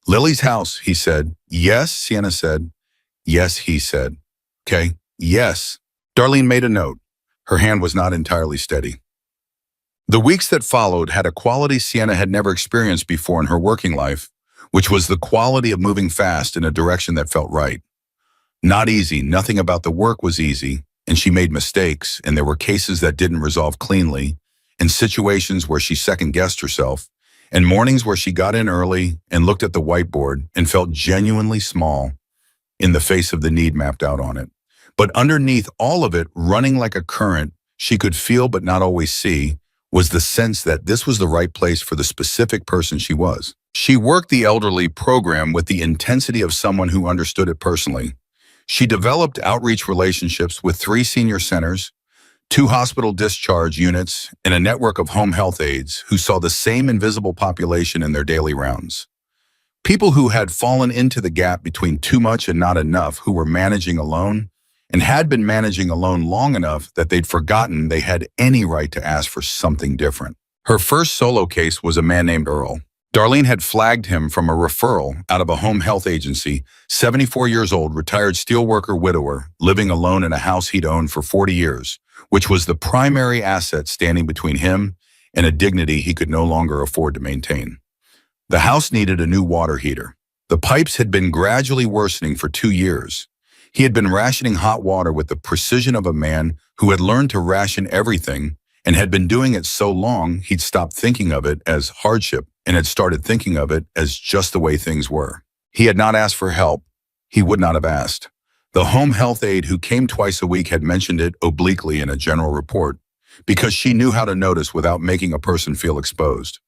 Lily's house, he said. Yes, Sienna said. Yes, he said. Okay, yes. Darlene made a note. Her hand was not entirely steady. The weeks that followed had a quality Sienna had never experienced before in her working life, which was the quality of moving fast in a direction that felt right. Not easy. Nothing about the work was easy, and she made mistakes, and there were cases that didn't resolve cleanly, and situations where she second-guessed herself, and mornings where she got in early and looked at the whiteboard and felt genuinely small in the face of the need mapped out on it. But underneath all of it, running like a current, she could feel but not always see, was the sense that this was the right place for the specific person she was. She worked the elderly program with the intensity of someone who understood it personally. She developed outreach relationships with 3 senior centers, 2 hospital discharge units, and a network of home health aides who saw the same invisible population in their daily rounds. People who had fallen into the gap between too much and not enough, who were managing alone and had been managing alone long enough that they'd forgotten they had any right to ask for something different. Her first solo case was a man named Earl. Darlene had flagged him from a referral out of a home health agency, 74 years old, retired steelworker widower, living alone in a house he'd owned for 40 years, which was the primary asset standing between him and a dignity he could no longer afford to maintain. The house needed a new water heater. The pipes had been gradually worsening for 2 years. He had been rationing hot water with the precision of a man who had learned to ration everything and had been doing it so long he'd stopped thinking of it as hardship and had started thinking of it as just the way things were. He had not asked for help. He would not have asked. The home health aide who came twice a week had mentioned it obliquely in a general report because she knew how to notice without making a person feel exposed.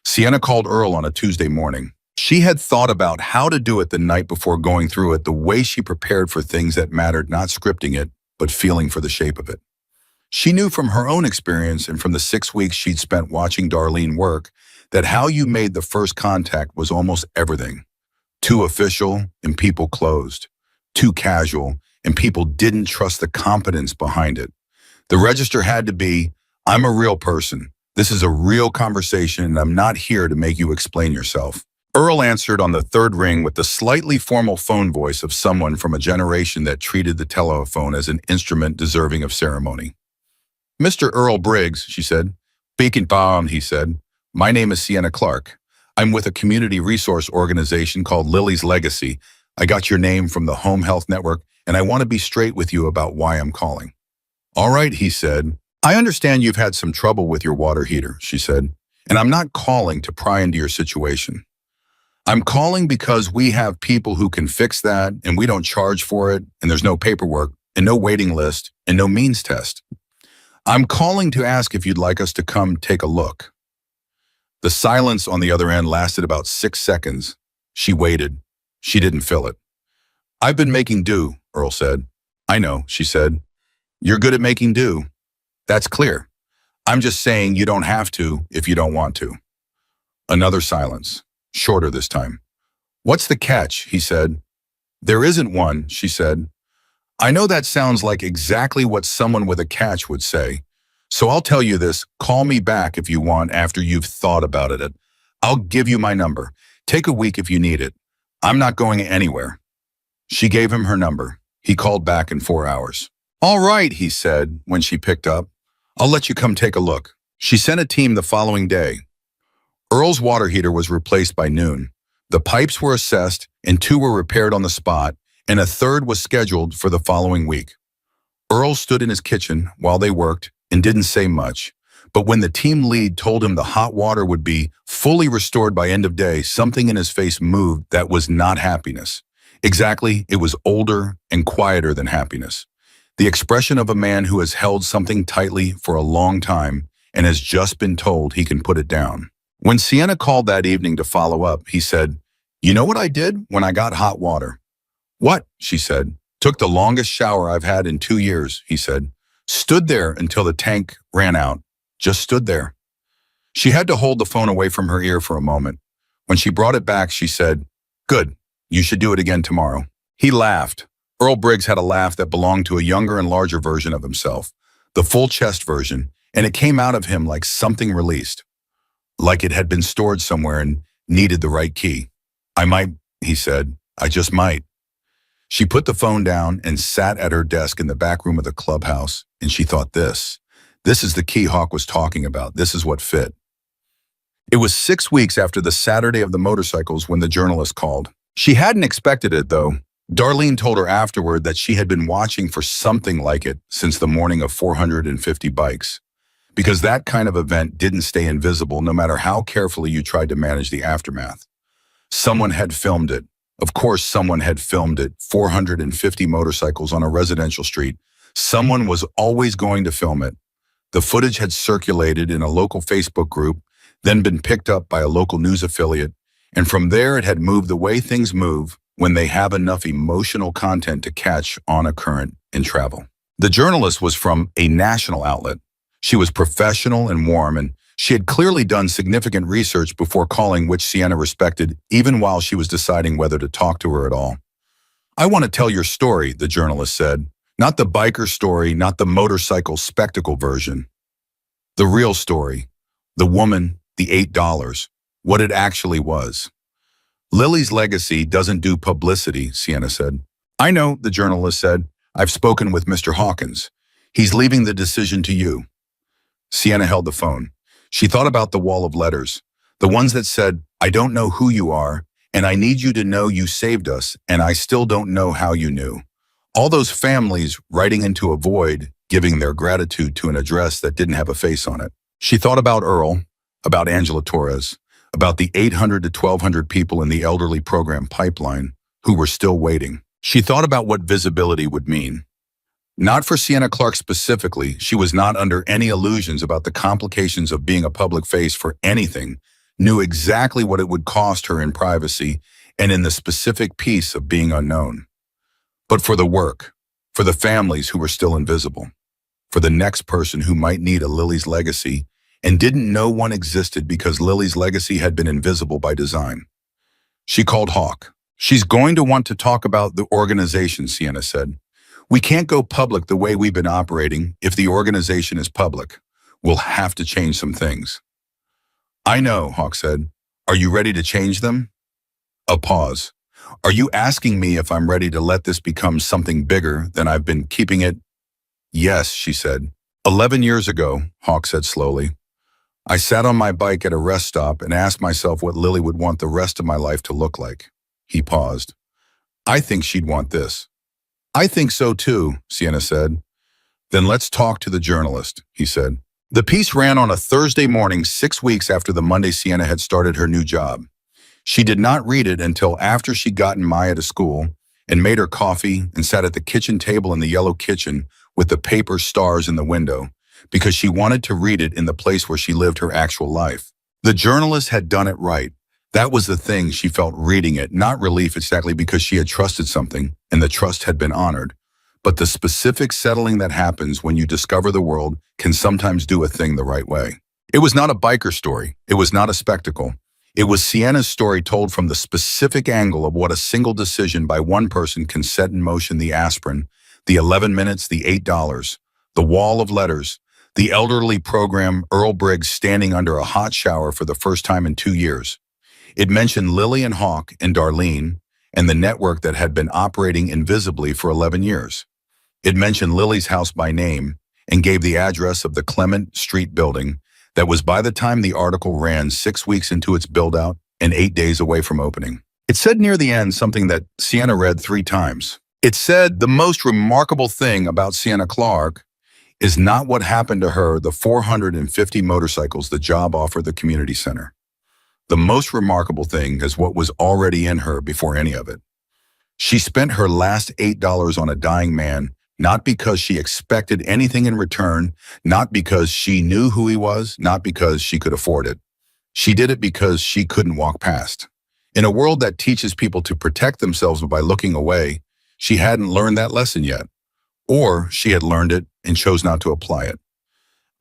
Sienna called Earl on a Tuesday morning. She had thought about how to do it the night before going through it, the way she prepared for things that mattered, not scripting it, but feeling for the shape of it. She knew from her own experience and from the 6 weeks she'd spent watching Darlene work that how you made the first contact was almost everything. Too official and people closed. Too casual and people didn't trust the competence behind it. The register had to be, I'm a real person. This is a real conversation and I'm not here to make you explain yourself. Earl answered on the 3rd ring with the slightly formal phone voice of someone from a generation that treated the telephone as an instrument deserving of ceremony. Mr. Earl Briggs, she said. Beacon Bomb, he said. My name is Sienna Clark. I'm with a community resource organization called Lily's Legacy. I got your name from the Home Health Network, and I want to be straight with you about why I'm calling. All right, he said. I understand you've had some trouble with your water heater, she said, and I'm not calling to pry into your situation. I'm calling because we have people who can fix that, and we don't charge for it, and there's no paperwork, and no waiting list, and no means test. I'm calling to ask if you'd like us to come take a look. The silence on the other end lasted about 6 seconds. She waited. She didn't fill it. I've been making do, Earl said. I know, she said. You're good at making do. That's clear. I'm just saying you don't have to if you don't want to. Another silence, shorter this time. What's the catch, he said. There isn't one, she said. I know that sounds like exactly what someone with a catch would say. So I'll tell you this, call me back if you want after you've thought about it. I'll give you my number. Take a week if you need it. I'm not going anywhere. She gave him her number. He called back in 4 hours. All right, he said when she picked up. I'll let you come take a look. She sent a team the following day. Earl's water heater was replaced by noon. The pipes were assessed and 2 were repaired on the spot, and a 3rd was scheduled for the following week. Earl stood in his kitchen while they worked and didn't say much, but when the team lead told him the hot water would be fully restored by end of day, something in his face moved that was not happiness. Exactly, it was older and quieter than happiness. The expression of a man who has held something tightly for a long time and has just been told he can put it down. When Sienna called that evening to follow up, he said, You know what I did when I got hot water? What? She said. Took the longest shower I've had in 2 years, he said. Stood there until the tank ran out. Just stood there. She had to hold the phone away from her ear for a moment. When she brought it back, she said, Good, you should do it again tomorrow. He laughed. Earl Briggs had a laugh that belonged to a younger and larger version of himself, the full chest version, and it came out of him like something released, like it had been stored somewhere and needed the right key. I might, he said. I just might. She put the phone down and sat at her desk in the back room of the clubhouse, and she thought this is the key Hawk was talking about. This is what fit. It was 6 weeks after the Saturday of the motorcycles when the journalist called. She hadn't expected it, though. Darlene told her afterward that she had been watching for something like it since the morning of 450 bikes, because that kind of event didn't stay invisible no matter how carefully you tried to manage the aftermath. Someone had filmed it. Of course, someone had filmed it. 450 motorcycles on a residential street. Someone was always going to film it. The footage had circulated in a local Facebook group, then been picked up by a local news affiliate, and from there it had moved the way things move when they have enough emotional content to catch on a current in travel. The journalist was from a national outlet. She was professional and warm, and she had clearly done significant research before calling, which Sienna respected, even while she was deciding whether to talk to her at all. "I want to tell your story," the journalist said. "Not the biker story, not the motorcycle spectacle version. The real story. The woman, the $8, what it actually was." "Lily's legacy doesn't do publicity," Sienna said. "I know," the journalist said. "I've spoken with Mr. Hawkins. He's leaving the decision to you." Sienna held the phone. She thought about the wall of letters, the ones that said, "I don't know who you are, and I need you to know you saved us, and I still don't know how you knew." All those families writing into a void, giving their gratitude to an address that didn't have a face on it. She thought about Earl, about Angela Torres, about the 800 to 1,200 people in the elderly program pipeline who were still waiting. She thought about what visibility would mean. Not for Sienna Clark specifically. She was not under any illusions about the complications of being a public face for anything, knew exactly what it would cost her in privacy and in the specific piece of being unknown. But for the work, for the families who were still invisible, for the next person who might need a Lily's legacy and didn't know one existed because Lily's legacy had been invisible by design. She called Hawk. "She's going to want to talk about the organization," Sienna said. "We can't go public the way we've been operating if the organization is public. We'll have to change some things." "I know," Hawk said. "Are you ready to change them?" A pause. "Are you asking me if I'm ready to let this become something bigger than I've been keeping it?" "Yes," she said. 11 years ago, Hawk said slowly, I sat on my bike at a rest stop and asked myself what Lily would want the rest of my life to look like." He paused. "I think she'd want this." "I think so too," Sienna said. "Then let's talk to the journalist," he said. The piece ran on a Thursday morning 6 weeks after the Monday Sienna had started her new job. She did not read it until after she'd gotten Maya to school and made her coffee and sat at the kitchen table in the yellow kitchen with the paper stars in the window, because she wanted to read it in the place where she lived her actual life. The journalist had done it right. That was the thing she felt reading it, not relief exactly because she had trusted something and the trust had been honored, but the specific settling that happens when you discover the world can sometimes do a thing the right way. It was not a biker story. It was not a spectacle. It was Sienna's story told from the specific angle of what a single decision by one person can set in motion: the aspirin, the 11 minutes, the $8, the wall of letters, the elderly program, Earl Briggs standing under a hot shower for the first time in 2 years. It mentioned Lily and Hawk and Darlene and the network that had been operating invisibly for 11 years. It mentioned Lily's house by name and gave the address of the Clement Street building that was, by the time the article ran, 6 weeks into its build-out and 8 days away from opening. It said near the end something that Sienna read 3 times. It said, "The most remarkable thing about Sienna Clark is not what happened to her, the 450 motorcycles the job offered the community center. The most remarkable thing is what was already in her before any of it. She spent her last $8 on a dying man, not because she expected anything in return, not because she knew who he was, not because she could afford it. She did it because she couldn't walk past. In a world that teaches people to protect themselves by looking away, she hadn't learned that lesson yet. Or she had learned it and chose not to apply it.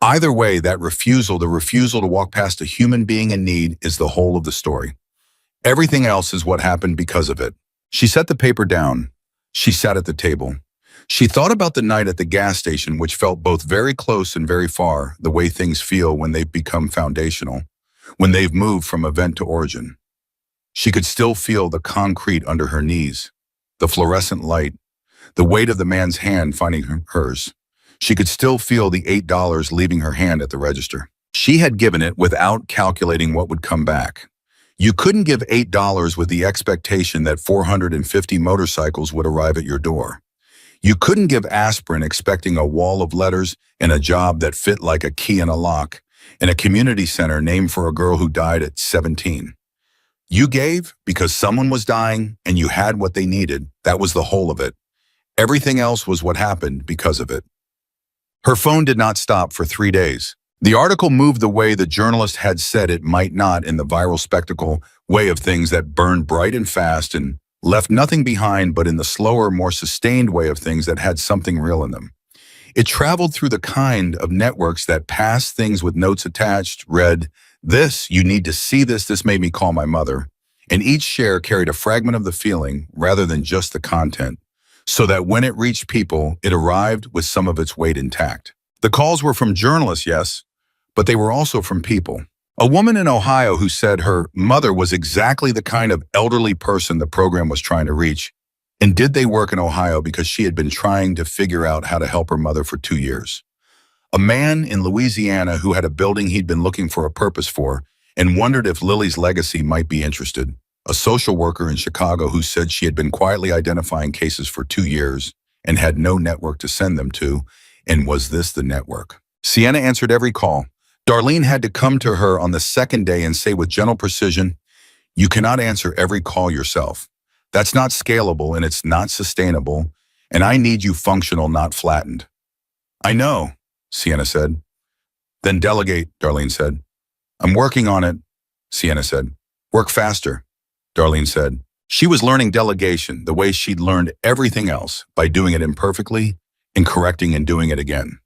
Either way, that refusal, the refusal to walk past a human being in need, is the whole of the story. Everything else is what happened because of it." She set the paper down. She sat at the table. She thought about the night at the gas station, which felt both very close and very far, the way things feel when they've become foundational, when they've moved from event to origin. She could still feel the concrete under her knees, the fluorescent light, the weight of the man's hand finding hers. She could still feel the $8 leaving her hand at the register. She had given it without calculating what would come back. You couldn't give $8 with the expectation that 450 motorcycles would arrive at your door. You couldn't give aspirin expecting a wall of letters and a job that fit like a key in a lock in a community center named for a girl who died at 17. You gave because someone was dying and you had what they needed. That was the whole of it. Everything else was what happened because of it. Her phone did not stop for 3 days. The article moved the way the journalist had said it might not in the viral spectacle way of things that burned bright and fast and left nothing behind, but in the slower, more sustained way of things that had something real in them. It traveled through the kind of networks that passed things with notes attached, read, "This, you need to see this, this made me call my mother." And each share carried a fragment of the feeling rather than just the content, so that when it reached people, it arrived with some of its weight intact. The calls were from journalists, yes, but they were also from people. A woman in Ohio who said her mother was exactly the kind of elderly person the program was trying to reach. And did they work in Ohio because she had been trying to figure out how to help her mother for 2 years? A man in Louisiana who had a building he'd been looking for a purpose for and wondered if Lily's legacy might be interested. A social worker in Chicago who said she had been quietly identifying cases for 2 years and had no network to send them to, and was this the network? Sienna answered every call. Darlene had to come to her on the second day and say with gentle precision, "You cannot answer every call yourself. That's not scalable and it's not sustainable, and I need you functional, not flattened." "I know," Sienna said. "Then delegate," Darlene said. "I'm working on it," Sienna said. "Work faster," Darlene said. She was learning delegation the way she'd learned everything else, by doing it imperfectly and correcting and doing it again.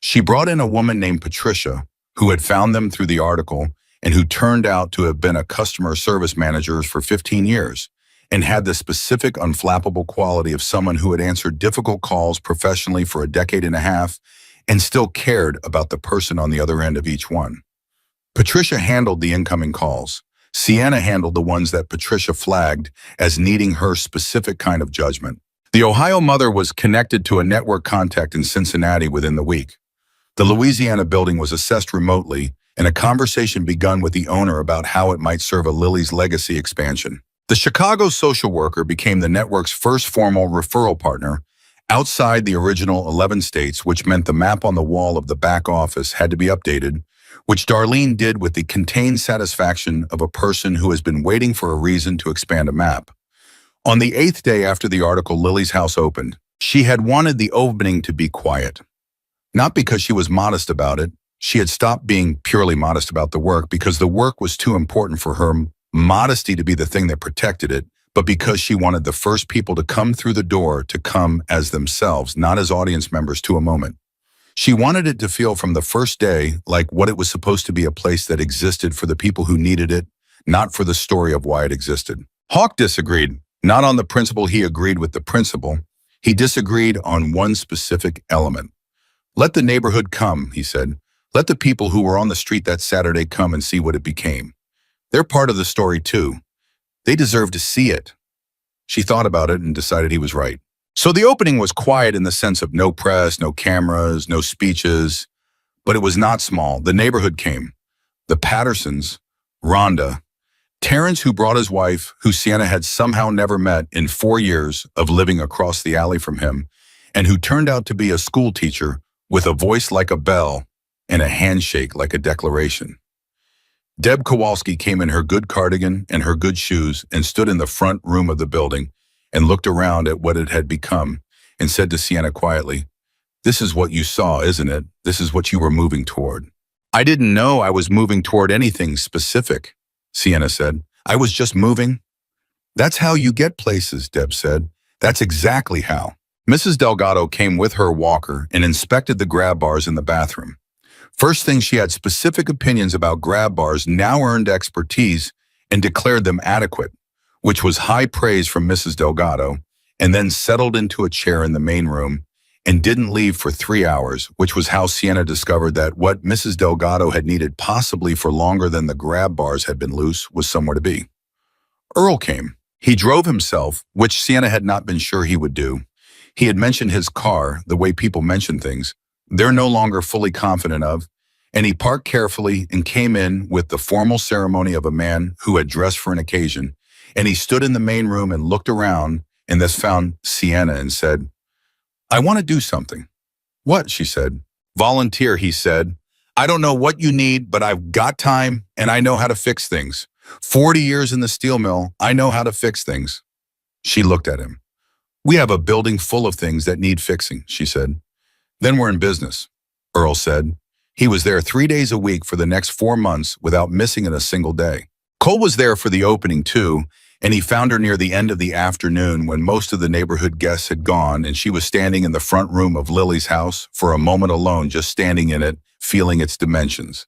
She brought in a woman named Patricia, who had found them through the article and who turned out to have been a customer service manager for 15 years and had the specific unflappable quality of someone who had answered difficult calls professionally for a decade and a half and still cared about the person on the other end of each one. Patricia handled the incoming calls. Sienna handled the ones that Patricia flagged as needing her specific kind of judgment. The Ohio mother was connected to a network contact in Cincinnati within the week. The Louisiana building was assessed remotely, and a conversation begun with the owner about how it might serve a Lily's legacy expansion. The Chicago social worker became the network's first formal referral partner outside the original 11 states, which meant the map on the wall of the back office had to be updated, which Darlene did with the contained satisfaction of a person who has been waiting for a reason to expand a map. On the 8th day after the article, Lily's house opened. She had wanted the opening to be quiet. Not because she was modest about it. She had stopped being purely modest about the work because the work was too important for her modesty to be the thing that protected it, but because she wanted the first people to come through the door to come as themselves, not as audience members to a moment. She wanted it to feel from the first day like what it was supposed to be, a place that existed for the people who needed it, not for the story of why it existed. Hawk disagreed, not on the principle. He agreed with the principle. He disagreed on one specific element. "Let the neighborhood come," he said. "Let the people who were on the street that Saturday come and see what it became. They're part of the story too. They deserve to see it." She thought about it and decided he was right. So the opening was quiet in the sense of no press, no cameras, no speeches, but it was not small. The neighborhood came. The Pattersons, Rhonda, Terrence, who brought his wife, who Sienna had somehow never met in 4 years of living across the alley from him, and who turned out to be a school teacher with a voice like a bell and a handshake like a declaration. Deb Kowalski came in her good cardigan and her good shoes and stood in the front room of the building and looked around at what it had become and said to Sienna quietly, "This is what you saw, isn't it? This is what you were moving toward." "I didn't know I was moving toward anything specific," Sienna said. "I was just moving." "That's how you get places," Deb said. "That's exactly how." Mrs. Delgado came with her walker and inspected the grab bars in the bathroom. First thing, she had specific opinions about grab bars, now earned expertise, and declared them adequate, which was high praise from Mrs. Delgado, and then settled into a chair in the main room and didn't leave for 3 hours, which was how Sienna discovered that what Mrs. Delgado had needed possibly for longer than the grab bars had been loose was somewhere to be. Earl came. He drove himself, which Sienna had not been sure he would do. He had mentioned his car, the way people mention things. They're no longer fully confident of, and he parked carefully and came in with the formal ceremony of a man who had dressed for an occasion. And he stood in the main room and looked around and thus found Sienna and said, "I want to do something." "What?" she said. "Volunteer," he said. "I don't know what you need, but I've got time and I know how to fix things. 40 years in the steel mill, I know how to fix things." She looked at him. "We have a building full of things that need fixing," she said. "Then we're in business," Earl said. He was there 3 days a week for the next 4 months without missing it a single day. Cole was there for the opening too, and he found her near the end of the afternoon when most of the neighborhood guests had gone and she was standing in the front room of Lily's house for a moment alone, just standing in it, feeling its dimensions.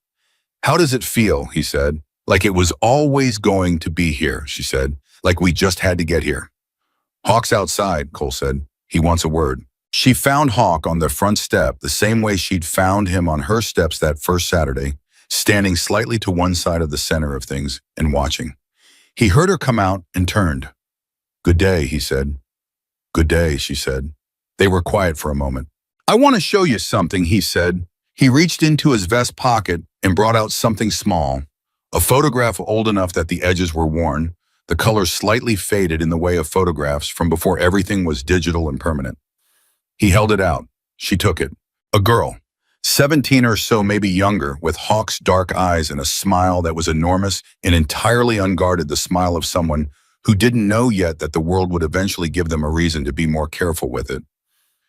"How does it feel?" he said. "Like it was always going to be here," she said. "Like we just had to get here." "Hawk's outside," Cole said. "He wants a word." She found Hawk on the front step the same way she'd found him on her steps that first Saturday, standing slightly to one side of the center of things and watching. He heard her come out and turned. "Good day," he said. "Good day," she said. They were quiet for a moment. "I want to show you something," he said. He reached into his vest pocket and brought out something small, a photograph old enough that the edges were worn, the colors slightly faded in the way of photographs from before everything was digital and permanent. He held it out. She took it. A girl, 17 or so, maybe younger, with Hawk's dark eyes and a smile that was enormous and entirely unguarded, the smile of someone who didn't know yet that the world would eventually give them a reason to be more careful with it.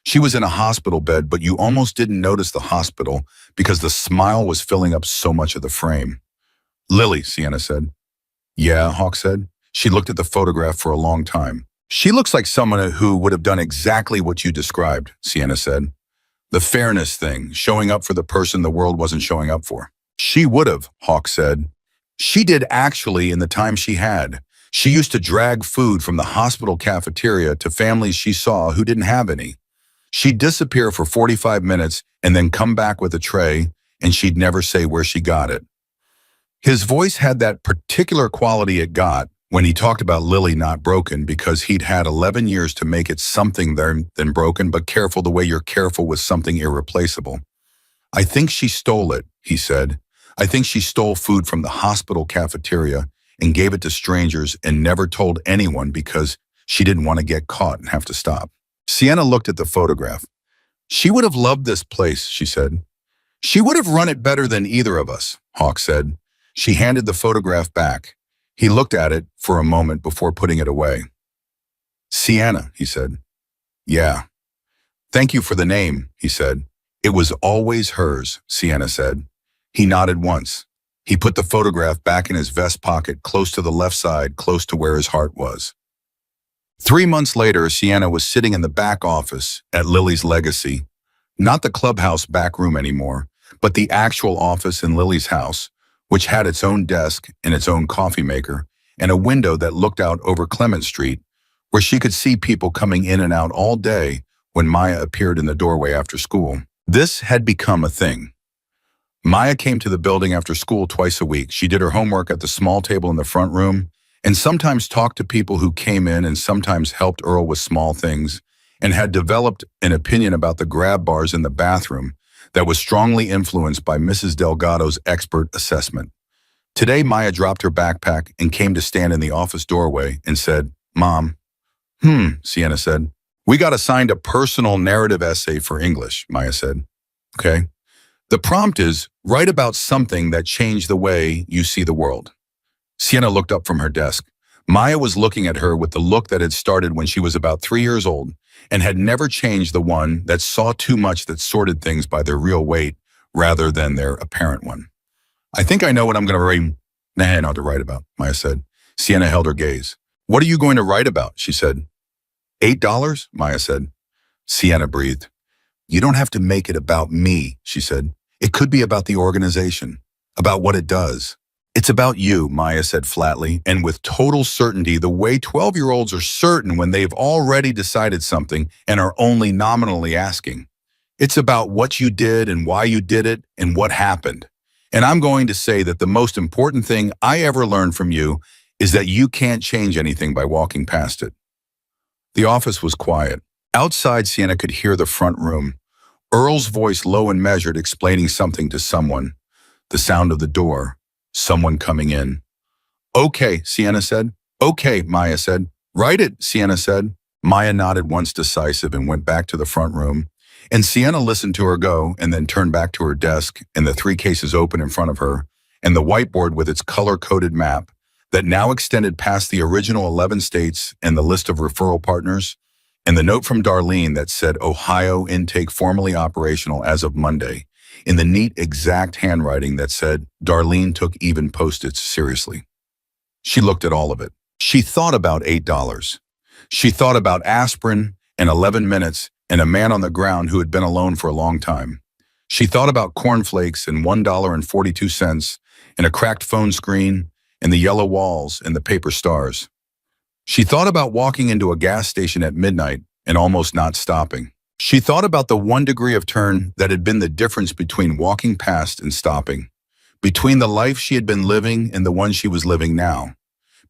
She was in a hospital bed, but you almost didn't notice the hospital because the smile was filling up so much of the frame. "Lily," Sienna said. "Yeah," Hawk said. She looked at the photograph for a long time. "She looks like someone who would have done exactly what you described," Sienna said. "The fairness thing, showing up for the person the world wasn't showing up for." "She would have," Hawk said. "She did actually in the time she had. She used to drag food from the hospital cafeteria to families she saw who didn't have any. She'd disappear for 45 minutes and then come back with a tray, and she'd never say where she got it." His voice had that particular quality it got when he talked about Lily not broken, because he'd had 11 years to make it something than broken, but careful the way you're careful with something irreplaceable. "I think she stole it," he said. "I think she stole food from the hospital cafeteria and gave it to strangers and never told anyone because she didn't want to get caught and have to stop." Sienna looked at the photograph. "She would have loved this place," she said. "She would have run it better than either of us," Hawk said. She handed the photograph back. He looked at it for a moment before putting it away. "Sienna," he said. "Yeah." "Thank you for the name," he said. "It was always hers," Sienna said. He nodded once. He put the photograph back in his vest pocket, close to the left side, close to where his heart was. 3 months later, Sienna was sitting in the back office at Lily's Legacy. Not the clubhouse back room anymore, but the actual office in Lily's house, which had its own desk and its own coffee maker, and a window that looked out over Clement Street, where she could see people coming in and out all day when Maya appeared in the doorway after school. This had become a thing. Maya came to the building after school twice a week. She did her homework at the small table in the front room, and sometimes talked to people who came in, and sometimes helped Earl with small things, and had developed an opinion about the grab bars in the bathroom that was strongly influenced by Mrs. Delgado's expert assessment. Today, Maya dropped her backpack and came to stand in the office doorway and said, "Mom." Sienna said. "We got assigned a personal narrative essay for English," Maya said. "Okay. The prompt is, write about something that changed the way you see the world." Sienna looked up from her desk. Maya was looking at her with the look that had started when she was about 3 years old and had never changed, the one that saw too much, that sorted things by their real weight rather than their apparent one. "I think I know what I'm going to write." Not to write about," Maya said. Sienna held her gaze. "What are you going to write about?" she said. $8, Maya said. Sienna breathed. "You don't have to make it about me," she said. "It could be about the organization, about what it does." "It's about you," Maya said flatly, and with total certainty, the way 12-year-olds are certain when they've already decided something and are only nominally asking. "It's about what you did and why you did it and what happened. And I'm going to say that the most important thing I ever learned from you is that you can't change anything by walking past it." The office was quiet. Outside, Sienna could hear the front room. Earl's voice, low and measured, explaining something to someone. the sound of the door, someone coming in. Okay, Sienna said. Okay, Maya said. Write it, Sienna said. Maya nodded once decisive and went back to the front room. And Sienna listened to her go and then turned back to her desk and the three cases open in front of her and the whiteboard with its color-coded map that now extended past the original 11 states and the list of referral partners and the note from Darlene that said Ohio intake formally operational as of Monday in the neat exact handwriting that said Darlene took even Post-its seriously. She looked at all of it. She thought about $8. She thought about aspirin and 11 minutes and a man on the ground who had been alone for a long time. She thought about cornflakes and $1.42 and a cracked phone screen and the yellow walls and the paper stars. She thought about walking into a gas station at midnight and almost not stopping. She thought about the 1 degree of turn that had been the difference between walking past and stopping, between the life she had been living and the one she was living now,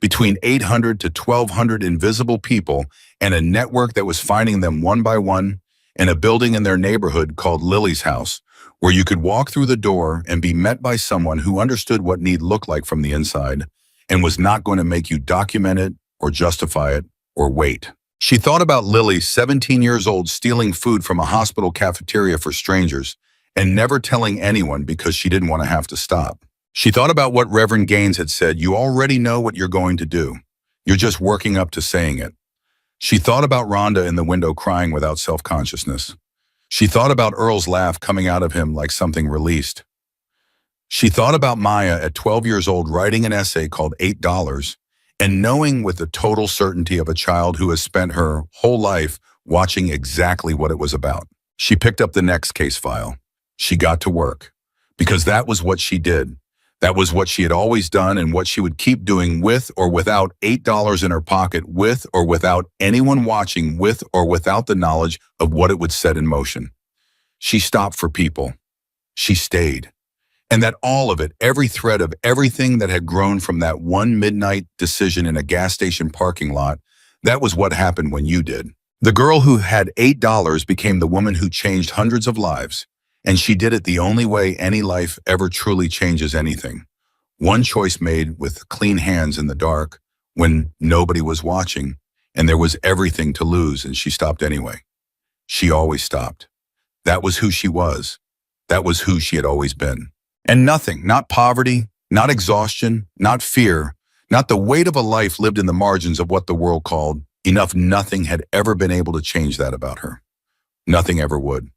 between 800 to 1,200 invisible people and a network that was finding them one by one, and a building in their neighborhood called Lily's house, where you could walk through the door and be met by someone who understood what need looked like from the inside and was not going to make you document it or justify it or wait. She thought about Lily, 17 years old, stealing food from a hospital cafeteria for strangers and never telling anyone because she didn't want to have to stop. She thought about what Reverend Gaines had said, you already know what you're going to do. You're just working up to saying it. She thought about Rhonda in the window crying without self-consciousness. She thought about Earl's laugh coming out of him like something released. She thought about Maya at 12 years old writing an essay called $8 and knowing with the total certainty of a child who has spent her whole life watching exactly what it was about. She picked up the next case file. She got to work because that was what she did. That was what she had always done and what she would keep doing with or without $8 in her pocket, with or without anyone watching, with or without the knowledge of what it would set in motion. She stopped for people. She stayed. And that all of it, every thread of everything that had grown from that one midnight decision in a gas station parking lot, that was what happened when you did. The girl who had $8 became the woman who changed hundreds of lives. And she did it the only way any life ever truly changes anything. One choice made with clean hands in the dark when nobody was watching and there was everything to lose, and she stopped anyway. She always stopped. That was who she was. That was who she had always been. And nothing, not poverty, not exhaustion, not fear, not the weight of a life lived in the margins of what the world called enough, nothing had ever been able to change that about her. Nothing ever would.